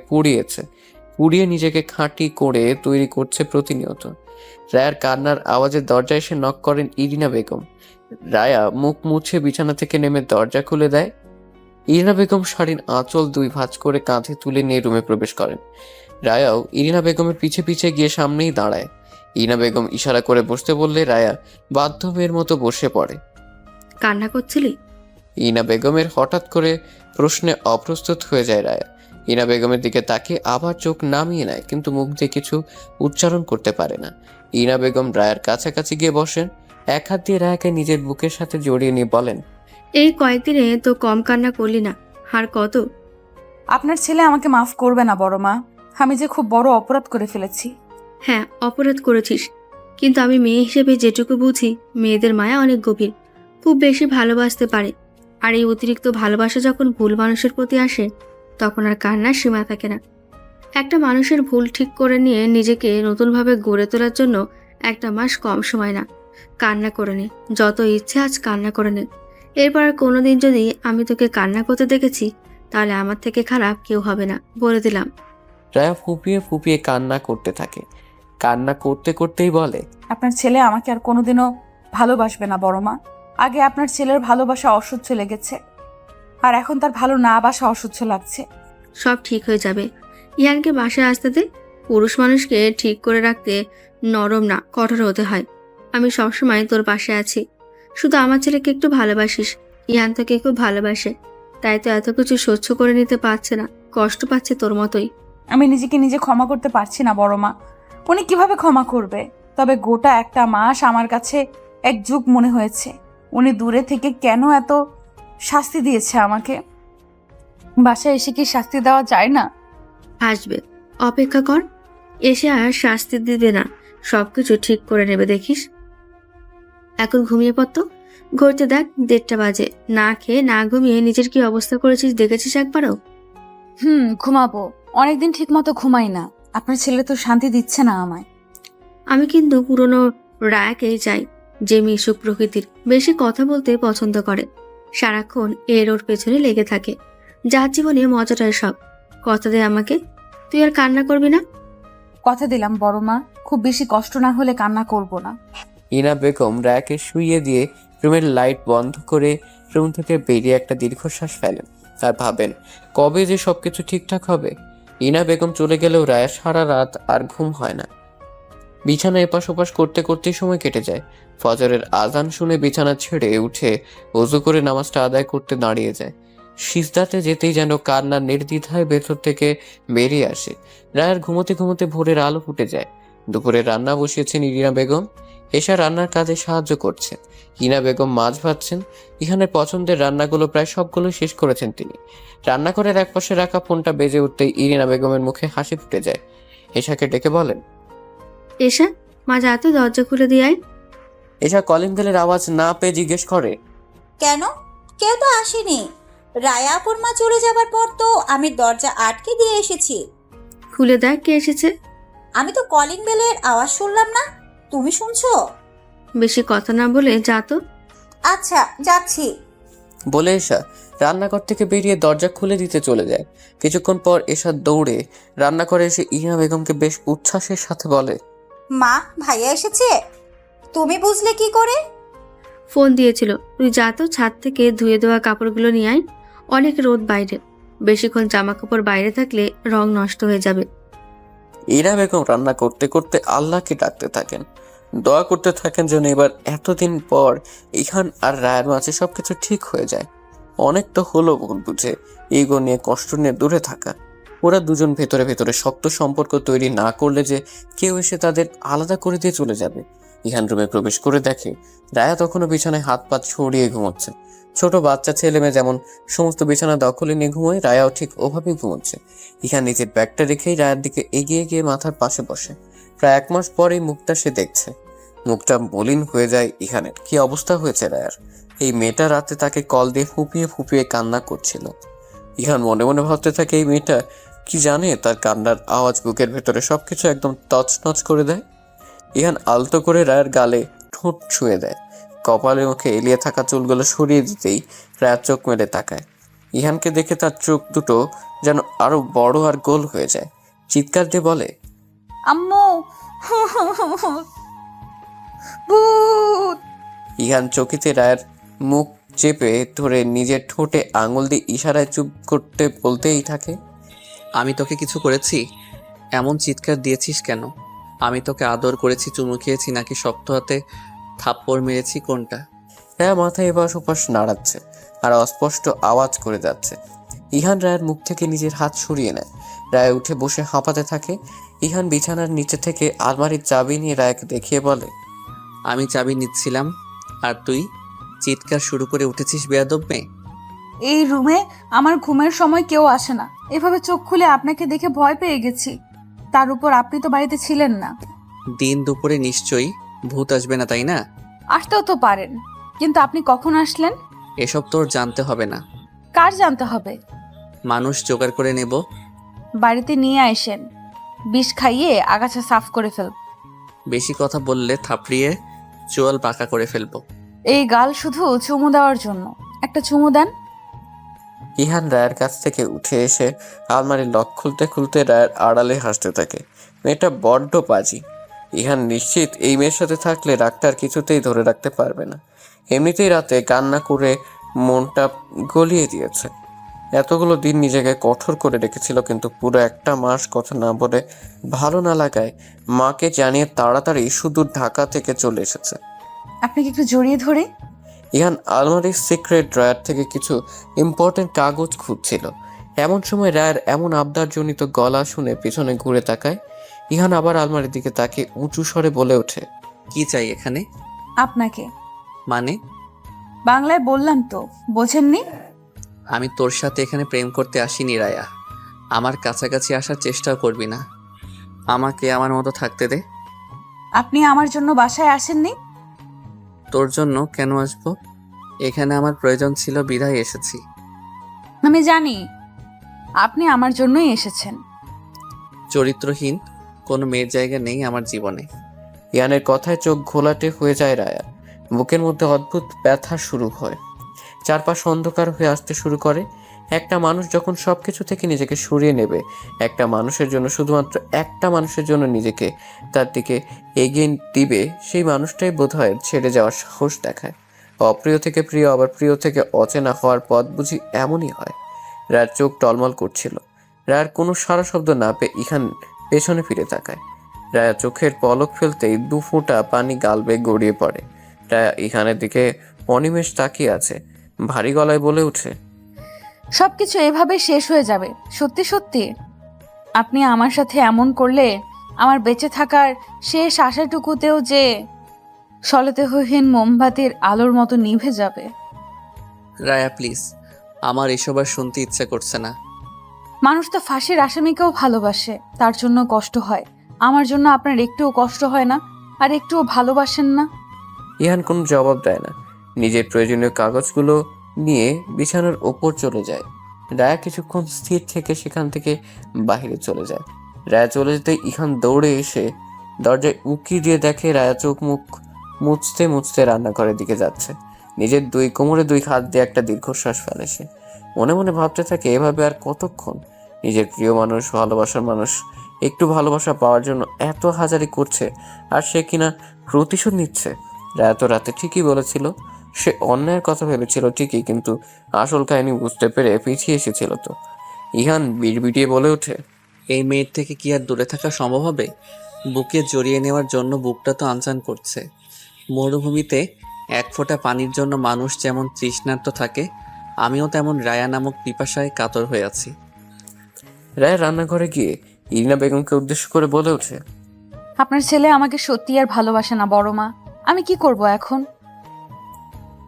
পুড়িয়ে নিজেকে খাঁটি করে তৈরি করছে প্রতিনিয়ত। রায়ার কান্নার আওয়াজে দরজায় এসে নক করেন ইরিনা বেগম। রায়া মুখ মুছে বিছানা থেকে নেমে দরজা খুলে দেয়। ইরিনা বেগম শাড়ির আঁচল 2 ভাঁজ করে কাঁধে তুলে নিয়ে রুমে প্রবেশ করেন। রায়াও ইরিনা বেগমের পিছে পিছে গিয়ে সামনেই দাঁড়ায়। ইরিনা বেগম ইশারা করে বসতে বললে রায়া বাধ্য মেয়ের মতো বসে পড়ে। কান্না করছিলি? ইরিনা বেগমের হঠাৎ করে প্রশ্নে অপ্রস্তুত হয়ে যায় রায়া। ইরিনা বেগমের দিকে তাকিয়ে আবার চোখ নামিয়ে নেয়, কিন্তু মুখ দিয়ে কিছু উচ্চারণ করতে পারে না। ইরিনা বেগম রায়ার কাছাকাছি গিয়ে বসেন, এক হাত দিয়ে রায়াকে নিজের বুকের সাথে জড়িয়ে নিয়ে বলেন, এই কয়েকদিনে তো কম কান্না করলি না, আর কত? আপনার ছেলে আমাকে মাফ করবে না বড় মা। আমি যে খুব বড় অপরাধ করে ফেলেছি। হ্যাঁ, অপরাধ করেছিস, কিন্তু আমি মেয়ে হিসেবে যেটুকু বুঝি, মেয়েদের মায়া অনেক গভীর, খুব বেশি ভালোবাসতে পারে। আর এই অতিরিক্ত ভালোবাসা যখন ভুল মানুষের প্রতি আসে তখন আর কান্নার সীমা থাকে না। একটা মানুষের ভুল ঠিক করে নিয়ে নিজেকে নতুনভাবে গড়ে তোলার জন্য 1 মাস কম সময় না। কান্না করে নে, যত ইচ্ছে আজ কান্না করে নে। এরপর আর কোনোদিন যদি আমি তোকে কান্না করতে দেখেছি তাহলে আমার থেকে খারাপ কেউ হবে না, বলে দিলাম। রায়া ফুপিয়ে ফুপিয়ে কান্না করতে থাকে। কান্না করতে করতেই বলে, আপনার ছেলে আমাকে আর কোনোদিনও ভালোবাসবে না বড় মা। আগে আপনার ছেলের ভালোবাসা অসহ্য লেগেছে, আর এখন তার ভালো না বাসা অসহ্য লাগছে। সব ঠিক হয়ে যাবে। ইয়ানকে বাসায় আসতে দে, পুরুষ মানুষকে ঠিক করে রাখতে নরম না কঠোর হতে হয়। আমি সবসময় তোর পাশে আছি। শুধু আমার ছেলেকে একটু ভালোবাসিস। ইহান তোকে খুব ভালোবাসে, তাই তো এত কিছু সহ্য করে নিতে পারছে না, কষ্ট পাচ্ছে তোর মতোই। আমি নিজেকে নিজে ক্ষমা করতে পারছি না বড় মা। উনি কিভাবে ক্ষমা করবে? তবে গোটা একটা মাস আমার কাছে এক যুগ মনে হয়েছে। উনি দূরে থেকে কেন এত শাস্তি দিয়েছে আমাকে? বাসায় এসে কি শাস্তি দেওয়া যায় না? আসবে, অপেক্ষা কর। এসে আর শাস্তি দিবে না, সবকিছু ঠিক করে নেবে দেখিস। এখন ঘুমিয়ে পড়তো। ঘুরতে দেখ 1:30 বাজে। না খেয়ে না ঘুমিয়ে নিজের কি অবস্থা করেছিস দেখেছিস একবারও? ঘুমাবো। অনেকদিন ঠিক মতো ঘুমাই না। আপনার ছেলে তো শান্তি দিচ্ছে না আমায়। আমি কিন্তু পুরনো রায়াকেই চাই, যে মিশুক প্রকৃতির, বেশি কথা বলতে পছন্দ করে, সারাক্ষণ এর ওর পেছনে লেগে থাকে, যার জীবনে মজাটাই সব। কথা দে আমাকে, তুই আর কান্না করবি না। কথা দিলাম বড় মা, খুব বেশি কষ্ট না হলে কান্না করব না। ইনা বেগম রায়াকে শুইয়ে দিয়ে রুমের লাইট বন্ধ করে রুম থেকে বেরিয়ে একটা দীর্ঘশ্বাস ফেলেন আর ভাবেন কবে যে সবকিছু ঠিকঠাক হবে। ইনা বেগম চলে গেলেও রায়া সারা রাত আর ঘুম হয় না। বিছানা এপাশ ওপাশ করতে করতেই সময় কেটে যায়। ফজরের আজান শুনে বিছানা ছেড়ে উঠে ওযু করে নামাজটা আদায় করতে দাঁড়িয়ে যায়। সিজদাতে যেতেই যেন কান্না নির্দ্বিধায় ভেতর থেকে বেরিয়ে আসে। রায়ার ঘুমোতে ঘুমোতে ভোরের আলো ফুটে যায়। দুপুরে রান্না বসিয়েছেন ইরিনা বেগম। এশা রান্নার কাজে সাহায্য করছে। ইনা বেগম মাছ ভাজছেন। ইহানের পছন্দের রান্নাগুলো প্রায় সবগুলো শেষ করেছেন তিনি। রান্নাঘরের একপাশে রাখা ফোনটা বেজে উঠতেই ইরিনা বেগমের মুখে হাসি ফুটে যায়। এশাকে ডেকে বলেন, এসা, মা যা তো দরজা খুলে দিয়ে আয়। এশা কলিং বেলের আওয়াজ না পেয়ে জিজ্ঞেস করে, কেন? কেউ তো আসেনি। রায়া আপুর মা চলে যাবার পর তো আমি দরজা আটকে দিয়ে এসেছি। খুলে দেখ কে এসেছে। আমি তো কলিং বেলের আওয়াজ শুনলাম না। তুমি শুনছো? বেশি কথা না বলে যা তো। আচ্ছা, যাচ্ছি। বলে এশা রান্নাঘর থেকে বেরিয়ে দরজা খুলে দিতে চলে যায়। কিছুক্ষণ পর এশা দৌড়ে রান্নাঘরে এসে ইরিনা বেগমকে বেশ উচ্ছ্বাসের সাথে বলে, মা, ভাইয়া এসেছে। তুমি বুঝলে কি করে? ফোন দিয়েছিল। তুই যা তো, ছাদ থেকে ধুয়ে দেওয়া কাপড়গুলো নিয়ে আয়। অনেক রোদ বাইরে, বেশিক্ষণ জামা কাপড় বাইরে থাকলে রং নষ্ট হয়ে যাবে। ইরিনা বেগম রান্না করতে করতে আল্লাহকে ডাকতে থাকেন, দোয়া করতে থাকেন যেন এবার এতদিন পর ইহান আর রায়ের মাঝে সবকিছু ঠিক হয়ে যায়। অনেক তো হলো ভুল বুঝে ইগো নিয়ে কষ্ট নিয়ে দূরে থাকা। ওরা দুজন ভেতরে ভেতরে শক্ত সম্পর্ক তৈরি না করলে যে কেউ এসে তাদের আলাদা করে দিয়ে চলে যাবে। ইহান রুমে প্রবেশ করে দেখে রায়া তখনও বিছানায় হাত পা ছড়িয়ে ঘুমোচ্ছে। ছোট বাচ্চা ছেলে মেয়ে যেমন সমস্ত বিছানা দখলে নিয়ে ঘুমোয়, রায়াও ঠিক ওভাবেই ঘুমোচ্ছে। ইহান নিজের ব্যাগটা রেখেই রায়ার দিকে এগিয়ে গিয়ে মাথার পাশে বসে। প্রায় 1 মাস পরেই মুখটা সে দেখছে। মুখটা মলিন হয়ে যায় ইহানের। কি অবস্থা হয়েছে রায়ার। এই মেয়েটা রাতে তাকে কল দিয়ে ফুপিয়ে ফুপিয়ে কান্না করছিল। ইহান মনে মনে ভাবতে থাকে এই মেয়েটা কি জানে তার কান্নার আওয়াজ বুকের ভেতরে সবকিছু একদম তছনছ করে দেয়। ইহান আলতো করে রায়ের গালে ঠোঁট ছুঁয়ে দেয়। কপালে মুখে এলিয়ে থাকা চুলগুলো সরিয়ে দিতেই রায়ার চোখ মেলে তাকায়। ইহানকে দেখে তার চোখ দুটো যেন আরো বড় আর গোল হয়ে যায়। চিৎকার দিয়ে বলে, আম্মু, ভূত! ইহান চকিতে রায়ের মুখ চেপে ধরে নিজের ঠোঁটে আঙুল দিয়ে ইশারায় চুপ করতে বলতেই থাকে, আমি তোকে কিছু করেছি? এমন চিৎকার দিয়েছিস কেন? আমি তোকে আদর করেছি, চুমু খেয়েছি, নাকি শক্ত হাতে থাপ্পড় মেরেছি, কোনটা? রায়া মাথায় এপাশ ওপাশ নাড়াচ্ছে আর অস্পষ্ট আওয়াজ করে যাচ্ছে। ইহান রায়ের মুখ থেকে নিজের হাত সরিয়ে নেয়। রায় উঠে বসে হাঁপাতে থাকে। ইহান বিছানার নিচে থেকে আলমারির চাবি নিয়ে রায়কে দেখিয়ে বলে, আমি চাবি নিচ্ছিলাম আর তুই চিৎকার শুরু করে উঠেছিস, বেয়াদব মেয়ে। এই রুমে আমার ঘুমের সময় কেউ আসে না। এভাবে চোখ খুলে আপনাকে দেখে ভয় পেয়ে গেছি। তার উপর আপনি তো বাড়িতে ছিলেন না। দিন দুপুরে নিশ্চয়ই ভূত আসবে না, তাই না? আসতেও তো পারেন, কিন্তু আপনি কখন আসলেন? এসব তোর জানতে হবে না। কার জানতে হবে? মানুষ জোগাড় করে নেব। বাড়িতে নিয়ে আসেন, বিষ খাইয়ে আগাছা সাফ করে ফেল। বেশি কথা বললে থাপড়িয়ে চোয়াল পাকা করে ফেলবো। এই গাল শুধু চুমু দেওয়ার জন্য। একটা চুমু দেন। ইহান রায়ের কাছ থেকে উঠে এসে আলমারির লক খুলতে খুলতে রায়ের আড়ালে হাসতে থাকে। মেয়েটা বড্ড বাজি। ইহান নিশ্চিত এই মেয়ের সাথে থাকলে রাগটার কিছুতেই ধরে রাখতে পারবে না। এমনিতেই রাতে কান্না করে মনটা গলিয়ে দিয়েছে। এতগুলো দিন নিজেকে কঠোর করে রেখেছিল, কিন্তু পুরো একটা মাস কথা না বলে, ভালো না লাগায় মাকে জানিয়ে তাড়াতাড়ি সুদূর ঢাকা থেকে চলে এসেছে। আপনাকে একটু জড়িয়ে ধরে। ইহান আলমারির সিক্রেট ড্রয়ার থেকে কিছু ইম্পর্টেন্ট কাগজ খুঁজছিল। এমন সময় রায়ের এমন আবদারজনিত গলা শুনে পিছনে ঘুরে তাকায়। ইহান আবার আলমারির দিকে তাকিয়ে উঁচু স্বরে বলে ওঠে, কি চাই এখানে? আপনাকে। মানে? বাংলায় বললাম তো, বোঝেননি? আমি তোর সাথে এখানে প্রেম করতে আসিনি রায়া। আমার কাছাকাছি আসার চেষ্টাও করবি না। আমাকে আমার মতো থাকতে দে। আপনি আমার জন্য বাসায় আসেননি? তোর জন্য কেন আসবো? এখানে আমার প্রয়োজন ছিল বিধায় এসেছি। আমি জানি আপনি আমার জন্যই এসেছেন। চরিত্রহীন কোনো মেয়ের জায়গা নেই আমার জীবনে। ইহানের কথায় চোখ ঘোলাটে হয়ে যায় রায়া। বুকের মধ্যে অদ্ভুত ব্যথা শুরু হয়, চারপাশ অন্ধকার হয়ে আসতে শুরু করে। একটা মানুষ যখন সবকিছু থেকে নিজেকে সরিয়ে নেবে, একটা মানুষের জন্য, শুধুমাত্র একটা মানুষের জন্য নিজেকে তার দিকে এগিয়ে দিবে, সেই মানুষটাই বোধহয় ছেড়ে যাওয়ার সাহস দেখায়। অপ্রিয় থেকে প্রিয়, আবার প্রিয় থেকে অচেনা হওয়ার পথ বুঝি এমনই হয়। রায়ের চোখ টলমল করছিল। রায়ের কোনো সারা শব্দ না পেয়ে ইহান পেছনে ফিরে তাকায়। রায়া চোখের পলক ফেলতেই 2 ফোঁটা পানি গাল বেয়ে গড়িয়ে পড়ে। রায়া ইহানের দিকে অনিমেষ তাকিয়ে আছে, ভারী গলায় বলে ওঠে, সবকিছু এভাবে শেষ হয়ে যাবে? সত্যি সত্যি? আপনি আমার সাথে এমন করলে আমার বেঁচে থাকার শেষ আশাটুকুতেও যে সলেতেহীন মোমবাতির আলোর মতো নিভে যাবে। রায়া প্লিজ, আমার এসব আর শুনতে ইচ্ছা করছে না। মানুষ তো ফাঁসির আসামিকেও ভালোবাসে, তার জন্য কষ্ট হয়। আমার জন্য আপনার একটুও কষ্ট হয় না, আর একটুও ভালোবাসেন না? ইহান কোনো জবাব দেয় না। নিজের প্রয়োজনীয় কাগজগুলো নিয়ে বিছানার ওপর চলে যায়। রায়া কিছুক্ষণ স্থির থেকে সেখান থেকে বাইরে চলে যায়। রায়া চলে যেতে ইহান দৌড়ে এসে দরজায় উকি দিয়ে দেখে রায়া চোখ মুখ মুছতে মুছতে রান্নাঘরের দিকে যাচ্ছে। নিজের 2 কোমরে 2 হাত দিয়ে একটা দীর্ঘশ্বাস ফেলে সে। মনে মনে ভাবতে থাকে, এভাবে আর কতক্ষণ? নিজের প্রিয় মানুষ, ভালোবাসার মানুষ একটু ভালোবাসা পাওয়ার জন্য এত হাজারি করছে, আর সে কিনা প্রতিশোধ নিচ্ছে। রায়া তো রাতে ঠিকই বলেছিল, সে অন্যায়ের কথা ভেবেছিল ঠিকই, কিন্তু আসল কাহিনী বুঝতে পেরে পিছিয়ে এসেছিল তো। ইহান বিড়বিড়িয়ে বলে ওঠে, এই মেয়ের থেকে কি আর দূরে থাকা সম্ভব হবে? বুকে জড়িয়ে নেওয়ার জন্য বুকটা তো আনচান করছে। মরুভূমিতে 1 ফোঁটা পানির জন্য মানুষ যেমন তৃষ্ণার্ত থাকে, আমিও তেমন রায়া নামক পিপাসায় কাতর হয়ে আছি। রায় রান্নাঘরে গিয়ে ইরিনা বেগমকে উদ্দেশ্য করে বলে ওঠে, আপনার ছেলে আমাকে সত্যি আর ভালোবাসে না বড় মা। আমি কি করব এখন?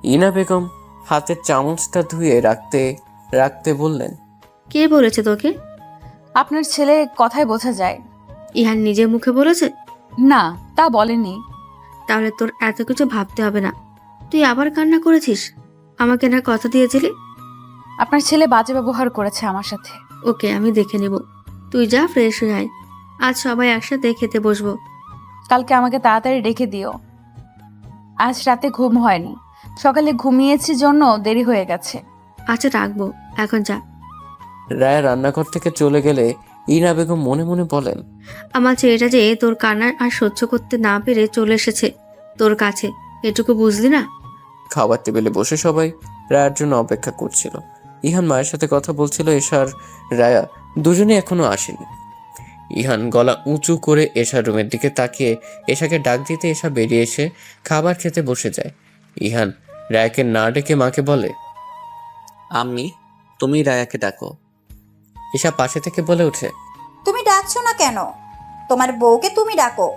ইরিনা বেগম হাতের চামচটা ধুয়ে রাখতে রাখতে বললেন, কে বলেছে তোকে? আপনার ছেলে কথায় বোঝা যায়। ইহান নিজের মুখে বলেছে? না, তা বলেনি। তাহলে তোর এত কিছু ভাবতে হবে না। তুই আবার কান্না করেছিস? আমাকে না কথা দিয়েছিলি? আপনার ছেলে বাজে ব্যবহার করেছে আমার সাথে। ওকে, আমি দেখে নেব। তুই যা, ফ্রেশ হয়ে আয়। আজ সবাই একসাথে খেতে বসবো। কালকে আমাকে তাড়াতাড়ি রেখে দিও। আজ রাতে ঘুম হয়নি, সকালে ঘুমিয়েছি জন্য দেরি হয়ে গেছে। আচ্ছা, রাখবো, এখন যা। রায় রান্নাঘর থেকে চলে গেলে ইরিনা বেগম মনে মনে বলেন, আমার ছেলেটা যে তোর কান্নার আর সহ্য করতে না পেরে চলে এসেছে তোর কাছে, এটুকু বুঝলি না? খাবার টেবিলে বসে সবাই রায়ার জন্য অপেক্ষা করছিল। ইহান মায়ের সাথে কথা বলছিল, এশার রায়া দুজনে এখনো আসেনি। ইহান গলা উঁচু করে এশার রুমের দিকে তাকিয়ে এশাকে ডাক দিতে এশা বেরিয়ে এসে খাবার খেতে বসে যায়। ইহান রায়াকে না ডেকে মাকে বলে, আম্মি, তুমি রায়াকে ডাকো। এশা পাশে থেকে বলে ওঠে, তুমি ডাকছো না কেন? তোমার বউকে তুমি ডাকো।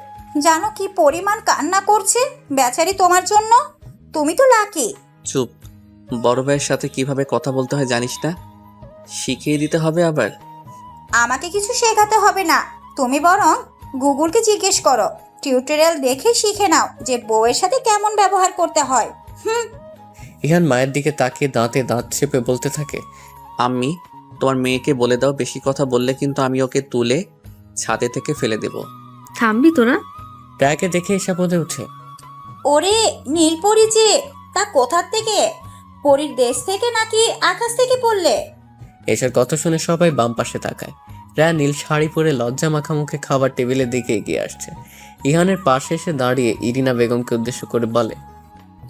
জানো কি পরিমাণ কান্না করছে বেচারি তোমার জন্য? তুমি তো লাকি। চুপ। বড় ভাইয়ের সাথে কিভাবে কথা বলতে হয় জানিস না? শিখিয়ে দিতে হবে আবার? আমাকে কিছু শেখাতে হবে না, তুমি বরং গুগলকে জিজ্ঞেস করো। টিউটোরিয়াল দেখে শিখে নাও যে বউয়ের সাথে কেমন ব্যবহার করতে হয়। ইহান মায়ের দিকে তাকিয়ে দাঁতে দাঁত চেপে বলতে থাকে, আম্মি, তোমার মেয়েকে বলে দাও বেশি কথা বললে কিন্তু আমি ওকে তুলে ছাদে থেকে ফেলে দেব। থামবি তোরা? রায়াকে দেখে এসা বলে ওঠে, ওরে নীলপরি যে, তা কোথার থেকে? পরীর দেশ থেকে নাকি আকাশ থেকে পড়লে? এসার কথা শুনে সবাই বাম পাশে তাকায়। রায়া নীল শাড়ি পরে লজ্জা মাখা মুখে খাবার টেবিলের দিকে এগিয়ে আসছে। ইহানের পাশে এসে দাঁড়িয়ে ইরিনা বেগমকে উদ্দেশ্য করে বলে,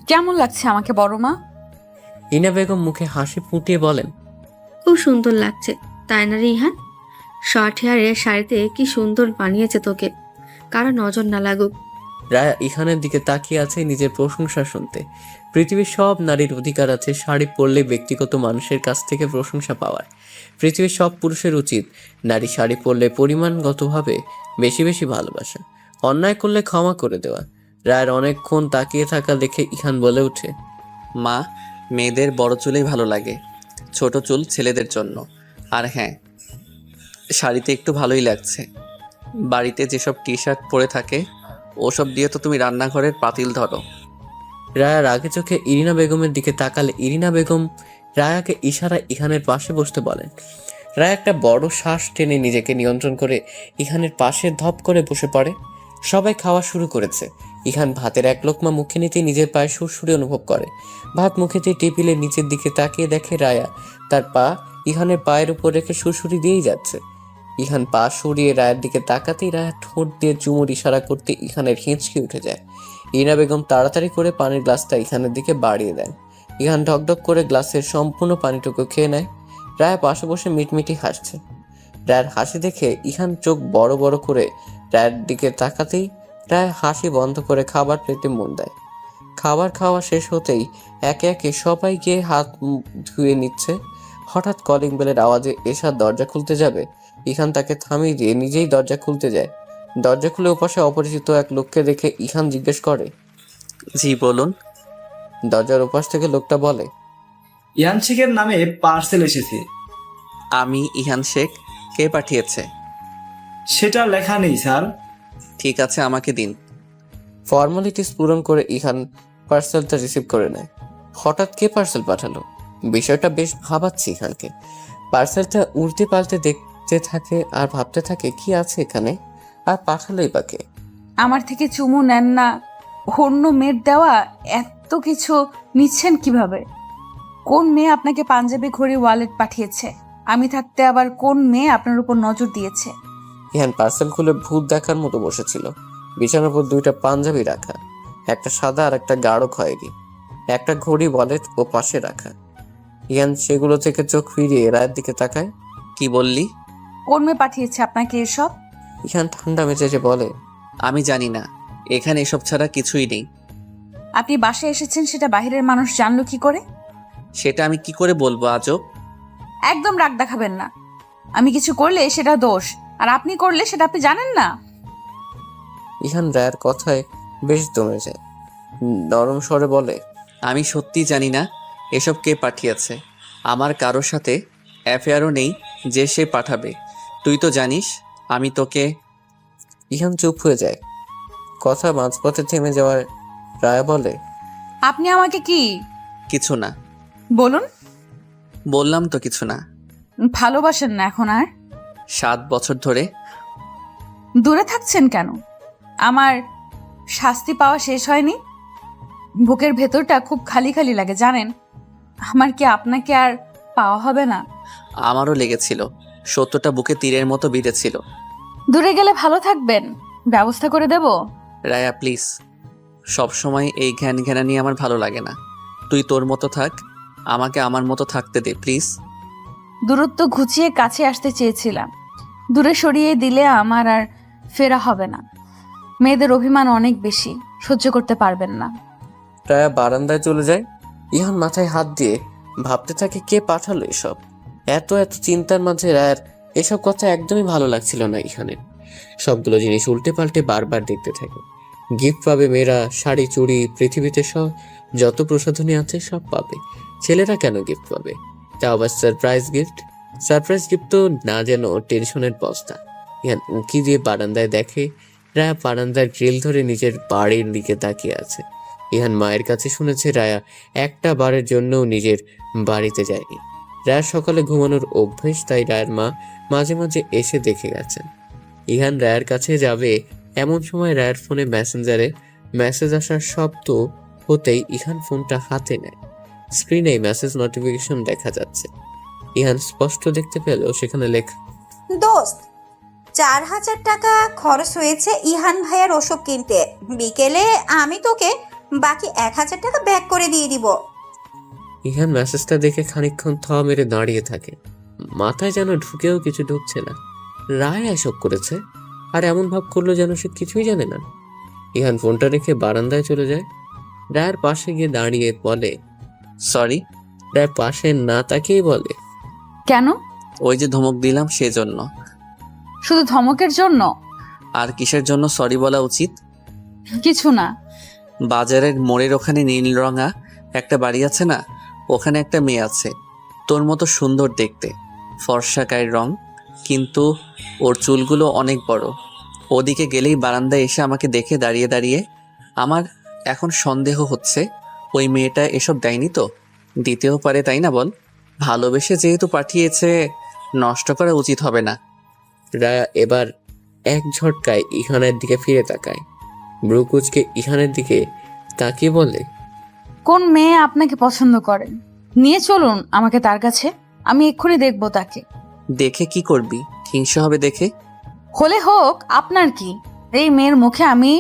কেমন লাগছে আমাকে বড় মা? ইরিনা বেগম মুখে হাসি ফুটিয়ে বলেন, খুব সুন্দর লাগছে, তাই না রে ইহান? শর্ট হেয়ারের শাড়িতে কি সুন্দর বানিয়েছে তোকে, কারো নজর না লাগুক। রায়া ইহানের দিকে তাকিয়ে আছে নিজের প্রশংসা শুনতে। পৃথিবীর সব নারীর অধিকার আছে শাড়ি পরলে ব্যক্তিগত মানুষের কাছ থেকে প্রশংসা পাওয়ার। পৃথিবীর সব পুরুষের উচিত নারী শাড়ি পরলে পরিমাণগতভাবে বেশি বেশি ভালোবাসা, অন্যায় করলে ক্ষমা করে দেওয়া। রায়ের অনেকক্ষণ তাকিয়ে থাকা দেখে ইহান বলে ওঠে, মা, মেয়েদের বড় চুলেই ভালো লাগে, ছোট চুল ছেলেদের জন্য। আর হ্যাঁ, শাড়িতে একটু ভালোই লাগছে। বাড়িতে যেসব টি শার্ট পরে থাকে ওসব দিয়ে তো তুমি রান্নাঘরের পাতিল ধরো। রায়ার আগে চোখে ইরিনা বেগমের দিকে তাকালে ইরিনা বেগম রায়াকে ইশারায় ইহানের পাশে বসতে বলেন। রায়া একটা বড় শ্বাস টেনে নিজেকে নিয়ন্ত্রণ করে ইহানের পাশে ধপ করে বসে পড়ে। সবাই খাওয়া শুরু করেছে। ইহান ভাতের এক লোকমা মুখে নিতেই নিজের পায়ে সুরসুরি অনুভব করে। ভাত মুখেতে টেবিলের নিচের দিকে তাকিয়ে দেখে রায়া তার পা ইহানের পায়ের উপর রেখে সুরসুরি দিয়েই যাচ্ছে। ইহান পা সরিয়ে রায়ের দিকে তাকাতেই রায়া ঠোঁট দিয়ে চুমুর ইশারা করতে ইহানের হিঁচকি উঠে যায়। ইরিনা বেগম তাড়াতাড়ি করে পানির গ্লাসটা ইহানের দিকে বাড়িয়ে দেন। ইহান ঢকঢক করে গ্লাসের সম্পূর্ণ পানিটুকু খেয়ে নেয়। রায়া পাশে বসে মিটমিটি হাসছে। রায়ের হাসি দেখে ইহান চোখ বড় বড় করে রায়ের দিকে তাকাতেই রায় হাসি বন্ধ করে খাবার প্লেটে মন দেয়। খাবার খাওয়া শেষ হতেই একে একে সবাই গিয়ে হাত মুখ ধুয়ে নিচ্ছে। হঠাৎ কলিং বেলের আওয়াজে এশার দরজা খুলতে যাবে, ইহান তাকে থামিয়ে দিয়ে নিজেই দরজা খুলতে যায়। দরজা খুলে ওপাশে অপরিচিত এক লোককে দেখে ইহান জিজ্ঞেস করে, জি বলুন। দরজার ওপাশ থেকে লোকটা বলে, ইহান শেখের নামে পার্সেল এসেছে। আমি ইহান শেখ। কে পাঠিয়েছে? সেটা লেখা নেই স্যার। ঠিক আছে, আমাকে দিন। ফর্মালিটিস পূরণ করে ইহান পার্সেলটা রিসিভ করে নেয়। হঠাৎ কে পার্সেল পাঠালো, বিষয়টা বেশ ভাবাচ্ছে ইহানকে। পার্সেলটা উল্টে পাল্টে দেখতে থাকে আর ভাবতে থাকে কি আছে এখানে, আর পাঠালোই বা কে? আমার থেকে চুমু নেন না, অন্য মেয়ের দেওয়া এত কিছু নিচ্ছেন কিভাবে? কোন মেয়ে আপনাকে পাঞ্জাবি ঘড়ি ওয়ালেট পাঠিয়েছে? আমি থাকতে আবার কোন মেয়ে আপনার উপর নজর দিয়েছে? ইহান পার্সেল খুলে ভূত দেখার মতো বসেছিল। বিছানার উপর দুইটা পাঞ্জাবি রাখা, একটা সাদা আর একটা গাঢ় খয়েরি, একটা ঘড়ি ওয়ালেট ও পাশে রাখা। ইহান সেগুলো থেকে চোখ ফিরিয়ে রায়ের দিকে তাকায়। কি বললি? কোন মেয়ে পাঠিয়েছে আপনাকে এসব? ইহান ঠান্ডা মেজাজে বলে, আমি জানি না, এখানে এসব ছাড়া কিছুই নেই। আপনি বাসায় এসেছেন সেটা বাইরের মানুষ জানলো কি করে? সেটা আমি কি করে বলবো আজব? একদম রাগ দেখাবেন না। আমি কিছু করলে সেটা দোষ, আর আপনি করলে সেটা আপনি জানেন না। ইহান রায়ের কথায় বেশ দমে যায়। নরম স্বরে বলে, আমি সত্যি জানি না এসব কে পাঠিয়েছে। আমার কারোর সাথে অ্যাফেয়ারও নেই যে সে পাঠাবে। তুই তো জানিস আমি তোকে। ইহান চুপ হয়ে যায়। কথা মাঝপথে থেমে যাওয়ার রায়া বলে, আপনি আমাকে কি কিছু না। বলুন? বললাম তো কিছু না। ভালোবাসেন না এখন আর? 7 বছর ধরে। দূরে থাকছেন কেন? আমার শাস্তি পাওয়া শেষ হয়নি। বুকের ভেতরটা খুব খালি খালি লাগে জানেন। আমার কি আপনাকে আর পাওয়া হবে না? আমারও লেগেছিল, সত্যটা বুকে তীরের মতো বিঁধেছিল। দূরে গেলে ভালো থাকবেন, ব্যবস্থা করে দেব। রায়া প্লিজ, সব সময় এই ঘ্যান ঘ্যানা নিয়ে আমার ভালো লাগে না। তুই তোর মতো থাক, আমাকে আমার মতো থাকতে দে প্লিজ। দূরত্ব ঘুচিয়ে কাছে আসতে চেয়েছিলাম, দূরে সরিয়ে দিলে আমার আর ফেরা হবে না। মেয়েদের অভিমান অনেক বেশি, সহ্য করতে পারবেন না। রায়া বারান্দায় চলে যায়। ইহান মাথায় হাত দিয়ে ভাবতে থাকে কে পাঠালো এসব। এত এত চিন্তার মাঝে রায়ার এসব কথা একদমই ভালো লাগছিল না ইহানের। সবগুলো জিনিস উল্টে পাল্টে বারবার দেখতে থাকে। গিফট পাবে মেয়েরা, শাড়ি চুড়ি, পৃথিবীতে সব যত প্রসাধনী আছে সব পাবে। ছেলেরা কেন গিফট পাবে, তাও আবার সারপ্রাইজ গিফট। সারপ্রাইজ গিফট তো না যেন টেনশনের বস্তা। ইহান উঁকি দিয়ে বারান্দায় দেখে রায়া বারান্দার গ্রিল ধরে নিজের বাড়ির দিকে তাকিয়ে আছে। ইহান মায়ের কাছে শুনেছে রায়া একটা বারের জন্যও নিজের বাড়িতে যায়নি। রায়ার সকালে ঘুমানোর অভ্যেস, তাই রায়ের মা মাঝে মাঝে এসে দেখে গেছেন। ইহান রায়ের কাছে যাবে এমন সময় রায়ের ফোনে মেসেঞ্জারে মেসেজ আসার শব্দ হতেই ইহান ফোনটা হাতে নেয়। স্ক্রিনে মেসেজ নোটিফিকেশন দেখা যাচ্ছে। ইহান স্পষ্ট দেখতে পেল সেখানে লেখা, দোস্ত, 4000 টাকা খরচ হয়েছে ইহান ভাইয়ার ওষুধ কিনতে। বিকেলে আমি তোকে বাকি 1000 টাকা ব্যাক করে দিয়ে দিব। ইহান মেসেজটা দেখে খানিকক্ষণ থ মেরে দাঁড়িয়ে থাকে। মাথায় যেন ঢুকেও কিছু ঢুকছে না। রায় এসব করেছে, আর এমন ভাব করলো যেন সে কিছুই জানে না। ইহান ফোনটা রেখে বারান্দায় চলে যায়। রায়ের পাশে গিয়ে দাঁড়িয়ে বলে, সরি। রায় পাশে না তাকিয়েই বলে, কেন? ওই যে ধমক দিলাম সেজন্য। শুধু ধমকের জন্য? আর কিসের জন্য সরি বলা উচিত? কিছু না। বাজারের মোড়ের ওখানে নীল রঙা একটা বাড়ি আছে না, ওখানে একটা মেয়ে আছে তোর মতো সুন্দর দেখতে, ফর্সা গায়ের রং, কিন্তু ওর চুলগুলো অনেক বড়। ওদিকে গেলেই বারান্দায় এসে আমাকে দেখে দাঁড়িয়ে দাঁড়িয়ে। আমার এখন সন্দেহ হচ্ছে ওই মেয়েটা এসব দেয়নি তো, দিতেও পারে, তাই না বল? ভালোবেসে যেহেতু পাঠিয়েছে, নষ্ট করা উচিত হবে না। রায়া এবার এক ঝটকায় ইহানের দিকে ফিরে তাকায়। ব্রুকুচকে ইহানের দিকে তাকিয়ে বলে, কোন মেয়ে আপনাকে পছন্দ করে? নিয়ে চলুন আমাকে তার কাছে, আমি এক্ষুনি দেখবো তাকে। দেখে কি করবি? হিংসা হবে দেখে? হলে হোক, আপনার কি? এই মেয়ের মুখে আমি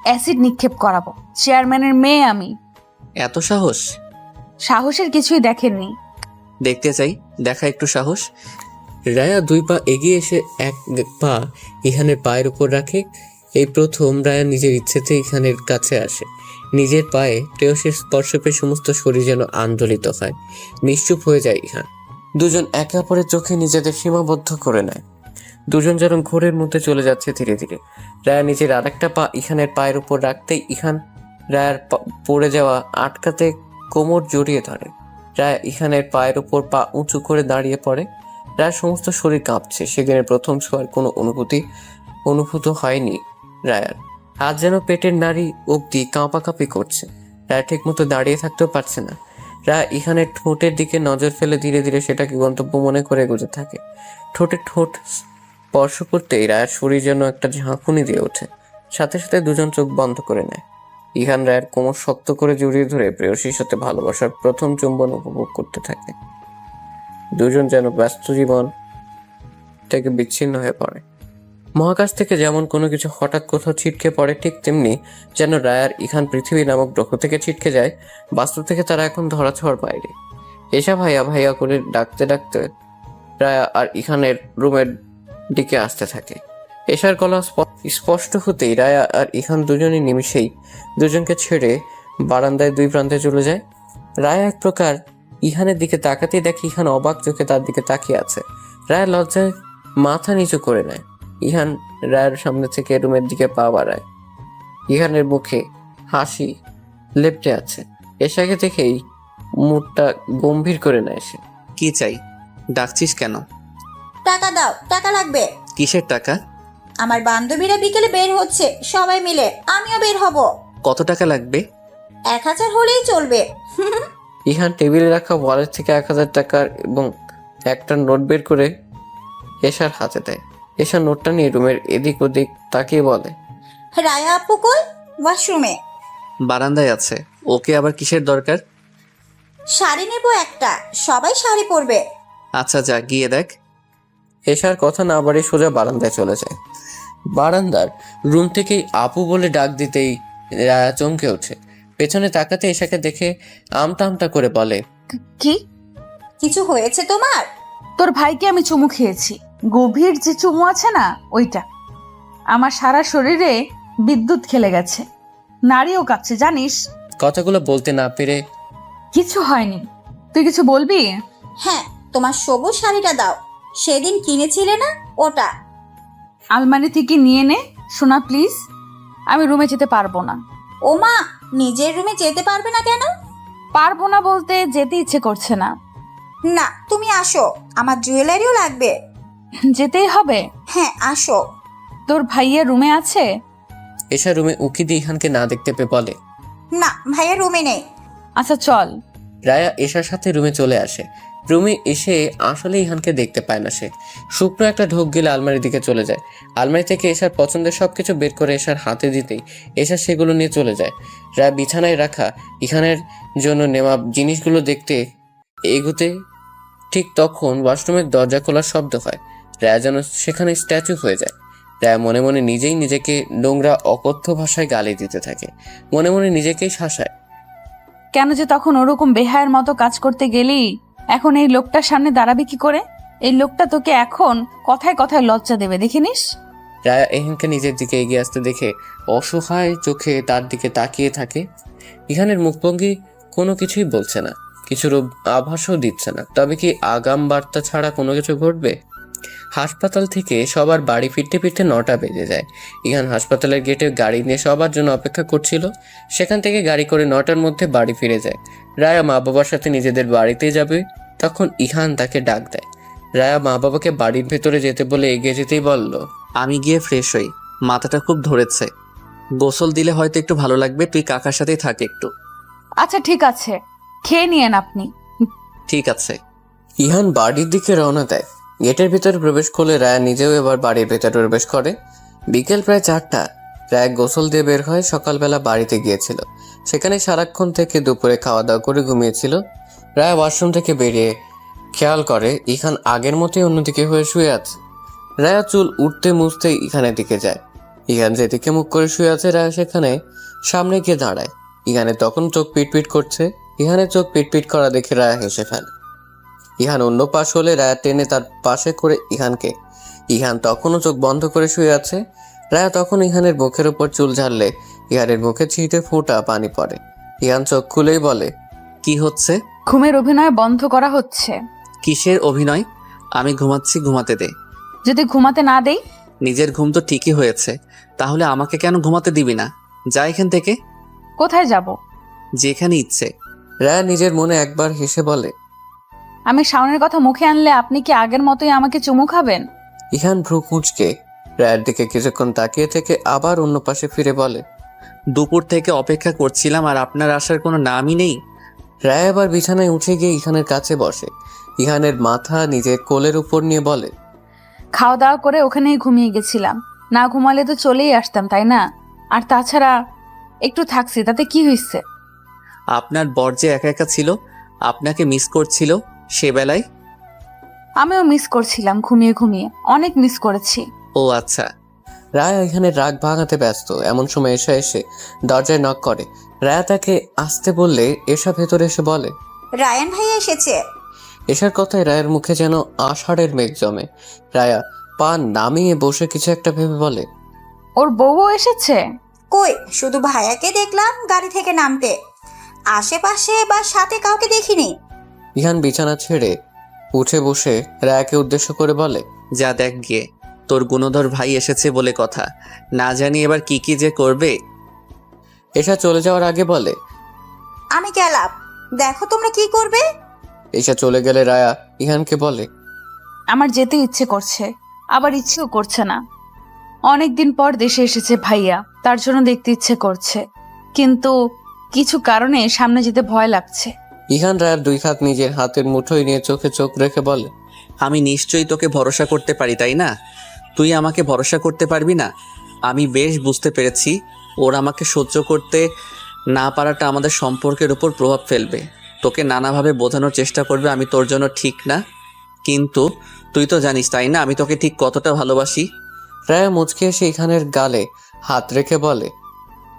অ্যাসিড নিক্ষেপ করাবো। চেয়ারম্যানের মেয়ে আমি। এত সাহস? সাহসের কিছুই দেখেননি। দেখতে চাই, দেখা একটু সাহস। রায়া 2 পা এগিয়ে এসে 1 পা ইহানের পায়ের উপর রাখে। এই প্রথম রায়া নিজের ইচ্ছেতে ইহানের কাছে আসে। নিজের পায়ে প্রেয়সীর স্পর্শ পেয়ে সমস্ত শরীর যেন আন্দোলিত হয়। নিশ্চুপ হয়ে যায় ইহান। দুজন একে অপরের চোখে নিজেদের সীমাবদ্ধ করে নেয়। দুজন যেন ঘোরের মধ্যে চলে যাচ্ছে ধীরে ধীরে। রায়া নিজের আরেকটা পা ইহানের পায়ের উপর রাখতেই ইহান রায়ার পড়ে যাওয়া আটকাতে কোমর জড়িয়ে ধরে। রায়া ইহানের পায়ের উপর পা উঁচু করে দাঁড়িয়ে পড়ে। রায়ার সমস্ত শরীর কাঁপছে। সেদিনের প্রথম ছোঁয়ার কোনো অনুভূত হয়নি রায়ার। আজ যেন পেটের নাড়ি অবধি কাঁপাকাঁপি করছে। রায়া ঠিক মতো দাঁড়িয়ে থাকতেও পারছে না। রায়া ইহানের ঠোঁটের দিকে নজর ফেলে ধীরে ধীরে সেটাকে গন্তব্য মনে করে এগোতে থাকে। ঠোঁটে ঠোঁট স্পর্শ করতেই রায়ার শরীর যেন একটা ঝাঁকুনি দিয়ে ওঠে। সাথে সাথে দুজন চোখ বন্ধ করে নেয়। ইহান রায়ের কোমর শক্ত করে জড়িয়ে ধরে প্রেয়সীর সাথে ভালোবাসার প্রথম চুম্বন উপভোগ করতে থাকে। দুজন যেন ব্যস্ত জীবন থেকে বিচ্ছিন্ন হয়ে পড়ে। মহাকাশ থেকে যেমন কোনো কিছু হঠাৎ কোথাও ছিটকে পড়ে, ঠিক তেমনি যেন রায়ার ইহান পৃথিবী নামক গ্রহ থেকে ছিটকে যায়। বাস্তব থেকে তারা এখন ধরাছোঁয়ার বাইরে। এসা ভাইয়া ভাইয়া করে ডাকতে ডাকতে রায়া আর ইহানের রুমের দিকে আসতে থাকে। এশার গলা স্পষ্ট হতেই রায়া আর ইহান দুজনই নিমিষেই দুজনকে ছেড়ে বারান্দায় 2 প্রান্তে চলে যায়। রায়া এক প্রকার ইহানের দিকে তাকাতেই দেখে ইহান অবাক চোখে তার দিকে তাকিয়ে আছে। রায়া লজ্জায় মাথা নিচু করে নেয়। ইহান রায়ের সামনে থেকে রুমের দিকে পা বাড়ায়। ইহানের মুখে হাসি লেপ্টে আছে। এশাকে দেখেই মুখটা গম্ভীর করে নেয় সে। কি চাই? ডাকছিস কেন? টাকা দাও, টাকা লাগবে। কিসের টাকা? আমার বান্ধবীরা বিকেলে বের হচ্ছে, সবাই মিলে, আমিও বের হব। কত টাকা লাগবে? 1000 হলেই চলবে। ইহান টেবিলে রাখা ওয়ালেট থেকে 1000 টাকার এবং একটা নোট বের করে এশার হাতে দেয়। এশা নোটটা নিয়ে রুমের এদিক ওদিক তাকিয়ে বলে, রায়া আপু কই? ওয়াশরুমে। বারান্দায় আছে। ওকে আবার কিসের দরকার? শাড়ি নেব একটা, সবাই শাড়ি পরবে। আচ্ছা যা, গিয়ে দেখ। এশার কথা না বাড়িয়ে সোজা বারান্দায় চলে যায়। বারান্দার রুম থেকেই আপু বলে ডাক দিতেই রায়া চমকে ওঠে। পেছনে তাকাতে এশাকে দেখে আমতা আমতা করে বলে, কি? কিছু হয়েছে তোমার? তোর ভাইকে আমি চুমু খেয়েছি। গভীর যে চুমু আছে না, ওইটা। আমার সারা শরীরে বিদ্যুৎ খেলে গেছে, নাড়িও কাঁপছে জানিস। কথাগুলো বলতে না পেরে কিছু হয়নি, তুই কিছু বলবি? হ্যাঁ, তোমার সবুজ শাড়িটা দাও, সেদিন কিনেছিলে না, ওটা। আলমারি থেকে নিয়ে নে সোনা প্লিজ। আমি রুমে যেতে পারবো না। ও মা, নিজের রুমে যেতে পারবে না কেন? পারবো না বলতে যেতে ইচ্ছে করছে না। না, তুমি আসো, আমার জুয়েলারিও লাগবে। যেতেই হবে? হ্যাঁ, আসো। তোর ভাইয়া রুমে আছে? এশা রুমে উকি দিয়ে ইহানকে না দেখতে পেয়ে বলে, না, ভাইয়া রুমে নেই। আচ্ছা চল। রায়া এশার সাথে রুমে চলে আসে। রুমে এসে আসলে ইহানকে দেখতে পায় না সে। শুকনো একটা ঢোক গেলে আলমারির দিকে চলে যায়। আলমারি থেকে এশার পছন্দের সবকিছু বের করে এশার হাতে দিতেই এশা সেগুলো নিয়ে চলে যায়। রায়া বিছানায় রাখা ইহানের জন্য নেওয়া জিনিসগুলো দেখতে এগোতে ঠিক তখন ওয়াশরুমের দরজা খোলার শব্দ হয়। রায়া যেন সেখানে স্ট্যাচু হয়ে যায়। রায়া মনে মনে নিজেই নিজেকে নোংরা অকথ্য ভাষায় গালি দিতে থাকে। মনে মনে নিজেকেই শাসায়। কেন যে তখন ওরকম বেহায়ের মতো কাজ করতে গেলি, এখন এই লোকটার সামনে দাঁড়াবি কি করে? এই লোকটা তোকে এখন কথায় কথায় লজ্জা দেবে, দেখিনিস? রায়া এহানকে নিজের দিকে এগিয়ে আসতে দেখে অসহায় চোখে তার দিকে তাকিয়ে থাকে। ইহানের মুখভঙ্গি কোনো কিছুই বলছে না, কিছুর আভাসও দিচ্ছে না। তবে কি আগাম বার্তা ছাড়া কোনো কিছু ঘটবে? হাসপাতাল থেকে সবার বাড়ি ফিরতে ফিরতে 9টা বেজে যায়। ইহান হাসপাতালের গেটে গাড়ি নিয়ে সবার জন্য অপেক্ষা করছিল। সেখান থেকে গাড়ি করে 9টার মধ্যে বাড়ি ফিরে যায়। রায়া মা বাবার সাথে নিজেদের বাড়িতে যাবে, তখন ইহান তাকে ডাক দেয়। রায়া মা বাবাকে বাড়ির ভেতরে যেতে বলে এগিয়ে যেতেই বলল, আমি গিয়ে ফ্রেশ হই, মাথাটা খুব ধরেছে। গোসল দিলে হয়তো একটু ভালো লাগবে, তুই কাকার সাথেই থাক একটু। আচ্ছা ঠিক আছে, খেয়ে নিয়েন আপনি। ঠিক আছে। ইহান বাড়ির দিকে রওনা দেয়। গেটের ভিতরে প্রবেশ করলে রায়া নিজেও এবার বাড়ির ভেতরে প্রবেশ করে। বিকেল প্রায় 4টা। রায়া গোসল দিয়ে বের হয়। সকালবেলা বাড়িতে গিয়েছিল, সেখানে সারাক্ষণ থেকে দুপুরে খাওয়া দাওয়া করে ঘুমিয়েছিল। রায়া ওয়াশরুম থেকে বেরিয়ে খেয়াল করে ইহান আগের মতোই অন্যদিকে হয়ে শুয়ে আছে। রায়া চুল উঠতে মুছতে ইহানের দিকে যায়। ইহান যেদিকে মুখ করে শুয়ে আছে রায়া সেখানে সামনে গিয়ে দাঁড়ায়। ইহানের তখন চোখ পিটপিট করছে। ইহানের চোখ পিটপিট করা দেখে রায়া হেসে ফেলে। ইহান অন্য পাশ হলে রায়া টেনে তার পাশে করে ইহানকে। ইহান তখনও চোখ বন্ধ করে শুয়ে আছে। রায়া তখন ইহানের মুখের উপর চুল ঝাড়লে ইহানের মুখে ছিটে ফোঁটা পানি পড়ে। ইহান চোখ খুলেই বলে, কি হচ্ছে? ঘুমের অভিনয় বন্ধ করা হচ্ছে। কিসের অভিনয়? আমি ঘুমাচ্ছি, ঘুমাতে দে। যদি ঘুমাতে না দেই? নিজের ঘুম তো ঠিকই হয়েছে, তাহলে আমাকে কেন ঘুমাতে দিবি না? যা এখান থেকে। কোথায় যাব? যেখানে ইচ্ছে। রায়া নিজের মনে একবার হেসে বলে, আমি শাওনের কথা মুখে আনলে আপনি কি আগের মতোই আমাকে চুমু খাবেন? ইহান ভ্রু কুঁচকে রায়ের দিকে কিছুক্ষণ তাকিয়ে থেকে আবার অন্য পাশে ফিরে বলে, দুপুর থেকে অপেক্ষা করছিলাম আর আপনার আসার কোনো নামই নেই। রায় আবার বিছানায় উঠে গিয়ে ইহানের কাছে বসে। ইহানের মাথা নিজের কোলের উপর নিয়ে বলে, খাওয়া দাওয়া করে ওখানেই ঘুমিয়ে গেছিলাম, না ঘুমালে তো চলেই আসতাম, তাই না? আর তাছাড়া একটু থাকছি, তাতে কি হয়েছে? আপনার বর যে একা একা ছিল, আপনাকে মিস করছিল সে বেলায়। আমিও মিস করছিলাম, ঘুমিয়ে ঘুমিয়ে অনেক মিস করেছি। ও আচ্ছা। রায় এখানে রাগ ভাঙাতে ব্যস্ত। এমন সময় এসা এসে দরজায় নক করে। রায়া তাকে আসতে বললে এসা ভেতরে এসে বলে, রায়ান ভাই এসেছে। এসার কথায় রায়ের মুখে যেন আষাঢ়ের মেঘ জমে। রায়া পা নামিয়ে বসে কিছু একটা ভেবে বলে, ওর বউও এসেছে? কই, শুধু ভাইয়াকে দেখলাম গাড়ি থেকে নামতে, আশেপাশে বা সাথে কাউকে দেখিনি। ইহান বিছানা ছেড়ে উঠে বসে রায়াকে উদ্দেশ্য করে বলে, যা দেখ গিয়ে, তোর গুণধর ভাই এসেছে বলে কথা, না জানি এবার কি কি যে করবে। এসা চলে যাওয়ার আগে বলে, আমি গেলাম, দেখো তোমরা কি করবে। এসা চলে গেলে রায়া ইহানকে বলে, আমার যেতে ইচ্ছে করছে, আবার ইচ্ছেও করছে না। অনেকদিন পর দেশে এসেছে ভাইয়া, তার জন্য দেখতে ইচ্ছে করছে, কিন্তু কিছু কারণে সামনে যেতে ভয় লাগছে। ইহান রায়ার 2 হাত নিজের হাতের মুঠোয় নিয়ে চোখে চোখ রেখে বলে, আমি নিশ্চয়ই তোকে ভরসা করতে পারি, তাই না? তুই আমাকে ভরসা করতে পারবি না? আমি বেশ বুঝতে পেরেছি ওর আমাকে সহ্য করতে না পারাটা আমাদের সম্পর্কের উপর প্রভাব ফেলবে। তোকে নানাভাবে বোঝানোর চেষ্টা করবে আমি তোর জন্য ঠিক না, কিন্তু তুই তো জানিস তাই না আমি তোকে ঠিক কতটা ভালোবাসি। রায়া মুচকে এসে ইহানের গালে হাত রেখে বলে,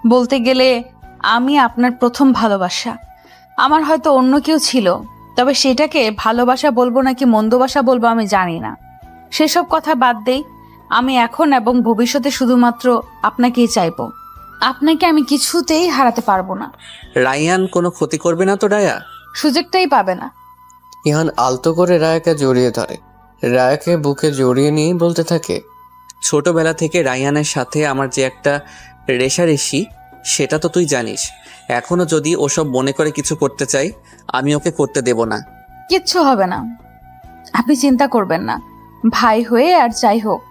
বলতে গেলে আমি আপনার প্রথম ভালোবাসা। আমার হয়তো অন্য কেউ ছিল, তবে সেটাকে ভালোবাসা বলবো নাকি মন্দবাসা বলবো আমি জানি না। সেসব কথা বাদ দেই, আমি এখন এবং ভবিষ্যতে শুধুমাত্র আপনাকেই চাইবো। আপনাকে আমি কিছুতেই হারাতে পারবো না। রায়ান কোনো ক্ষতি করবে না তো? রায়া সুযোগটাই পাবে না। ইহান আলতো করে রায়াকে জড়িয়ে ধরে। রায়াকে বুকে জড়িয়ে নিয়ে বলতে থাকে, ছোটবেলা থেকে রায়ানের সাথে আমার যে একটা রেশারেশি, সেটা তো তুই জানিস। এখনো যদি ওসব মনে করে কিছু করতে চাই, আমি ওকে করতে দেব না। কিচ্ছু হবে না, আপনি চিন্তা করবেন না। ভাই হয়ে আর যাই হোক,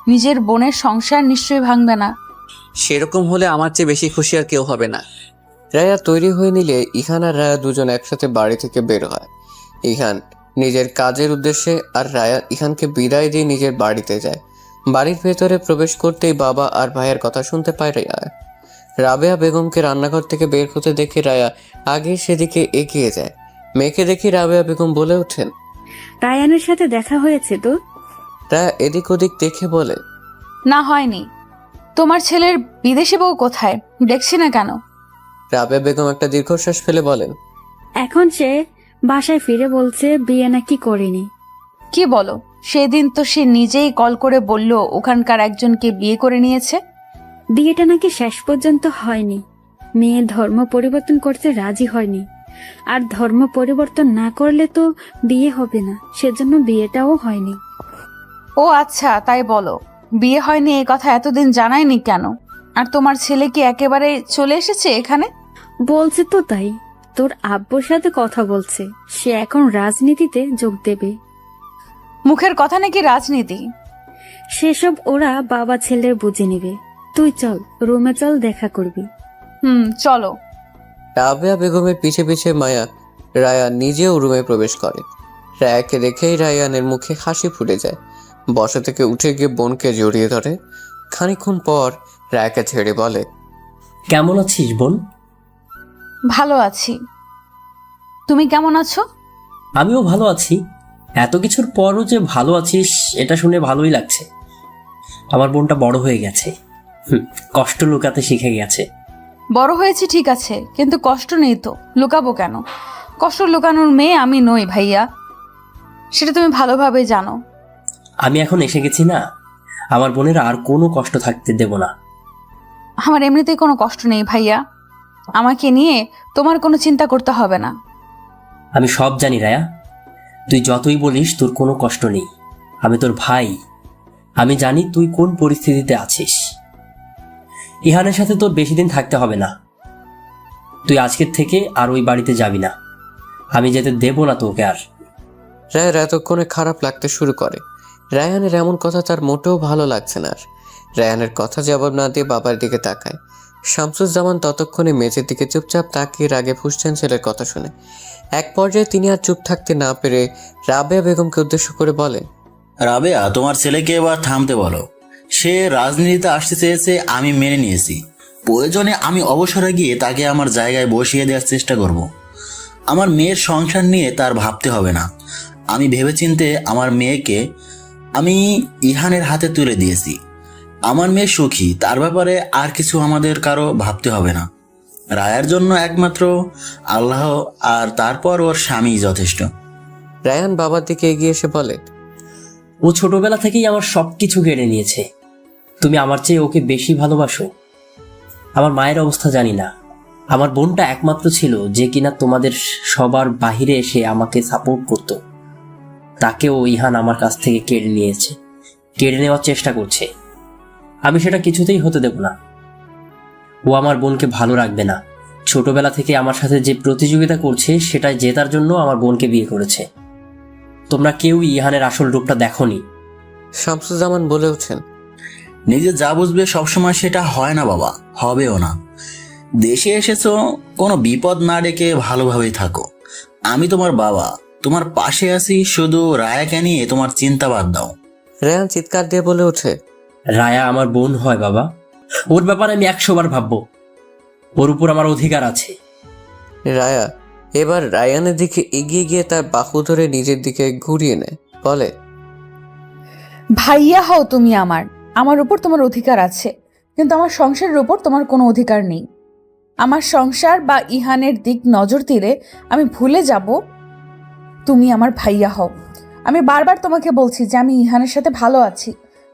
নিজের বোনের সংসার নিশ্চয়ই ভাঙবে না। সেরকম হলে আমার চেয়ে বেশি খুশি আর কেউ হবে না। রায়া তৈরি হয়ে নিলে ইহান আর রায়া দুজন একসাথে বাড়ি থেকে বের হয়। ইহান নিজের কাজের উদ্দেশ্যে আর রায়া ইহানকে বিদায় দিয়ে নিজের বাড়িতে যায়। বাড়ির ভেতরে প্রবেশ করতেই বাবা আর ভাইয়ের কথা শুনতে পায় রায়া। রাবেয়া বেগমকে রান্নাঘর থেকে বের হতে দেখে রায়া আগে সেদিকে এগিয়ে যায়। মেয়েকে দেখে রাবেয়া বেগম বলে ওঠেন, রায়ানের সাথে দেখা হয়েছে তো? রায়া এদিক ওদিক দেখে বলে, না হয়নি। তোমার ছেলের বিদেশি বউ কোথায়, দেখছি না কেন? রাবেয়া বেগম একটা দীর্ঘশ্বাস ফেলে বলেন, এখন সে বাসায় ফিরে বলছে বিয়ে নাকি করেনি। কি বলো? সেদিন তো সে নিজেই কল করে বলল ওখানকার একজনকে বিয়ে করে নিয়েছে। বিয়েটা নাকি শেষ পর্যন্ত হয়নি। মেয়ে ধর্ম পরিবর্তন করতে রাজি হয়নি, আর ধর্ম পরিবর্তন না করলে তো বিয়ে হবে না, সেজন্য বিয়েটাও হয়নি। ও আচ্ছা, তাই বলো। বিয়ে হয়নি এ কথা এতদিন জানায়নি কেন? আর তোমার ছেলে কি একেবারে চলে এসেছে এখানে? বলছে তো তাই, তোর আব্বুর সাথে কথা বলছে, সে এখন রাজনীতিতে যোগ দেবে। মুখের কথা নাকি রাজনীতি? সেসব ওরা বাবা ছেলে বুঝে নেবে। তুই চল, রুমে চল, দেখা করবি। চলো। রাবেয়া বেগমের পিছে পিছে রায়া নিজেও রুমে প্রবেশ করে। রায়াকে দেখেই রায়ানের মুখে হাসি ফুটে যায়। বসা থেকে উঠে গিয়ে বোনকে জড়িয়ে ধরে। খানিকক্ষণ পর রায়াকে ছেড়ে বলে, কেমন আছিস বোন? ভালো আছি। তুমি কেমন আছো? আমিও ভালো আছি। এত কিছুর পরও যে ভালো আছিস এটা শুনে ভালোই লাগছে। আমার বোনটা বড় হয়ে গেছে, কষ্ট লুকাতে শিখে গেছে। বড় হয়েছি ঠিক আছে, কিন্তু কষ্ট নেই তো, লুকাবো কেন? কষ্ট লুকানোর মেয়ে আমি নই ভাইয়া, সেটা তুমি ভালোভাবে জানো। আমি এখন এসে গেছি না, আমার বোনের আর কোনো কষ্ট থাকতে দেব না। আমার এমনিতেই কোনো কষ্ট নেই ভাইয়া, আমাকে নিয়ে তোমার কোনো চিন্তা করতে হবে না। আমি সব জানি রায়া, তুই যতই বলিস তোর কোনো কষ্ট নেই। আমি তোর ভাই, আমি জানি তুই কোন পরিস্থিতিতে আছিস। ইহানের সাথে তোর বেশি দিন থাকতে হবে না। তুই আজকের থেকে আর ওই বাড়িতে যাবি না, আমি যেতে দেব না তোকে আর। রায়ার এতক্ষণে খারাপ লাগতে শুরু করে। রায়ানের এমন কথা তার মোটেও ভালো লাগছে না আর। রায়ানের কথা জবাব না দিয়ে বাবার দিকে তাকায়। শামসুজ্জামান ততক্ষণে মেঝের দিকে চুপচাপ তাকিয়ে রাগে ফুঁসছেন ছেলের কথা শুনে। এক পর্যায়ে তিনি আর চুপ থাকতে না পেরে রাবেয়া বেগমকে উদ্দেশ্য করে বলেন, রাবেয়া, তোমার ছেলেকে এবার থামতে বলো। সে রাজনীতিতে আসতে চেয়েছে, আমি মেনে নিয়েছি। প্রয়োজনে আমি অবসরে গিয়ে তাকে আমার জায়গায় বসিয়ে দেওয়ার চেষ্টা করব। আমার মেয়ের সংসার নিয়ে তার ভাবতে হবে না। আমি ভেবেচিন্তে আমার মেয়েকে আমি ইহানের হাতে তুলে দিয়েছি। আমার মেয়ে সুখী, তার ব্যাপারে আর কিছু আমাদের কারো ভাবতে হবে না। রায়ার জন্য একমাত্র আল্লাহ আর তারপর ওর স্বামী যথেষ্ট। রায়ান বাবার দিকে এগিয়ে এসে বলে, ও ছোটবেলা থেকেই আমার সবকিছু কেড়ে নিয়েছে। তুমি আমার চেয়ে ওকে বেশি ভালোবাসো। আমার মায়ের অবস্থা জানি না, আমার বোনটা একমাত্র ছিল যে কিনা তোমাদের সবার বাহিরে এসে আমাকে সাপোর্ট করত। তাকেও ইহান আমার কাছ থেকে কেড়ে নিয়েছে, কেড়ে নেওয়ার চেষ্টা করছে। আমি সেটা কিছুতেই হতে দেব না। ও আমার বোনকে ভালো রাখবে না। ছোটবেলা থেকে আমার সাথে যে প্রতিযোগিতা করছে সেটাই জেতার জন্য আমার বোনকে বিয়ে করেছে। তোমরা কেউ ইহানের আসল রূপটা দেখোনি। শামসুজ্জামান বলে ওঠেন, নিজে যা বুঝবে সবসময় সেটা হয় না বাবা, হবেও না। দেশে এসেছো, কোনো বিপদ না ডেকে ভালোভাবেই থাকো। আমি তোমার বাবা, তোমার পাশে আছি। শুধু রায়াকে নিয়ে তোমার চিন্তা বাদ দাও। রায়ান চিৎকার দিয়ে বলে ওঠে, রায়া আমার বোন হয় বাবা, ওর ব্যাপারে আমি 100 বার ভাববো। ওর উপর আমার অধিকার আছে। রায়া এবার রায়ানের দিকে এগিয়ে গিয়ে তার বাহু ধরে নিজের দিকে ঘুরিয়ে নেয়, বলে, ভাইয়া হও তুমি আমার উপর তোমার অধিকার আছে, কিন্তু আমার সংসারের উপর তোমার কোনো অধিকার নেই। আমার সংসার বা ইহানের দিক নজর দিলে আমি ভুলে যাব তুমি আমার ভাইয়া হও। আমি বারবার তোমাকে বলছি যে আমি ইহানের সাথে ভালো আছি।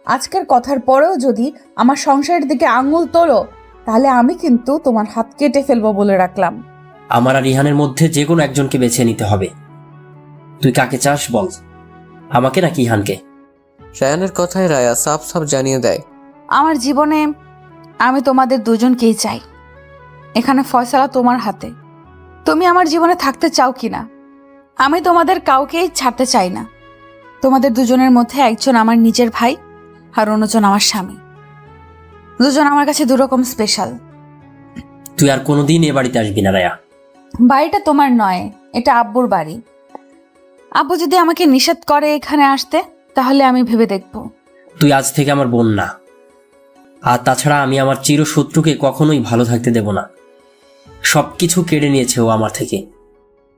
আজকের কথার পরেও যদি আমার সংসারের দিকে আঙুল তোলো, তাহলে আমি কিন্তু তোমার হাত কেটে ফেলবো বলে রাখলাম। আমার আর ইহানের মধ্যে যে কোনো একজনকে বেছে নিতে হবে। তুই কাকে চাস বল, আমাকে নাকি ইহানকে? রায়ানের কথায় রায়া সাফ সাফ জানিয়ে দেয়, আমার জীবনে আমি তোমাদের দুজনকেই চাই। এখানে ফয়সালা তোমার হাতে, তুমি আমার জীবনে থাকতে চাও কিনা। আমি তোমাদের কাউকেই ছাড়তে চাই না। তোমাদের দুজনের মধ্যে একজন আমার নিজের ভাই আর অন্যজন আমার স্বামী। দুজন আমার কাছে দুরকম স্পেশাল। তুই আর কোনোদিন এ বাড়িতে আসবি না রায়া। বাড়িটা তোমার নয়, এটা আব্বুর বাড়ি। আব্বু যদি আমাকে নিষেধ করে এখানে আসতে, তাহলে আমি ভেবে দেখব। তুই আজ থেকে আমার বোন না, আর তাছাড়া আমি আমার চিরশত্রুকে কখনোই ভালো থাকতে দেব না। সবকিছু কেড়ে নিয়েছে ও আমার থেকে।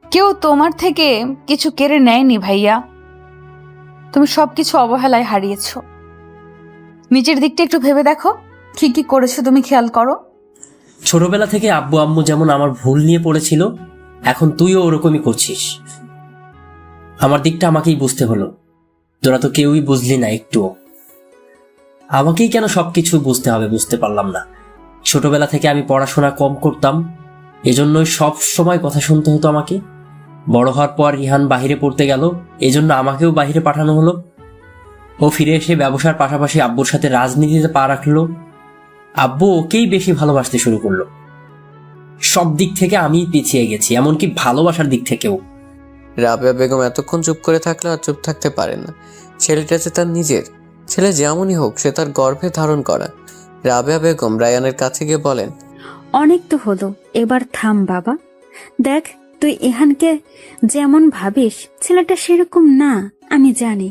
কেউ তোমার থেকে কিছু কেড়ে নেয়নি ভাইয়া, তুমি সবকিছু অবহেলায় হারিয়েছ। নিজের দিকটা একটু ভেবে দেখো, কি কি করেছো তুমি খেয়াল করো। ছোটবেলা থেকে আব্বু আম্মু যেমন আমার ভুল নিয়ে পড়েছিল, এখন তুইও ওরকমই করছিস। আমার দিকটা আমাকেই বুঝতে হলো। তোরা তো কেউই বুঝলি না একটুও। আমাকেই কেন সবকিছু বুঝতে হবে বুঝতে পারলাম না। ছোটবেলা থেকে আমি পড়াশোনা কম করতাম, এজন্যই সব সময় কথা শুনতে হতো আমাকে। বড় হওয়ার পর রিহান বাইরে পড়তে গেল, এজন্য আমাকেও বাইরে পাঠানো হলো। ও ফিরে এসে ব্যবসার পাশাপাশি আব্বুর সাথে রাজনীতিতে পা রাখলো। আব্বু ওকেই বেশি ভালোবাসতে শুরু করলো। সব দিক থেকে আমি পিছিয়ে গেছি, এমনকি ভালোবাসার দিক থেকেও। রাবেয়া বেগম এতক্ষণ চুপ করে থাকলে আর চুপ থাকতে পারে না। ছেলেটা যে তার নিজের ছেলে, যেমনই হোক সে তার গর্ভে ধারণ করা। রাবেয়া বেগম রায়ানের কাছে গিয়ে বলেন, অনেক তো হলো, এবার থাম বাবা। দেখ, তুই ইহানকে যেমন ভাবিস ছেলেটা সেরকম না, আমি জানি।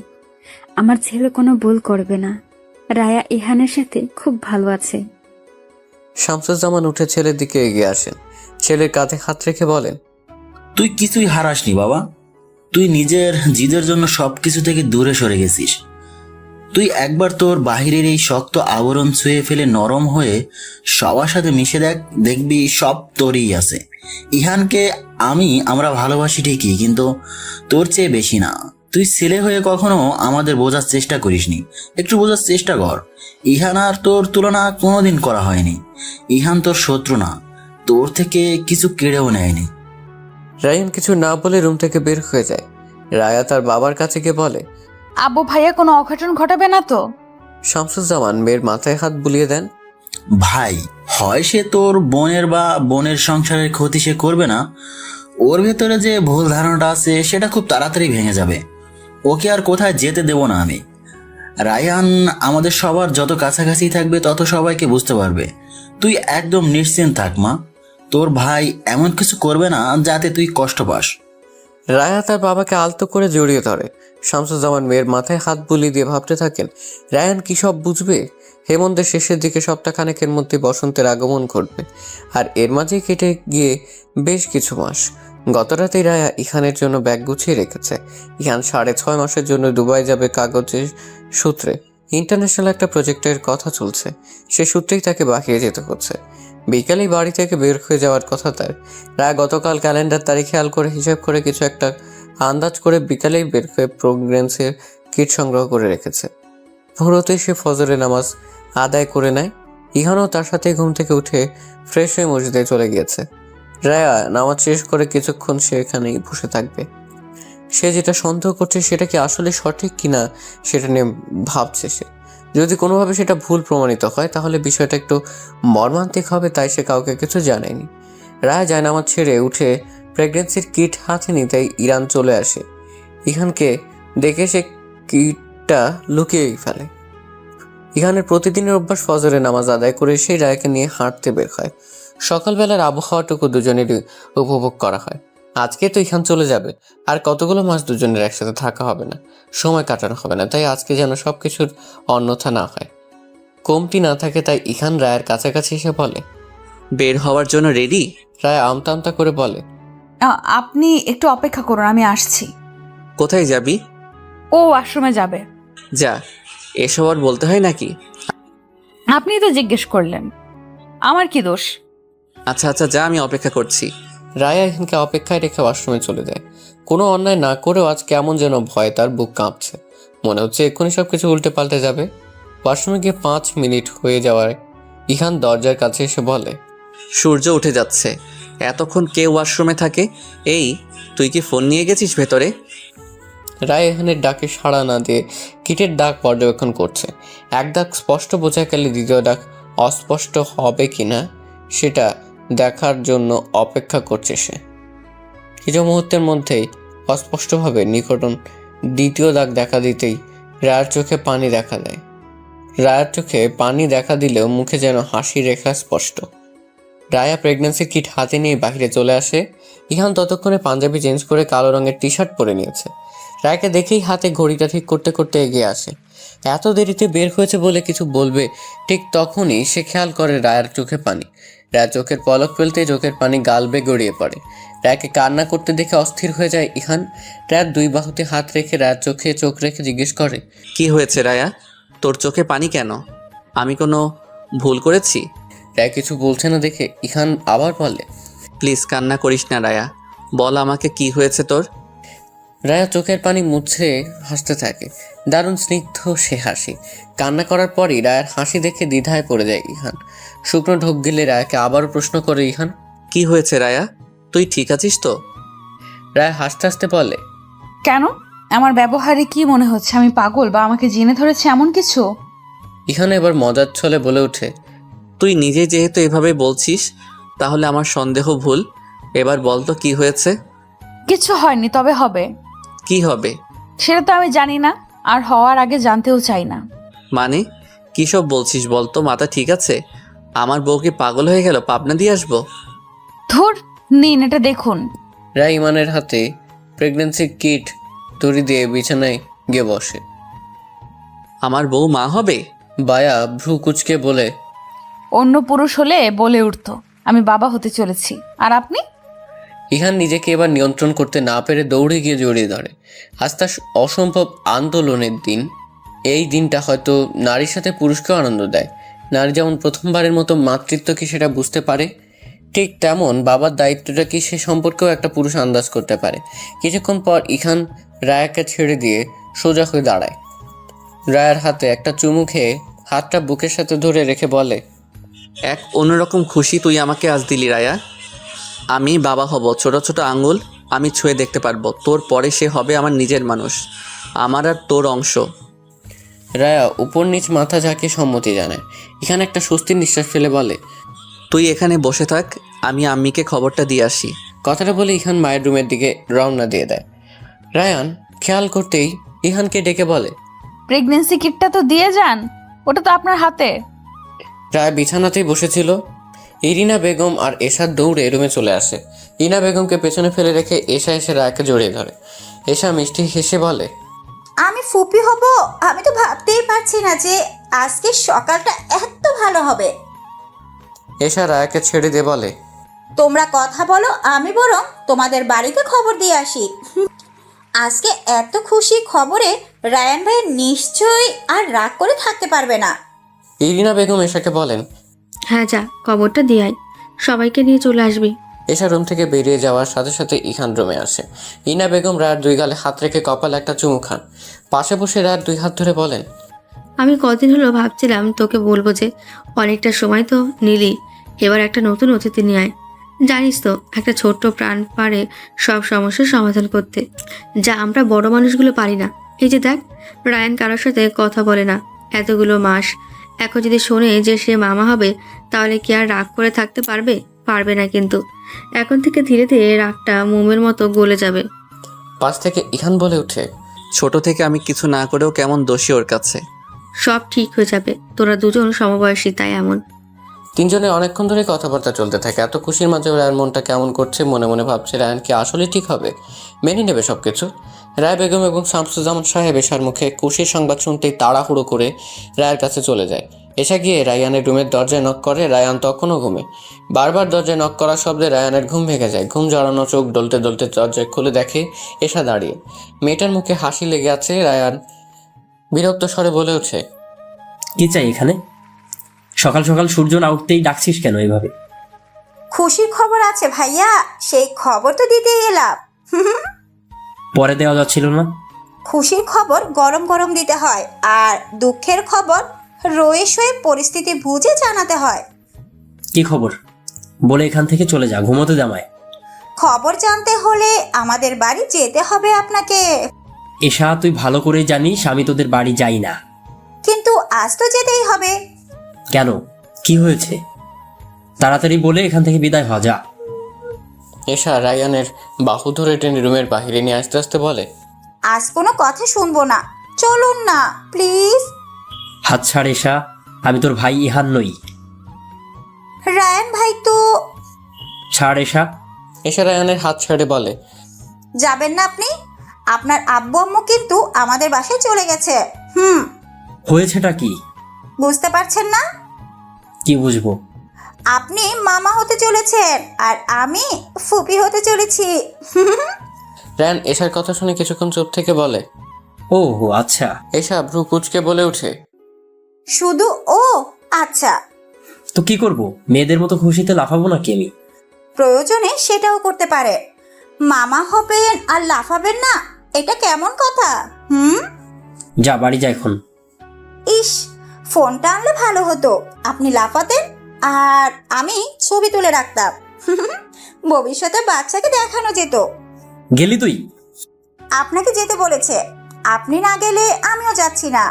আমার ছেলে কোনো ভুল করবে না। রায়া ইহানের সাথে খুব ভালো আছে। শামসুজ্জামান উঠে ছেলের দিকে এগিয়ে আসেন। ছেলের কাঁধে হাত রেখে বলেন, তুই কিছুই হারাসনি বাবা। তুই নিজের জিদের জন্য সবকিছু থেকে দূরে সরে গেছিস। তুই একবার তোর বাহিরের এই শক্ত আবরণ ছুঁয়ে ফেলে নরম হয়ে সবার সাথে মিশে দেখ, দেখবি সব তোরই আছে। ইহানকে আমরা ভালোবাসি ঠিকই, কিন্তু তোর চেয়ে বেশি না। তুই ছেলে হয়ে কখনো আমাদের বোঝার চেষ্টা করিসনি, একটু বোঝার চেষ্টা কর। ইহান আর তোর তুলনা কোনোদিন করা হয়নি। ইহান তোর শত্রু না, তোর থেকে কিছু কেড়েও নেয়নি। রায়ান কিছু না বলে রুম থেকে বের হয়ে যায়। রায়া তার বাবার কাছে গিয়ে বলে, আব্বু ভাইয়া কোনো অঘটন ঘটাবে না তো? শামসুজ্জামান মেয়ের মাথায় হাত বুলিয়ে দেন। ভাই, হয় সে তোর বোনের সংসারের ক্ষতি সে করবে না, ওর ভেতরে যে ভুল ধারণাটা আছে সেটা খুব তাড়াতাড়ি ভেঙে যাবে। ওকে আর কোথায় যেতে দেব না আমি। রায়ান আমাদের সবার যত কাছাকাছি থাকবে তত সবাইকে বুঝতে পারবে। তুই একদম নিশ্চিন্ত থাক মা, তোর ভাই এমন কিছু করবে না যাতে তুই কষ্ট পাস। রায়া তার বাবাকে আলতো করে জড়িয়ে ধরে। শামসুজ্জামান মেয়ের মাথায় হাত বুলিয়ে দিয়ে ভাবতে থাকেন, রায়ান কি সব বুঝবে? হেমন্তের শেষের দিকে সপ্তাহখানেকের মধ্যে বসন্তের আগমন ঘটবে, আর এর মাঝেই কেটে গিয়ে বেশ কিছু মাস। গত রাতেই রায়া ইহানের জন্য ব্যাগ গুছিয়ে রেখেছে। ইহান 6.5 মাসের জন্য দুবাই যাবে কাগজের সূত্রে। ইন্টারন্যাশনাল একটা প্রজেক্টের কথা চলছে, সে সূত্রেই তাকে বাহিরে যেতে হচ্ছে। বিকালেই বাড়ি থেকে বের হয়ে যাওয়ার কথা তার। রায়া গতকাল ক্যালেন্ডার তারিখ খেয়াল করে হিসাব করে কিছু একটা আন্দাজ করে বিকালেই বের হয়ে প্রোগ্রেন্সের কিট সংগ্রহ করে রেখেছে। ভোরতেই সে ফজরের নামাজ আদায় করে নেয়। ইহানও তার সাথে ঘুম থেকে উঠে ফ্রেশ হয়ে মসজিদে চলে গিয়েছে। রায়া নামাজ শেষ করে কিছুক্ষণ সে এখানেই বসে থাকবে। সে যেটা সন্দেহ করছে সেটা কি আসলে সঠিক কিনা সেটা নিয়ে ভাবছে সে। যদি কোনোভাবে সেটা ভুল প্রমাণিত হয় তাহলে বিষয়টা একটু মর্মান্তিক হবে, তাই সে কাউকে কিছু জানায়নি। রায়া জায়নামাজ ছেড়ে উঠে প্রেগনেন্সির কিট হাতে নিতেই ইরান চলে আসে। ইহানকে দেখে সে কিটটা লুকিয়েই ফেলে। ইহানের প্রতিদিনের অভ্যাস ফজরের নামাজ আদায় করে সেই রায়াকে নিয়ে হাঁটতে বের হয়। সকালবেলার আবহাওয়াটুকু দুজনেরই উপভোগ করা হয়। আজকে তো ইহান চলে যাবে, আর কতগুলো মাস দুজনের একসাথে থাকা হবে না, সময় কাটানো হবে না, তাই আজকে যেন সবকিছুর অন্যথা না হয়, কমতি না থাকে। তাই ইহান রায়ের কাছাকাছি এসে বলে, বের হওয়ার জন্য রেডি? রায় আমতা আমতা করে বলে, আপনি একটু অপেক্ষা করুন, আমি আসছি। কোথায় যাবি? ও আশ্রমে যাবে। যা, এসব আর বলতে হয় নাকি? আপনিই তো জিজ্ঞেস করলেন, আমার কি দোষ? আচ্ছা আচ্ছা, যা, আমি অপেক্ষা করছি। রায়া ইহানকে অপেক্ষায় রেখে ওয়াশরুমে চলে যায়। কোনো অন্যায় না করেও আজ কেমন যেন ভয় তার বুক কাঁপছে। মনে হচ্ছে এক্ষুনি সব কিছু উল্টে পাল্টে যাবে। ওয়াশরুমে গিয়ে 5 মিনিট হয়ে যাওয়ায় ইহান দরজার কাছে এসে বলে, সূর্য উঠে যাচ্ছে, এতক্ষণ কে ওয়াশরুমে থাকে? এই, তুই কি ফোন নিয়ে গেছিস ভেতরে? রায় ইহানের ডাকে সাড়া না দিয়ে কিটের দাগ পর্যবেক্ষণ করছে। এক দাগ স্পষ্ট বোঝা গেলে দ্বিতীয় দাগ অস্পষ্ট হবে কিনা সেটা দেখার জন্য অপেক্ষা করছে সে। কিছু মুহূর্তের মধ্যেই অস্পষ্টভাবে নিকটন দ্বিতীয় দাগ দেখা দিতেই রায়ের চোখে পানি দেখা দেয়। রায়ের চোখে পানি দেখা দিলেও মুখে যেন হাসি রেখা স্পষ্ট। রায়া প্রেগন্যান্সি কিট হাতে নিয়ে বাহিরে চলে আসে। ইহান ততক্ষণে পাঞ্জাবি চেঞ্জ করে কালো রঙের টি শার্ট পরে নিয়েছে। রায়াকে দেখেই হাতে ঘড়িটা ঠিক করতে করতে এগিয়ে আসে। এত দেরিতে বের হয়েছে বলে কিছু বলবে, ঠিক তখনই সে খেয়াল করে রায়ার চোখে পানি। রায়া চোখের পলক ফেলতে চোখের পানি গাল বেয়ে গড়িয়ে পড়ে। রায়াকে কান্না করতে দেখে অস্থির হয়ে যায় ইহান। রায়ার 2 বাহুতে হাত রেখে রায়ার চোখে চোখ রেখে জিজ্ঞেস করে, কি হয়েছে রায়া? তোর চোখে পানি কেন? আমি কোনো ভুল করেছি? রায়া কিছু বলছে না দেখে ইহান আবার বলে, প্লিজ কান্না করিস না রায়া, বল আমাকে কি হয়েছে তোর? রায়া চোখের পানি মুছে হাসতে থাকে। দারুণ স্নিগ্ধ সে হাসি। কান্না করার পরই রায়ার হাসি দেখে দ্বিধায় পড়ে যায় ইহান। শুকনো ঢোক গেলে রায়াকে আবারও প্রশ্ন করে ইহান। কি হয়েছে রায়া, তুই ঠিক আছিস তো? রায়া হাসতে হাসতে বলে, কেন? আমার ব্যবহারে কি মনে হচ্ছে আমি পাগল বা আমাকে জেনে ধরেছে এমন কিছু? ইহান এবার মজার ছলে বলে ওঠে, তুই নিজে যেহেতু এভাবে বলছিস তাহলে আমার সন্দেহ ভুল। এবার বল তো কি হয়েছে? কিছু হয়নি, তবে হবে। কি হবে? সেটা তো আমি জানি না, আর হওয়ার আগে জানতেও চাই না। মানে কি সব বলছিস বল তো? মাথা ঠিক আছে? আমার বউ কি পাগল হয়ে গেল? পাবনা দিয়ে আসবো? ধুর, নিন এটা দেখুন। রায় ইমানের হাতে প্রেগন্যান্সি কিট তুড়ি দিয়ে বিছানায় গিয়ে বসে। আমার বউ মা হবে? বায়া ভ্রু কুচকে বলে, অন্য পুরুষ হলে বলে উঠতো আমি বাবা হতে চলেছি, আর আপনি? ইহান নিজেকে এবার নিয়ন্ত্রণ করতে না পেরে দৌড়ে গিয়ে জড়িয়ে ধরে। আজ তার অসম্ভব আন্দোলনের দিন। এই দিনটা হয়তো নারীর সাথে পুরুষকেও আনন্দ দেয়। নারী যেমন প্রথমবারের মতো মাতৃত্ব কি সেটা বুঝতে পারে, ঠিক তেমন বাবার দায়িত্বটা কি সে সম্পর্কেও একটা পুরুষ আন্দাজ করতে পারে। কিছুক্ষণ পর ইহান রায়াকে ছেড়ে দিয়ে সোজা হয়ে দাঁড়ায়। রায়ার হাতে একটা চুমু খেয়ে হাতটা বুকের সাথে ধরে রেখে বলে, এক অন্যরকম খুশি তুই আমাকে আজ দিলি রায়া। আমি বাবা হব, ছোট ছোট আঙ্গুল আমি ছুঁয়ে দেখতে পারবো। তোর পরে সে হবে আমার নিজের মানুষ, আমার আর তোর অংশ। রায়া উপর নিচ মাথা ঝাঁকিয়ে সম্মতি জানায়। এখানে একটা স্বস্তির নিঃশ্বাস ফেলে বলে, তুই এখানে বসে থাক, আমি আম্মিকে খবরটা দিয়ে আসি। কথাটা বলে ইহান মায়ের রুমের দিকে রওনা দিয়ে দেয়। রায়ান খেয়াল করতেই ইহানকে ডেকে বলে, প্রেগনেন্সি কিটটা তো দিয়ে যান, ওটা তো আপনার হাতে। রায় বিছানাতেই বসেছিল। ইরিনা বেগম আর এশার দৌড়ে রুমে চলে আসে। ইনা বেগমকে পেছনে ফেলে রেখে এশা এসে রায়কে জড়িয়ে ধরে। এশা মিষ্টি হেসে বলে, আমি ফুপি হব? আমি তো ভাবতেই পারছি না যে আজকে সকালটা এত ভালো হবে। এশা রায়কে ছেড়ে দিয়ে বলে, তোমরা কথা বলো, আমি বরং তোমাদের বাড়িতে খবর দিয়ে আসি। আজকে এত খুশি খবরে রায়ান ভাই নিশ্চয়ই আর রাগ করে থাকতে পারবে না। ইরিনা বেগম এশাকে বলেন, হ্যাঁ যা, খবরটা দিয়ে আয়, সবাইকে নিয়ে চলে আসবি। এশা রুম থেকে বেরিয়ে যাওয়ার সাথে সাথে ইহান রুমে আসে। ইনা বেগম রায়ের দুই গালে হাত রেখে কপালে একটা চুমু খান। পাশে বসে রায়ের দুই হাত ধরে বলেন, আমি কদিন হলো ভাবছিলাম তোকে বলবো যে অনেকটা সময় তো নিলি, এবার একটা নতুন অতিথি নিয়ে আয়। জানিস তো একটা ছোট্ট প্রাণ পারে সব সমস্যার সমাধান করতে, যা আমরা বড় মানুষগুলো পারি না। এই যে দেখ, রায়ান কারোর সাথে কথা বলে না এতগুলো মাস। এখন যদি শোনে যে সে মামা হবে, তাহলে কি আর রাগ করে থাকতে পারবে? পারবে না। কিন্তু এখন থেকে ধীরে ধীরে রাগটা মোমের মতো গলে যাবে। পাশ থেকে ইহান বলে ওঠে, ছোট থেকে আমি কিছু না করেও কেমন দোষী ওর কাছে। সব ঠিক হয়ে যাবে, তোরা দুজন সমবয়সী, তাই এমন। তিনজনে অনেকক্ষণ ধরে কথাবার্তা চলতে থাকে। এত খুশির মাঝে রায়ের মনটা কেমন করছে। মনে মনে ভাবছে রায়ান কি আসলে ঠিক হবে, মেনে নেবে সব কিছু। রায় বেগম এবং শামসুজ্জামান সাহেব এশার মুখে খুশির সংবাদ শুনতেই তাড়াহুড়ো করে রায়ের কাছে চলে যায়। এশা গিয়ে রায়ানের রুমের দরজায় নক করে। রায়ান তখনও ঘুমে। বারবার দরজায় নক করার শব্দে রায়ানের ঘুম ভেঙে যায়। ঘুম জড়ানো চোখ ডলতে ডলতে দরজায় খুলে দেখে এশা দাঁড়িয়ে। মেয়েটার মুখে হাসি লেগে আছে। রায়ান বিরক্ত স্বরে বলে ওঠে, কি চাই এখানে? সকাল সকাল সূর্য না উঠতেই ডাকছিস কেন এভাবে? খুশির খবর আছে ভাইয়া, সেই খবর তো দিতেই এলাম। পরে দেওয়া যাচ্ছিল না? খুশির খবর গরম গরম দিতে হয়, আর দুঃখের খবর রয়ে সয়ে পরিস্থিতি বুঝে জানাতে হয়। কি খবর বলে এখান থেকে চলে যা, ঘুমোতে জামায়। খবর জানতে হলে আমাদের বাড়ি যেতে হবে আপনাকে। এশা, তুই ভালো করে জানিস আমি তোদের বাড়ি যাই না। কিন্তু আজ তো যেতেই হবে। কেন, কি হয়েছে? তাড়াতাড়ি বলে এখান থেকে বিদায় হ, যা। এশা রায়ানের বাহু ধরে টেনে রুমের বাহিরে নিয়ে আসতে আসতে বলে, আজ কোনো কথা শুনবো না, চলুন না প্লিজ। হাত ছাড় এশা, আমি তোর ভাই ইহান নই। রায়ান ভাই তো। ছাড় এশা। এশা রায়ানের হাত ছেড়ে বলে, যাবেন না আপনি? আপনার আব্বু আম্মু কিন্তু আমাদের বাসায় চলে গেছে। হয়েছেটা কি? বুঝতে পারছেন না? কি বুঝবো? আপনি মামা হতে চলেছেন আর আমি ফুপি হতে চলেছি। রায়ান এশার কথা শুনে কিছুক্ষণ চুপ থেকে বলে, ও আচ্ছা। এশা ভ্রু কুচকে বলে ওঠে, শুধু ও আচ্ছা? তো কি করব? মেয়েদের মতো খুশিতে লাফাবো নাকি আমি? প্রয়োজনে সেটাও করতে পারে। মামা হবেন আর লাফাবেন না, এটা কেমন কথা? যা বাড়ি যা এখন। ইস, ফোনটা আনলে ভালো হতো। আপনি লাফাতেন আর আমি ছবি তুলে রাখতাম। ভবিষ্যতে বাচ্চাকে দেখানো যেত। গেলি তুই? আপনাকে যেতে বলেছে, আপনি না গেলে আমিও যাচ্ছি না।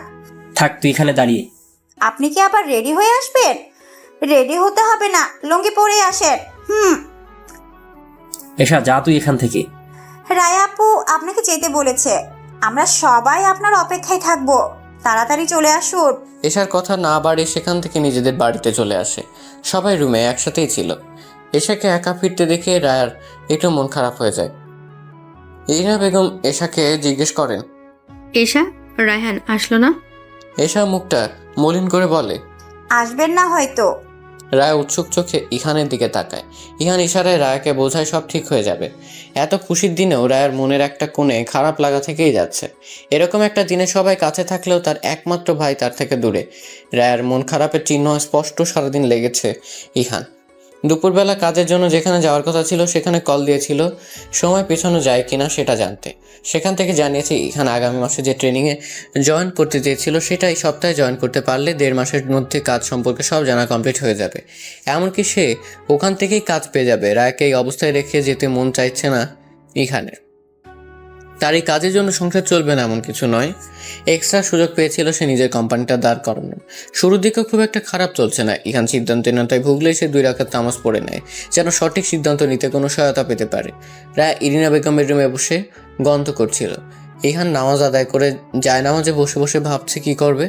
থাক তুই এখানে দাঁড়িয়ে। আপনি কি আবার রেডি হয়ে আসবেন? রেডি হতে হবে না, লুঙ্গি পরে আসেন। এসা যা তুই এখান থেকে। রায়া আপু আপনাকে যেতে বলেছে। আমরা সবাই আপনার অপেক্ষায় থাকবো, তাড়াতাড়ি চলে আসুন। এশার কথা না বাড়িয়ে সেখান থেকে নিজেদের বাড়িতে চলে আসে। সবাই রুমে একসাথেই ছিল। এশাকে একা ফিরতে দেখে রায়ার একটু মন খারাপ হয়ে যায়। ইরিনা বেগম এশাকে জিজ্ঞেস করেন, এশা, রায়হান আসলো না? এশা মুখটা মলিন করে বলে, আসবেন না হয়তো। রায় উৎসুক চোখে ইহানের দিকে তাকায়। ইহান ইশারায় রায়াকে বোঝায় সব ঠিক হয়ে যাবে। এত খুশির দিনেও রায়ের মনের একটা কোণে খারাপ লাগা থেকেই যাচ্ছে। এরকম একটা দিনে সবাই কাছে থাকলেও তার একমাত্র ভাই তার থেকে দূরে। রায়ের মন খারাপের চিহ্ন স্পষ্ট সারাদিন লেগেছে ইহান। দুপুরবেলা কাজের জন্য যেখানে যাওয়ার কথা ছিল সেখানে কল দিয়েছিল সময় পেছানো যায় কিনা সেটা জানতে। সেখান থেকে জানিয়েছে ইহান আগামী মাসে যে ট্রেনিংয়ে জয়েন করতে চেয়েছিল সেটা এই সপ্তাহে জয়েন করতে পারলে 1.5 মাসের মধ্যে কাজ সম্পর্কে সব জানা কমপ্লিট হয়ে যাবে। এমনকি সে ওখান থেকেই কাজ পেয়ে যাবে। রায়কে এই অবস্থায় রেখে যেতে মন চাইছে না ইহানের। তার এই কাজের জন্য সংসার চলবে না এমন কিছু নয়। এক্সট্রা সুযোগ পেয়েছিল সে নিজের কোম্পানিটা দাঁড় করানোর। শুরুর দিকে খুব একটা খারাপ চলছে না। ইহান সিদ্ধান্তহীনতায় ভুগলে সে 2 রাকাত নামাজ পড়ে নেয় যেন সঠিক সিদ্ধান্ত নিতে কোনো সহায়তা পেতে পারে। রায় ইরিনা বেগমের রুমে বসে গন্ধ করছিল। ইহান নামাজ আদায় করে জায়নামাজে বসে বসে ভাবছে কি করবে।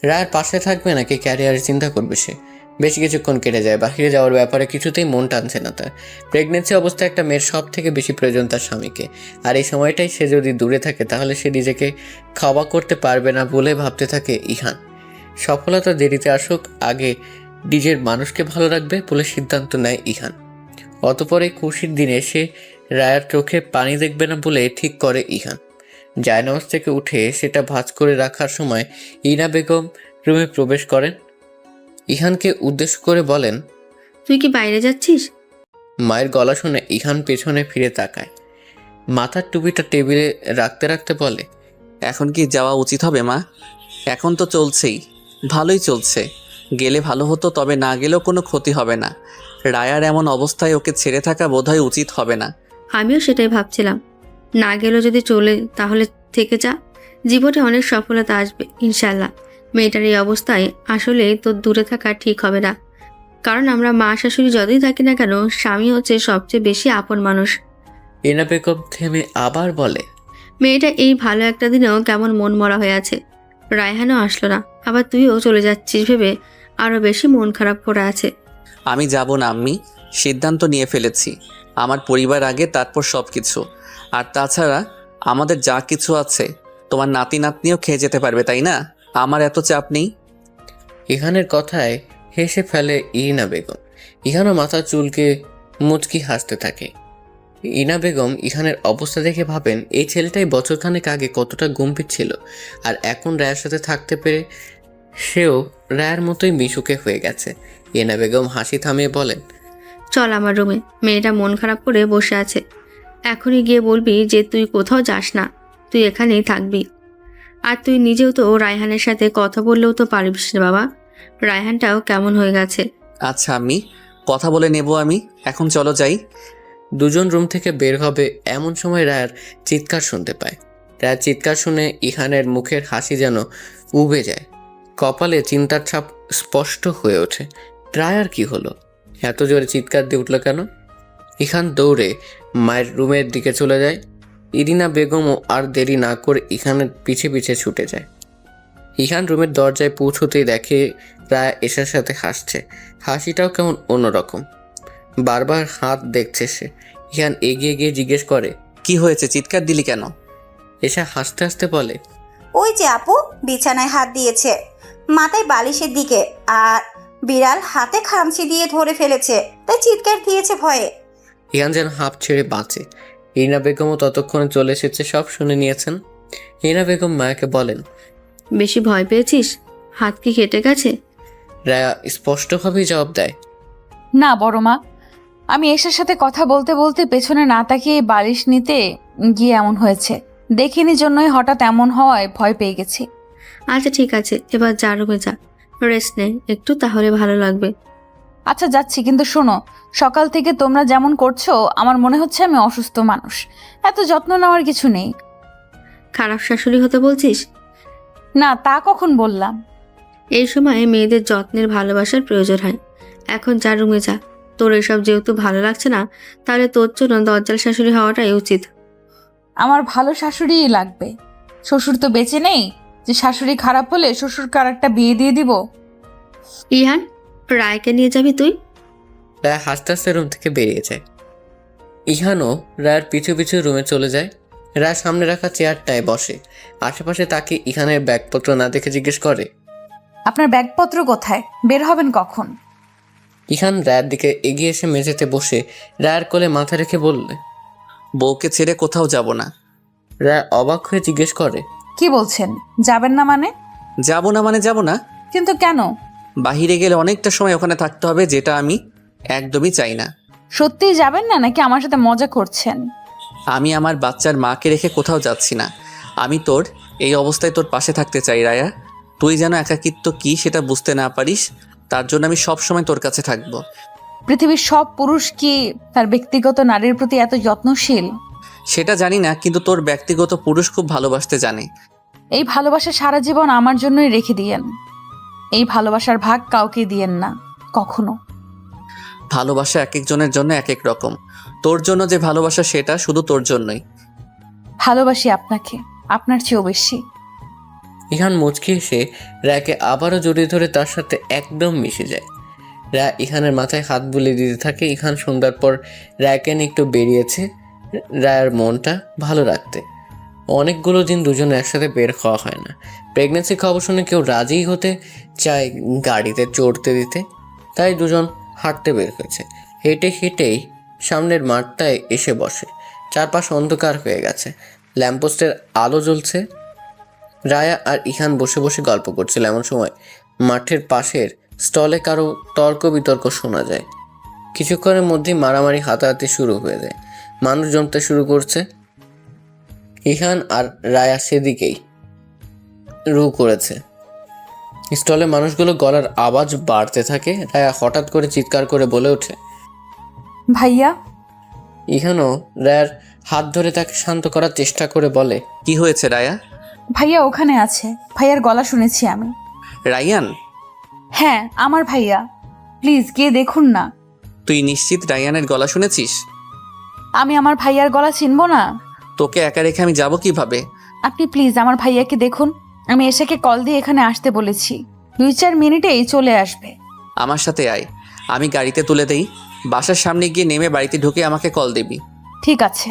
রায়ের পাশে থাকবে নাকি ক্যারিয়ারের চিন্তা করবে সে। বেশ কিছুক্ষণ কেটে যায়। বাহিরে যাওয়ার ব্যাপারে কিছুতেই মন টানছে না তার। প্রেগনেন্সি অবস্থায় একটা মেয়ের সব থেকে বেশি প্রয়োজন তার স্বামীকে। আর এই সময়টাই সে যদি দূরে থাকে তাহলে সে নিজেকে খাওয়া করতে পারবে না বলে ভাবতে থাকে ইহান। সফলতা দেরিতে আসুক, আগে নিজের মানুষকে ভালো রাখবে বলে সিদ্ধান্ত নেয় ইহান। অতপর এই খুশির দিনে সে রায়ের চোখে পানি দেখবে না বলে ঠিক করে ইহান। জায়নামাজ থেকে উঠে সেটা ভাঁজ করে রাখার সময় ইরিনা বেগম রুমে প্রবেশ করেন। ইহানকে উদ্দেশ্য করে বলেন, তুই কি বাইরে যাচ্ছিস? মায়ের গলা শুনে ইহান পেছনে ফিরে তাকায়। মাথার টুপিটা টেবিলে রাখতে রাখতে বলে, এখন কি যাওয়া উচিত হবে মা? এখন তো চলছেই, ভালোই চলছে। গেলে ভালো হতো, তবে না গেলেও কোনো ক্ষতি হবে না। রায়ার এমন অবস্থায় ওকে ছেড়ে থাকা বোধহয় উচিত হবে না। আমিও সেটাই ভাবছিলাম, না গেলেও যদি চলে তাহলে থেকে যা, জীবনে অনেক সফলতা আসবে ইনশাল্লাহ। মেয়েটার এই অবস্থায় আসলে তোর দূরে থাকা ঠিক হবে না, কারণ আমরা মা শাশুড়ি যতই থাকি না কেন, স্বামী হচ্ছে সবচেয়ে বেশি আপন মানুষ। ইরিনা বেগম থেমে আবার বলে, মেয়েটা এই ভালো একটা দিনেও কেমন মন মরা হয়ে আছে। রায়হানও আসলো না, আবার তুইও চলে যাচ্ছিস ভেবে আরো বেশি মন খারাপ করে আছে। আমি যাব না আম্মি, সিদ্ধান্ত নিয়ে ফেলেছি। আমার পরিবার আগে, তারপর সব কিছু। আর তাছাড়া আমাদের যা কিছু আছে তোমার নাতি নাতনিও খেয়ে যেতে পারবে, তাই না? আমার এত চাপ নেই। ইহানের কথায় হেসে ফেলে ইরিনা বেগম। ইহানও মাথা চুলকে মুচকি হাসতে থাকে। ইরিনা বেগম ইহানের অবস্থা দেখে ভাবেন এই ছেলেটাই বছরখানেক আগে কতটা গম্ভীর ছিল, আর এখন রায়ের সাথে থাকতে পেরে সেও রায়ের মতোই মিশুকে হয়ে গেছে। ইরিনা বেগম হাসি থামিয়ে বলেন, চল আমার রুমে, মেয়েটা মন খারাপ করে বসে আছে। এখনই গিয়ে বলবি যে তুই কোথাও যাস না, তুই এখানেই থাকবি। আর তুই নিজেও তো রায়হানের সাথে কথা বললেও তো পারিস না বাবা, রায়হানটাও কেমন হয়ে গেছে। আচ্ছা আম্মি, কথা বলে নেব আমি। এখন চলো যাই। দুজন রুম থেকে বের হবে এমন সময় রায়ের চিৎকার শুনতে পায়। রায়ের চিৎকার শুনে ইহানের মুখের হাসি যেন উবে যায়। কপালে চিন্তার ছাপ স্পষ্ট হয়ে ওঠে। রায়ার কি হলো? এত জোরে চিৎকার দিয়ে উঠল কেন? ইহান দৌড়ে মায়ের রুমের দিকে চলে যায়। ইরিনা বেগমও আর দেরি না করে ইহানের পিছে পিছে ছুটে যায়। ইহান রুমের দরজায় পৌঁছতেই দেখে রায়া এশার সাথে হাসছে। হাসিটাও কেমন অন্যরকম। বারবার হাত দেখছে সে। ইহান এগিয়ে গিয়ে জিজ্ঞেস করে, কি হয়েছে, চিৎকার দিলি কেন? এশা হাসতে হাসতে বলে, ওই যে আপু বিছানায় হাত দিয়েছে, মাথায় বালিশের দিকে, আর বিড়াল হাতে খামচি দিয়ে ধরে ফেলেছে, তাই চিৎকার দিয়েছে ভয়ে। ইহান যেন হাঁপ ছেড়ে বাঁচে। ইরিনা বেগমও ততক্ষণে চলে এসেছে, সব শুনে নিয়েছেন। ইরিনা বেগম মায়াকে বলেন, বেশি ভয় পেয়েছিস? হাত কি কেটে গেছে? রায়া স্পষ্টভাবেই জবাব দেয়, না বড় মা, আমি এসার সাথে কথা বলতে বলতে পেছনে না তাকিয়ে বালিশ নিতে গিয়ে এমন হয়েছে। দেখিনি জন্যই হঠাৎ এমন হওয়ায় ভয় পেয়ে গেছি। আচ্ছা ঠিক আছে, এবার যা রুমে যা, রেস্ট নে একটু, তাহলে ভালো লাগবে। আচ্ছা যাচ্ছি, কিন্তু শোনো, সকাল থেকে তোমরা যেমন করছো আমার মনে হচ্ছে আমি অসুস্থ মানুষ। এত যত্ন নেওয়ার কিছু নেই। খারাপ শাশুড়ি হতে বলছিস? না, তা কখন বললাম? এই সময় মেয়েদের যত্নের ভালোবাসার প্রয়োজন হয়। এখন যা রুমে যা, তোর এসব যেহেতু ভালো লাগছে না, তাহলে তোর জন্য দজ্জাল শাশুড়ি হওয়াটাই উচিত। আমার ভালো শাশুড়িই লাগবে। শ্বশুর তো বেঁচে নেই যে শাশুড়ি খারাপ হলে শ্বশুরকে আর একটা বিয়ে দিয়ে দিব। ইহান, রায়কে নিয়ে যাবি তুই? রায়া হাসতে হাসতে রুম থেকে বেরিয়ে যায়। ইহানও রায়ের পিছু পিছু রুমে চলে যায়। রায় সামনে রাখা চেয়ারটায় বসে। আশেপাশে তাকে ইহানের ব্যাগপত্র না দেখে জিজ্ঞেস করে, আপনার ব্যাগপত্র কোথায়? বের হবেন কখন? ইহান রায়ের দিকে এগিয়ে এসে মেঝেতে বসে রায়ের কোলে মাথা রেখে বললে। বউকে ছেড়ে কোথাও যাব না। রায় অবাক হয়ে জিজ্ঞেস করে, কি বলছেন? যাবেন না মানে? যাব না মানে যাব না। কিন্তু কেন? বাহিরে গেলে অনেকটা সময় ওখানে থাকতে হবে, যেটা আমি একদমই চাই না। সত্যিই যাবেন না নাকি আমার সাথে মজা করছেন? আমি আমার বাচ্চার মাকে রেখে কোথাও যাচ্ছি না। আমি তোর এই অবস্থায় তোর পাশে থাকতে চাই রায়া। তুই যেন একাকিত্ব কি সেটা বুঝতে না পারিস, তার জন্য আমি সব সময় তোর কাছে থাকবো। পৃথিবীর সব পুরুষ কি তার ব্যক্তিগত নারীর প্রতি এত যত্নশীল? সেটা জানি না, কিন্তু তোর ব্যক্তিগত পুরুষ খুব ভালোবাসতে জানে। এই ভালোবাসা সারা জীবন আমার জন্যই রেখে দিয়েন। এই ভালোবাসার ভাগ কাউকে দিয়েন না কখনো। ভালোবাসা এক একজনের জন্য এক এক রকম। তোর জন্য যে ভালোবাসা সেটা শুধু তোর জন্যই। ভালোবাসি আপনাকে, আপনার চেয়েও বেশি। ইহান মুচকি এসে রায়কে আবারও জড়িয়ে ধরে তার সাথে একদম মিশে যায়। রায় ইহানের মাথায় হাত বুলিয়ে দিতে থাকে। ইহান সন্ধ্যার পর রায়কে নিয়ে একটু বেরিয়েছে রায়ের মনটা ভালো রাখতে। অনেকগুলো দিন দুজনে একসাথে বের হওয়া হয় না। প্রেগনেন্সি খবর শুনে কেউ রাজিই হতে চায় গাড়িতে চড়তে দিতে, তাই দুজন হাঁটতে বের হয়েছে। হেঁটে হেঁটেই সামনের মাঠটায় এসে বসে। চারপাশ অন্ধকার হয়ে গেছে, ল্যাম্পপোস্টের আলো জ্বলছে। রায়া আর ইহান বসে বসে গল্প করছিল। এমন সময় মাঠের পাশের স্টলে কারো তর্ক বিতর্ক শোনা যায়। কিছুক্ষণের মধ্যেই মারামারি হাতাহাতি শুরু হয়ে যায়। মানুষ জমতে শুরু করছে। ইহান আর রায়া সেদিকেই রু করেছে। স্টলে মানুষগুলো গলার আওয়াজ বাড়তে থাকে। রায়া হঠাৎ করে চিৎকার করে বলে ওঠে, ভাইয়া। ইহানও রায়ার হাত ধরে তাকে শান্ত করার চেষ্টা করে বলে, কি হয়েছে রায়া? ভাইয়া ওখানে আছে, ভাইয়ার গলা শুনেছি আমি। রায়ান? হ্যাঁ, আমার ভাইয়া। প্লিজ গিয়ে দেখুন না। তুই নিশ্চিত রায়ানের গলা শুনেছিস? আমি আমার ভাইয়ার গলা চিনব না? তোকে একা রেখে আমি যাব কিভাবে? আপনি প্লিজ আমার ভাইয়াকে দেখুন। আমি এসেকে কল দিয়ে এখানে আসতে বলেছি, 2-4 মিনিটেই চলে আসবে। আমার সাথে আয়, আমি গাড়িতে তুলে দেই। বাসার সামনে গিয়ে নেমে বাড়িতে ঢুকে আমাকে কল দিবি। ঠিক আছে।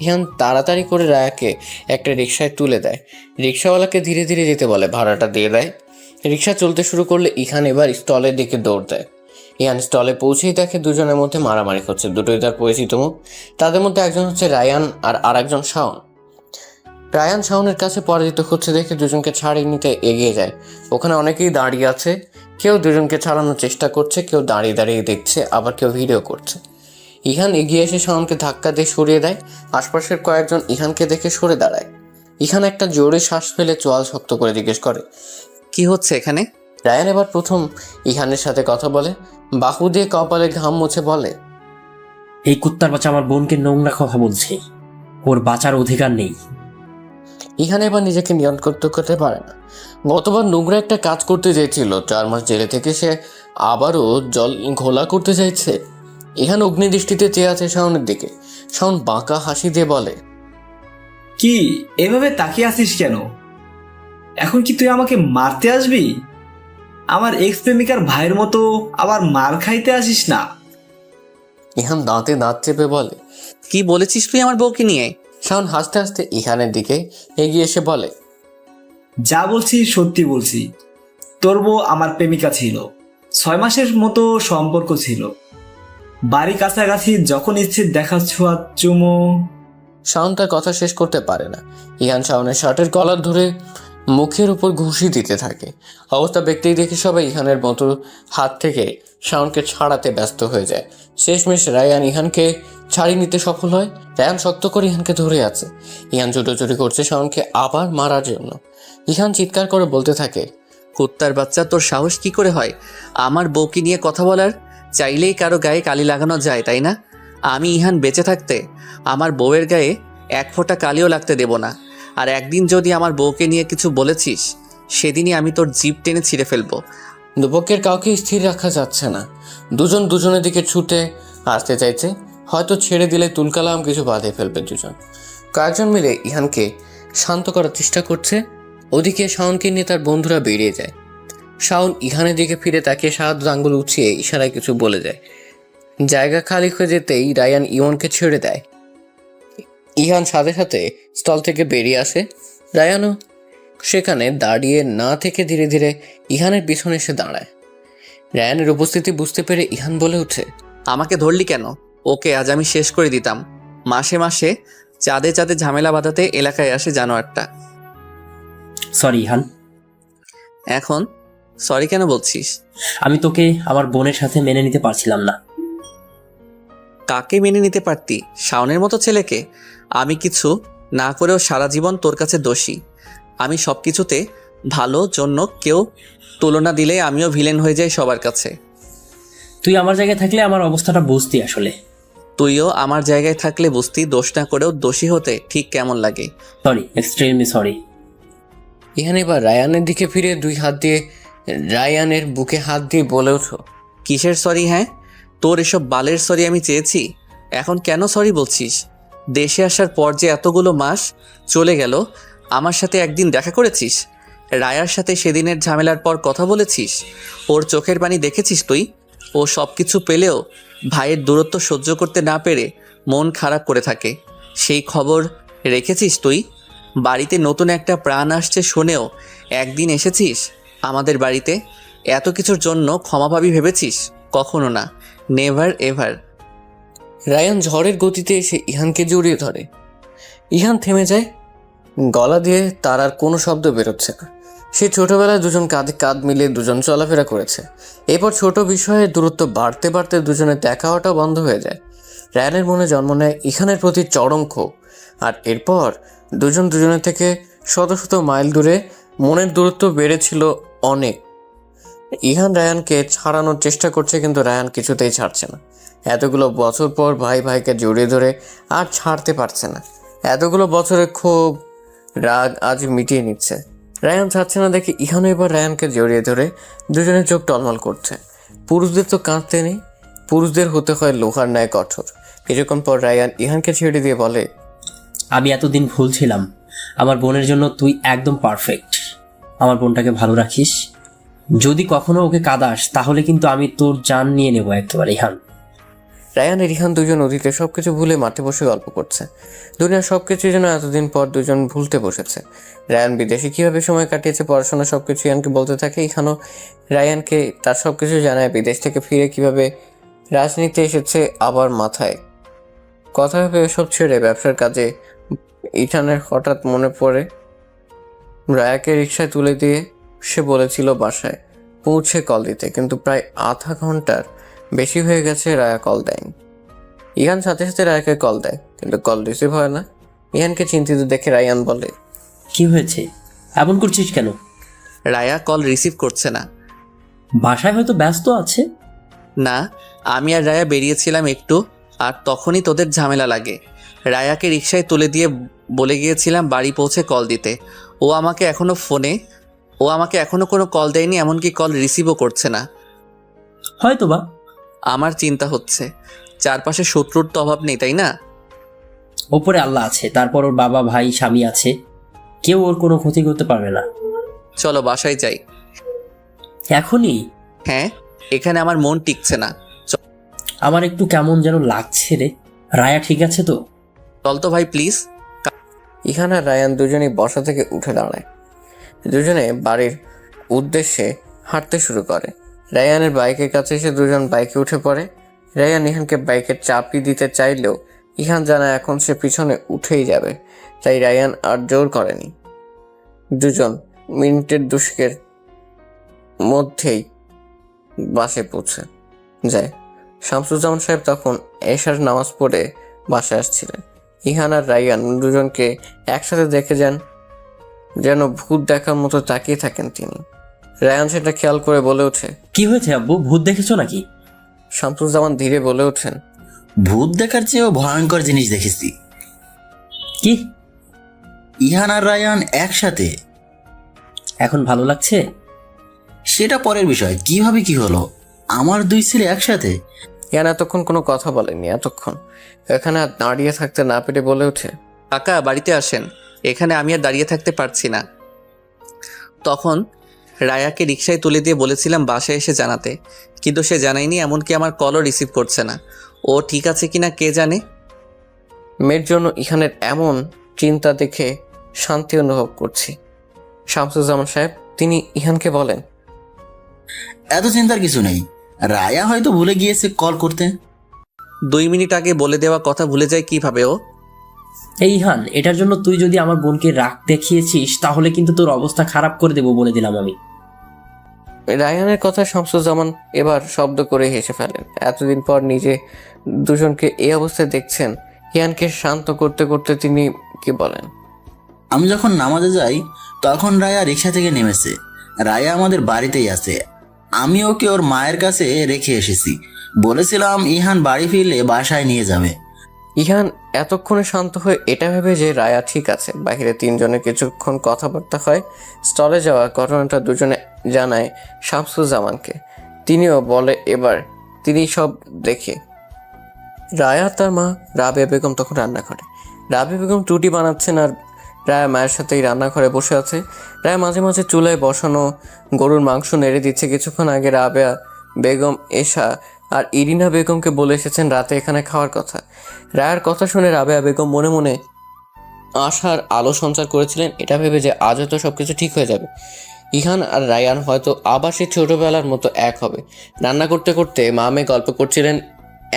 ইহান তাড়াতাড়ি করে রায়াকে একটা রিকশায় তুলে দেয়। রিকশাওয়ালাকে ধীরে ধীরে যেতে বলে, ভাড়াটা দিয়ে দেয়। রিকশা চলতে শুরু করলে ইহান এবার স্টলের দিকে দৌড় দেয়। ইহান স্টলে পৌঁছেই দেখে দুজনের মধ্যে মারামারি হচ্ছে। দুটোই তার পরিচিত মুখ। তাদের মধ্যে একজন হচ্ছে রায়ান আর আরেকজন শাওন। রায়ান শাওনের কাছে পরাজিত হচ্ছে দেখে দুজনকে ছাড়িয়ে নিতে এগিয়ে যায়। ওখানে অনেকেই দাঁড়িয়ে আছে। কেউ দুজনকে ছাড়ানোর চেষ্টা করছে, কেউ দাঁড়িয়ে দাঁড়িয়ে দেখছে, আবার কেউ ভিডিও করছে। ইহান এগিয়ে এসে শাওনকে ধাক্কা দিয়ে সরিয়ে দেয়। আশপাশের কয়েকজন ইহানকে দেখে সরে দাঁড়ায়। ইহান একটা জোরে শ্বাস ফেলে চোয়াল শক্ত করে জিজ্ঞেস করে, কি হচ্ছে এখানে? রায়ান এবার প্রথম ইহানের সাথে কথা বলে। বাহু দিয়ে কপালে ঘাম মুছে বলে, এই কুত্তার বাচ্চা আমার বোনকে নোংরা কথা বলছে, ওর বাঁচার অধিকার নেই। ইহান এবার নিজেকে নিয়ন্ত্রণ করতে পারে না। গতবার নোংরা একটা কাজ করতে চেয়েছিল, 4 মাস জেলে থেকে সে আবারও জল ঘোলা করতে চাইছে। ইহান অগ্নিদৃষ্টিতে চেয়ে আছে শাওনের দিকে। শাওন বাঁকা হাসি দিয়ে বলে, কি এভাবে তাকিয়ে আসিস কেন? এখন কি তুই আমাকে মারতে আসবি? আমার এক্স প্রেমিকার ভাইয়ের মতো আবার মার খাইতে আসিস না। ইহান দাঁতে দাঁত চেপে বলে, কি বলেছিস তুই আমার বউকে নিয়ে? শাওন হাসতে হাসতে ইহানের দিকে এগিয়ে এসে বলে, যা বলছি সত্যি বলছি। তোর বউ আমার প্রেমিকা ছিল, 6 মাসের মতো সম্পর্ক ছিল। বাড়ি কাছাকাছি, যখন ইচ্ছে দেখা, ছোঁয়া, চুমো। শাওন তার কথা শেষ করতে পারে না। ইহান শাওনের শার্টের কলার ধরে মুখের উপর ঘুষি দিতে থাকে। অবস্থা ব্যক্তিই দেখে সবাই ইহানের মতো হাত থেকে শাওনকে ছাড়াতে ব্যস্ত হয়ে যায়। শেষমেশ রায়ান ইহানকে ছাড়িয়ে নিতে সফল হয়। রায়ান শক্ত করে ইহানকে ধরে আছে। ইহান ছুটোছুটি করছে শাওনকে আবার মারার জন্য। ইহান চিৎকার করে বলতে থাকে, কুত্তার বাচ্চা, তোর সাহস কি করে হয় আমার বউকে নিয়ে কথা বলার? চাইলেই কারো গায়ে কালি লাগানো যায়, তাই না? আমি ইহান বেঁচে থাকতে আমার বউয়ের গায়ে এক ফোঁটা কালিও লাগতে দেব না। আর একদিন যদি আমার বউকে নিয়ে কিছু বলেছিস, সেদিনই আমি তোর জিভ টেনে ছিঁড়ে ফেলবো। দুপক্ষের কাউকে স্থির রাখা যাচ্ছে না। দুজন দুজনের দিকে ছুটে আসতে চাইছে। হয়তো ছেড়ে দিলে তুলকালাম কিছু বাঁধে ফেলবে দুজন। কয়েকজন মিলে ইহানকে শান্ত করার চেষ্টা করছে। ওদিকে শাওনকে নিয়ে তার বন্ধুরা বেরিয়ে যায়। শাওন ইহানের দিকে ফিরে তাকিয়ে সাহায্য আঙ্গুল উঠিয়ে ইশারায় কিছু বলে যায়। জায়গা খালি হয়ে যেতেই রায়ান ইমনকে ছেড়ে দেয়। ইহান সাথে সাথে স্থল থেকে বেরিয়ে আসে। রায়ানও সেখানে দাঁড়িয়ে না থেকে ধীরে ধীরে ইহানের পিছনে এসে দাঁড়ায়। রায়ানের উপস্থিতি বুঝতে পেরে ইহান বলে ওঠে, আমাকে ধরলি কেন? ওকে আজ আমি শেষ করে দিতাম। মাসে মাসে চাঁদে চাঁদে ঝামেলা বাঁধাতে এলাকায় আসে জানোয়ারটা। সরি ইহান, এখন সরি কেন বলছিস? আমি তোকে আমার বোনের সাথে মেনে নিতে পারছিলাম না। কাকে মেনে নিতে পারতি? শাওনের মতো ছেলেকে? আমি কিছু না করেও সারা জীবন তোর কাছে দোষী। আমি সব কিছুতে ভালো জন্য কেউ তুলনা দিলে আমিও ভিলেন হয়ে যাই সবার কাছে। তুই আমার জায়গায় থাকলে আমার অবস্থাটা বুঝতি আসলে। তুইও আমার জায়গায় থাকলে বুঝতি দোষ না করেও দোষী হতে ঠিক কেমন লাগে। Sorry, extremely sorry. ইহান এবার রায়ানের দিকে ফিরে দুই হাত দিয়ে রায়ানের বুকে হাত দিয়ে বলে ওঠো, কিসের সরি? হ্যাঁ, তোর এসব বালের সরি আমি চেয়েছি? এখন কেন সরি বলছিস? দেশে আসার পর যে এতগুলো মাস চলে গেল, আমার সাথে একদিন দেখা করেছিস? রায়ার সাথে সেদিনের ঝামেলার পর কথা বলেছিস? ওর চোখের পানি দেখেছিস তুই? ও সব কিছু পেলেও ভাইয়ের দূরত্ব সহ্য করতে না পেরে মন খারাপ করে থাকে, সেই খবর রেখেছিস তুই? বাড়িতে নতুন একটা প্রাণ আসছে শুনেও একদিন এসেছিস আমাদের বাড়িতে? এত কিছুর জন্য ক্ষমা পাবি ভেবেছিস? কখনো না, নেভার এভার। রায়ান ঝড়ের গতিতে এসে ইহানকে জড়িয়ে ধরে। ইহান থেমে যায়। গলা দিয়ে তার আর কোনো শব্দ বেরোচ্ছে না। সে ছোটবেলায় দুজন কাঁধে কাঁধ মিলিয়ে দুজন চলাফেরা করেছে। এরপর ছোট বিষয়ে দূরত্ব বাড়তে বাড়তে দুজনের দেখা হওয়াটা বন্ধ হয়ে যায়। রায়ানের মনে জন্ম নেয় ইহানের প্রতি চরম ক্ষোভ। আর এরপর দুজন দুজনের থেকে শত শত মাইল দূরে মনের দূরত্ব বেড়েছিল অনেক। ইহান রায়ানকে ছাড়ানোর চেষ্টা করছে, কিন্তু রায়ান কিছুতেই ছাড়ছে না। এতগুলো বছর পর ভাই ভাইকে জড়িয়ে ধরে আর ছাড়তে পারছে না। এতগুলো বছরের ক্ষোভ রাগ আজ মিটিয়ে নিচ্ছে। রায়ান ছাড়ছে না দেখে ইহানও এবার রায়ানকে জড়িয়ে ধরে দুজনের চোখ টলমল করছে। পুরুষদের তো কাঁদতে নেই, পুরুষদের হতে হয় লোহার ন্যায় কঠোর। কিছুক্ষণ পর রায়ান ইহানকে ছেড়ে দিয়ে বলে, আমি এতদিন ভুল ছিলাম। আমার বোনের জন্য তুই একদম পারফেক্ট। আমার বোনটাকে ভালো রাখিস। যদি কখনো ওকে কাঁদাস তাহলে কিন্তু আমি তোর জান নিয়ে নেবো একেবারে ইহান। রায়ান আর ইহান দুজন অতীতে সবকিছু ভুলে মাঠে বসে গল্প করছে। দুনিয়ার সবকিছু যেন এতদিন পর দুজন ভুলতে বসেছে। রায়ান বিদেশে কিভাবে সময় কাটিয়েছে, পড়াশোনা সবকিছু ইহানকে বলতে থাকে। ইহানও রায়ানকে তার সবকিছু জানায়। বিদেশ থেকে ফিরে কিভাবে রাজনীতি এসেছে আবার মাথায়। কথা ভেবে এসব ছেড়ে ব্যবসার কাজে ইহানের হঠাৎ মনে পড়ে রায়াকে রিকশায় তুলে দিয়ে সে বলেছিল বাসায় পৌঁছে কল দিতে, কিন্তু প্রায় আধা ঘন্টার বেশি হয়ে গেছে রায়া কল দেয়নি। ইহান সাথে সাথে রায়াকে কল দেয়, কিন্তু কল রিসিভ হয় না। ইহানকে চিন্তিত দেখে রায়ান বলে, কি হয়েছে, এমন করছিস কেন? রায়া কল রিসিভ করছে না। বাসায় হয়তো ব্যস্ত আছে। না, আমি আর রায়া বেরিয়েছিলাম একটু, আর তখনই তোদের ঝামেলা লাগে। রায়াকে রিকশায় তুলে দিয়ে বলে গিয়েছিলাম বাড়ি পৌঁছে কল দিতে। ও আমাকে এখনো কোনো কল দেয়নি, এমনকি কল রিসিভও করছে না। হয়তো বা। আমার চিন্তা হচ্ছে, চারপাশে শত্রুর তো অভাব নেই, তাই না? ওপরে আল্লাহ আছে, তারপর ওর বাবা ভাই স্বামী আছে, কেউ ওর কোনো ক্ষতি করতে পারবে না। চলো বাসায় যাই। এখনই? হ্যাঁ, এখানে আমার মন টিকছে না। আমার একটু কেমন যেন লাগছে রে। রায়া ঠিক আছে তো? চল তো ভাই প্লিজ। ইহান আর রায়ান দুজনেই বসা থেকে উঠে দাঁড়ায়। দুজনে বাড়ির উদ্দেশ্যে হাঁটতে শুরু করে। রায়ানের বাইকের কাছে এসে দুজন বাইকে উঠে পড়ে। রায়ান ইহানকে বাইকের চাবি দিতে চাইলেও ইহান জানায় এখন সে পিছনে উঠেই যাবে, তাই রায়ান আর জোর করেনি। দুজন মিনিটের দুষ্কের মধ্যেই বাসে পৌঁছে যায়। শামসুজ্জামান সাহেব তখন এশার নামাজ পড়ে বাসায় আসছিলেন। ইহান আর রায়ান দুজনকে একসাথে দেখে যান, যেন ভূত দেখার মতো তাকিয়ে থাকেন তিনি। রায়ান সেটা খেয়াল করে বলে ওঠে, কি হয়েছে আব্বু, ভূত দেখেছো নাকি? শামসুজ্জামান ধীরে বলে ওঠেন, ভূত দেখার চেয়েও ভয়ঙ্কর জিনিস দেখেছি। কি? ইহান আর রায়ান একসাথে। এখন ভালো লাগছে? সেটা পরের বিষয়। কিভাবে কি হলো? আমার দুই ছেলে একসাথে? ইহান এতক্ষণ কোনো কথা বলেনি। এতক্ষণ এখানে আর দাঁড়িয়ে থাকতে না পেরে বলে ওঠে, কাকা বাড়িতে আসেন, এখানে আমি আর দাঁড়িয়ে থাকতে পারছি না। তখন রায়াকে রিকশায় তুলে দিয়ে বলেছিলাম বাসায় এসে জানাতে, কিন্তু সে জানায়নি, এমনকি আমার কলও রিসিভ করছে না। ও ঠিক আছে কিনা কে জানে। মেয়ের জন্য ইহানের এমন চিন্তা দেখে শান্তি অনুভব করছি। শামসুজ্জামান সাহেব তিনি ইহানকে বলেন, এত চিন্তার কিছু নেই, রায়া হয়তো ভুলে গিয়েছে কল করতে। 2 মিনিট আগে বলে দেওয়া কথা ভুলে যায় কিভাবে ও? এই ইহান, এটার জন্য তুই যদি আমার বোনকে রাগ দেখিয়েছিস তাহলে কিন্তু তোর অবস্থা খারাপ করে দেবো বলে দিলাম আমি। রায়ানের কথা শামসুজ্জামান এবার শব্দ করে হেসে ফেলেন। এতদিন পর নিজে দুজনকে এই অবস্থায় দেখছেন। ইহানকে শান্ত করতে করতে তিনি কি বলেন, আমি যখন নামাজে যাই তখন রায়া রিক্সা থেকে নেমেছে। রায়া আমাদের বাড়িতেই আছে। আমি ওকে ওর মায়ের কাছে রেখে এসেছি। বলেছিলাম ইহান বাড়ি ফিরলে বাসায় নিয়ে যাবে। ইহান এতক্ষণে শান্ত হয়ে এটা ভেবে যে রায়া ঠিক আছে। বাহিরে তিনজনে কিছুক্ষণ কথাবার্তা হয়। স্টলে যাওয়া ঘটনাটা দুজনে জানায় শামসুজ্জামানকে। তিনিও বলে এবার তিনি সব দেখে। রায়া তার মা রাবেয়া বেগম তখন রান্না করে। রাবেয়া বেগম রুটি বানাচ্ছেন আর রায়া মায়ের সাথেই রান্নাঘরে বসে আছে। রায়া মাঝে মাঝে চুলায় বসানো গরুর মাংস নেড়ে দিচ্ছে। কিছুক্ষণ আগে রাবেয়া বেগম, এশা আর ইরিনা বেগমকে বলে এসেছেন রাতে এখানে খাওয়ার কথা। রায়ার কথা শুনে রাবেয়া বেগম মনে মনে আশার আলো সঞ্চার করেছিলেন, এটা ভেবে যে আজ হয়তো সব কিছু ঠিক হয়ে যাবে। ইহান আর রায়ান হয়তো আবার সে ছোটবেলার মতো এক হবে। রান্না করতে করতে মা মেয়ে গল্প করছিলেন।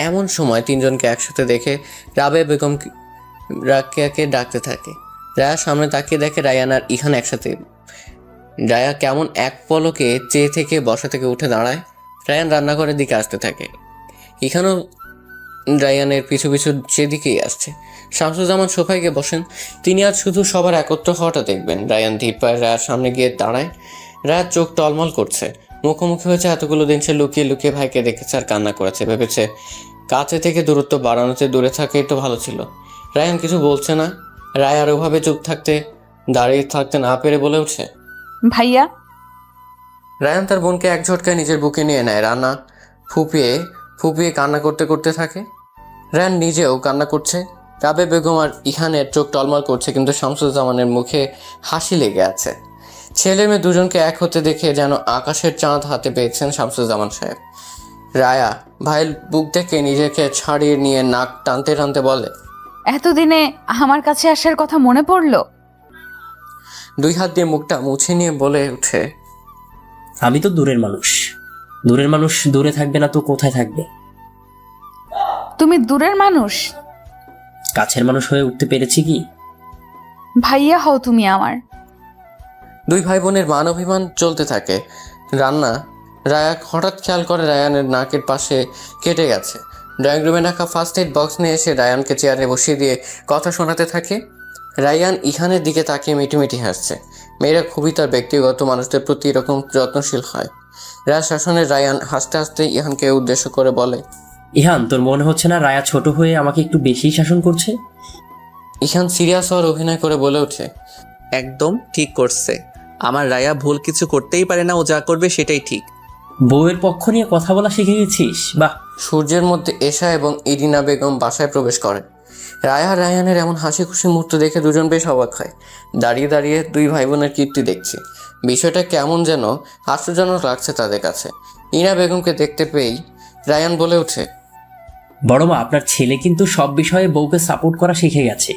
এমন সময় তিনজনকে একসাথে দেখে রাবেয়া বেগম রাকিয়াকে ডাকতে থাকে। রায়া সামনে তাকিয়ে দেখে রায়ান আর ইহান একসাথে। রায়া কেমন এক পলকে চেয়ে থেকে বসা থেকে উঠে দাঁড়ায়। রায়ান রান্নাঘরের দিকে আসতে থাকে। ইহানও রায়ানের পিছু পিছু সেদিকেই আসছে। শামসুজ্জামান সোফায় গিয়ে বসেন। তিনি আজ শুধু সবার একত্র হওয়াটা দেখবেন। রায়ান ধীর পায়ে রায়ার সামনে গিয়ে দাঁড়ায়। রায়ার চোখ টলমল করছে। মুখোমুখি হয়েছে এতগুলো দিন সে লুকিয়ে লুকিয়ে ভাইকে দেখেছে আর কান্না করেছে। ভেবেছে কাছে থেকে দূরত্ব বাড়ানোতে দূরে থাকেই তো ভালো ছিল। রায়ান কিছু বলছে না। রায়ার ওভাবে চুপ থাকতে দাঁড়িয়ে থাকতে না পেরে বলে ওঠে, ভাইয়া। রায়ান তার বোনকে এক ঝটকায় নিজের বুকে নিয়ে নেয়। রান্না ফুপিয়ে ফুপিয়ে কান্না করতে করতে থাকে। রায়ান নিজেও কান্না করছে। রাবেয়া বেগম আর ইহানের চোখ টলমল করছে, কিন্তু শামসুজ্জামানের মুখে হাসি লেগে আছে। ছেলে মেয়ে দুজনকে এক হতে দেখে যেন আকাশের চাঁদ হাতে পেয়েছেন শামসুজ্জামান সাহেব। রায়া ভাইয়ের বুক থেকে নিজেকে ছাড়িয়ে নিয়ে নাক টানতে টানতে বলে, এতদিনে আমার কাছে আসার কথা মনে পড়লো? 2 হাত দিয়ে মুখটা মুছে নিয়ে বলে উঠে, আমি তো দূরের মানুষ। দূরের মানুষ দূরে থাকবে না তো কোথায় থাকবে? তুমি দূরের মানুষ? কাছের মানুষ হয়ে উঠতে পেরেছি কি? ভাইয়া হও তুমি আমার। 2 ভাই বোনের মান অভিমান চলতে থাকে। রায়া হঠাৎ খেয়াল করে রায়ানের নাকের পাশে কেটে গেছে। ড্রয়িং রুমে রাখা ফার্স্ট এড বক্স নিয়ে এসে রায়ানকে চেয়ারে বসিয়ে দিয়ে কথা শোনাতে থাকে। রায়ান ইহানের দিকে তাকিয়ে মিটিমিটি হাসছে। মেয়েরা খুবই তার ব্যক্তিগত মানুষদের প্রতি এরকম যত্নশীল হয়। রায়া শাসনে রায়ান হাসতে হাসতে ইহানকে উদ্দেশ্য করে বলে, ইহান, তোর মনে হচ্ছে না রায়া ছোট হয়ে আমাকে একটু বেশি শাসন করছে? ইহান সিরিয়াস হওয়ার অভিনয় করে বলে ওঠে, একদম ঠিক করছে। আমার রায়া ভুল কিছু করতেই পারে না, ও যা করবে সেটাই ঠিক। বউয়ের পক্ষ নিয়ে কথা বলা শিখে গেছিস? বাহ। সূর্যের মধ্যে এশা এবং ইরিনা বেগম বাসায় প্রবেশ করেন। রায়া আর রায়ানের এমন হাসি খুশি মুহূর্ত দেখে দুজন বেশ অবাক হয়। দাঁড়িয়ে দাঁড়িয়ে 2 ভাই বোনের কীর্তি দেখছি। বিষয়টা কেমন যেন আশ্চর্যজনক লাগছে তাদের কাছে। ইরিনা বেগমকে দেখতে পেয়েই রায়ান বলে ওঠে, বড় মা, আপনার ছেলে কিন্তু সব বিষয়ে বউকে সাপোর্ট করা শিখে গেছে।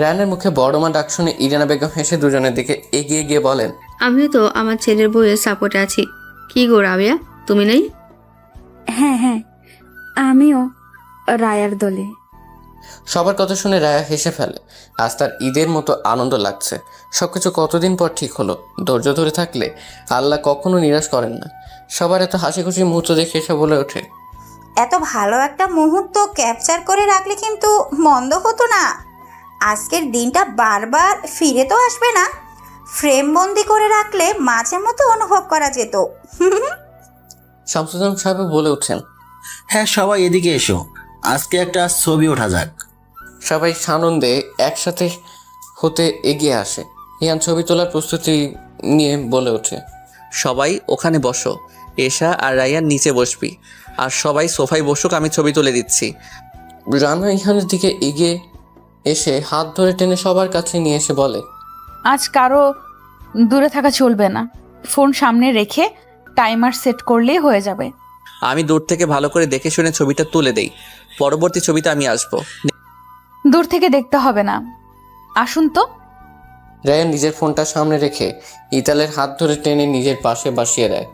রায়ানের মুখে বড় মা ডাক শুনে ইরিনা বেগম হেসে দুজনের দিকে এগিয়ে গিয়ে বলেন, আমিও তো আমার ছেলের বউয়ের সাপোর্টে আছি। কি গো রাবেয়া, তুমি নেই? হ্যাঁ হ্যাঁ, আমিও রায়ার দলে। সবার কথা শুনে রায়া হেসে ফেলে। আজ তার ঈদের মতো আনন্দ লাগছে। সবকিছু কতদিন পর ঠিক হলো। ধৈর্য ধরে থাকলে আল্লাহ কখনো নিরাশ করেন না। সবার এত হাসি খুশি মুহূর্ত দেখে এসে বলে ওঠে, এত ভালো একটা মুহূর্ত ক্যাপচার করে রাখলে কিন্তু মন্দ হতো না। আজকের দিনটা বারবার ফিরে তো আসবে না, ফ্রেম বন্দি করে রাখলে মাঝে মতো অনুভব করা যেত। শামসুজ্জামান সাহেব বলে ওঠেন। হ্যাঁ, সবাই এদিকে এসো, আজকে একটা ছবি ওঠা যাক। সবাই সানন্দে একসাথে হতে এগিয়ে আসে। ইহান ছবি তোলার প্রস্তুতি নিয়ে বলে ওঠে, সবাই ওখানে বসো, এশা আর রায়ান নিচে বসবি, আর সবাই সোফায় বসুক, আমি ছবি তুলে দিচ্ছি। রানা ইহানের দিকে এগিয়ে এসে হাত ধরে টেনে সবার কাছে নিয়ে এসে বলে, আজ কারো দূরে থাকা চলবে না। ফোন সামনে রেখে টাইমার সেট করলেই হয়ে যাবে। আমি দূর থেকে ভালো করে দেখে শুনে ছবিটা তুলে দেই, পরবর্তী ছবিতে আমি আসবো। দূর থেকে দেখতে হবে না, আসুন তো। রায়ান নিজের ফোনটা সামনে রেখে ইতালের হাত ধরে টেনে নিজের পাশে বসিয়ে দেয়।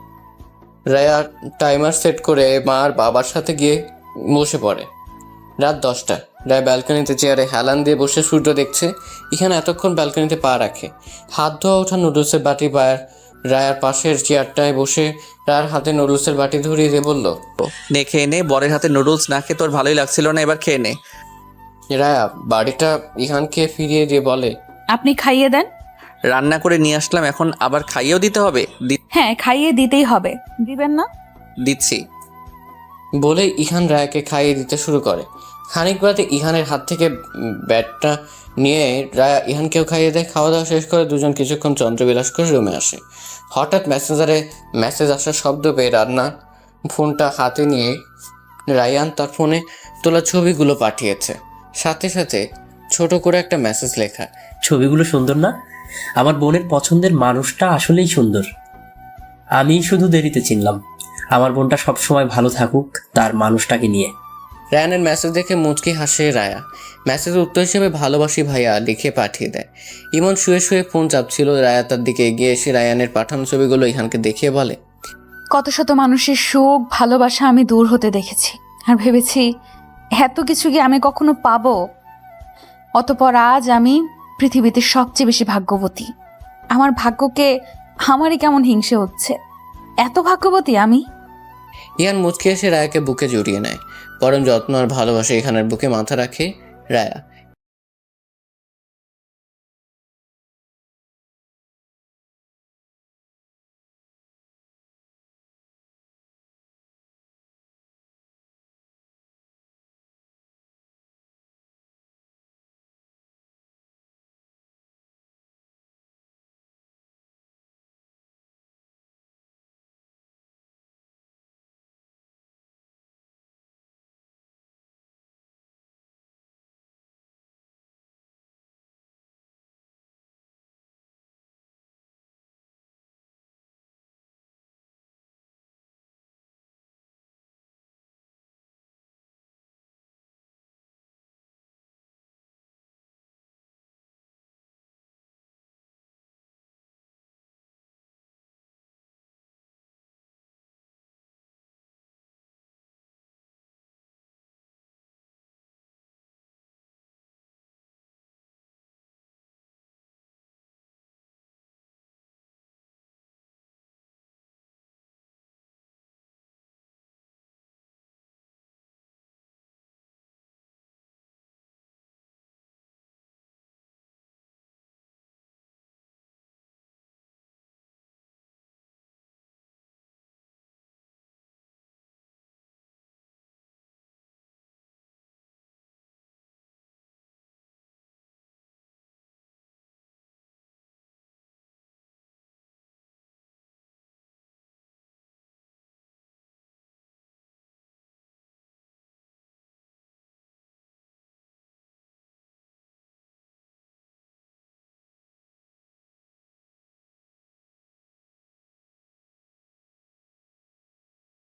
রায়া টাইমার সেট করে মা আর বাবার সাথে গিয়ে বসে পড়ে। রাত 10টা। রায় ব্যালকনিতে চেয়ারে হেলান দিয়ে বসে সূর্য দেখছে। এখানে এতক্ষণ ব্যালকনিতে পা রাখে। হাত ধোয়া ওঠা নুডলসের বাটি রায়ার পাশের চেয়ারটায় বসে রায়ার হাতে নুডলসের বাটি ধরিয়ে দিয়ে বলল, নে খেয়ে নে, বরের হাতে নুডলস না খেয়ে তোর ভালোই লাগছিল না, এবার খেয়ে নে। রায়া বাড়িটা ইহানকে ফিরিয়ে দিয়ে বলে, আপনি খাইয়ে দেন। রান্না করে নিয়ে আসলাম, এখন আবার খাইয়েও দিতে হবে? হ্যাঁ, খাইয়ে দিতেই হবে। দিবেন না? দিচ্ছি। বলে ইহান রায়াকে খাইয়ে দিতে শুরু করে। খানিক বাদে ইহানের হাত থেকে ব্যাটটা নিয়ে রায়া ইহানকেও খাইয়ে দেয়। খাওয়া দাওয়া শেষ করে দুজন কিছুক্ষণ চন্দ্রবিলাস করে রুমে আসে। হঠাৎ মেসেজ আসার শব্দ পেয়ে রান্না ফোনটা হাতে নিয়ে রায়ান তার ফোনে তোলা ছবিগুলো পাঠিয়েছে। সাথে সাথে ছোট করে একটা মেসেজ লেখা, ছবিগুলো সুন্দর না? আমার বোনের পছন্দের মানুষটা আসলেই সুন্দর। আমি শুধু দেরিতে চিনলাম। আমার বোনটা সবসময় ভালো থাকুক তার মানুষটাকে নিয়ে। রায়ানের মেসেজ দেখে মুচকি হাসে রায়া। মেসেজের উত্তর হিসেবে ভালোবাসি ভাইয়া লিখে পাঠিয়ে দেয়। ইমন শুয়ে শুয়ে ফোন চাপছিল। রায়া তার দিকে এগিয়ে এসে রায়ানের পাঠানো ছবিগুলো ইহানকে দেখিয়ে বলে, কত শত মানুষের সুখ ভালোবাসা আমি দূর হতে দেখেছি, আর ভেবেছি এত কিছু কি আমি কখনো পাবো। অতপর আজ আমি পৃথিবীতে সবচেয়ে বেশি ভাগ্যবতী। আমার ভাগ্যকে আমারই কেমন হিংসে হচ্ছে। এত ভাগ্যবতী আমি। ইহান মুচকি এসে রায়াকে বুকে জড়িয়ে নেয়। পরম যত্ন আর ভালোবাসা ইহানের বুকে মাথা রাখে রায়া।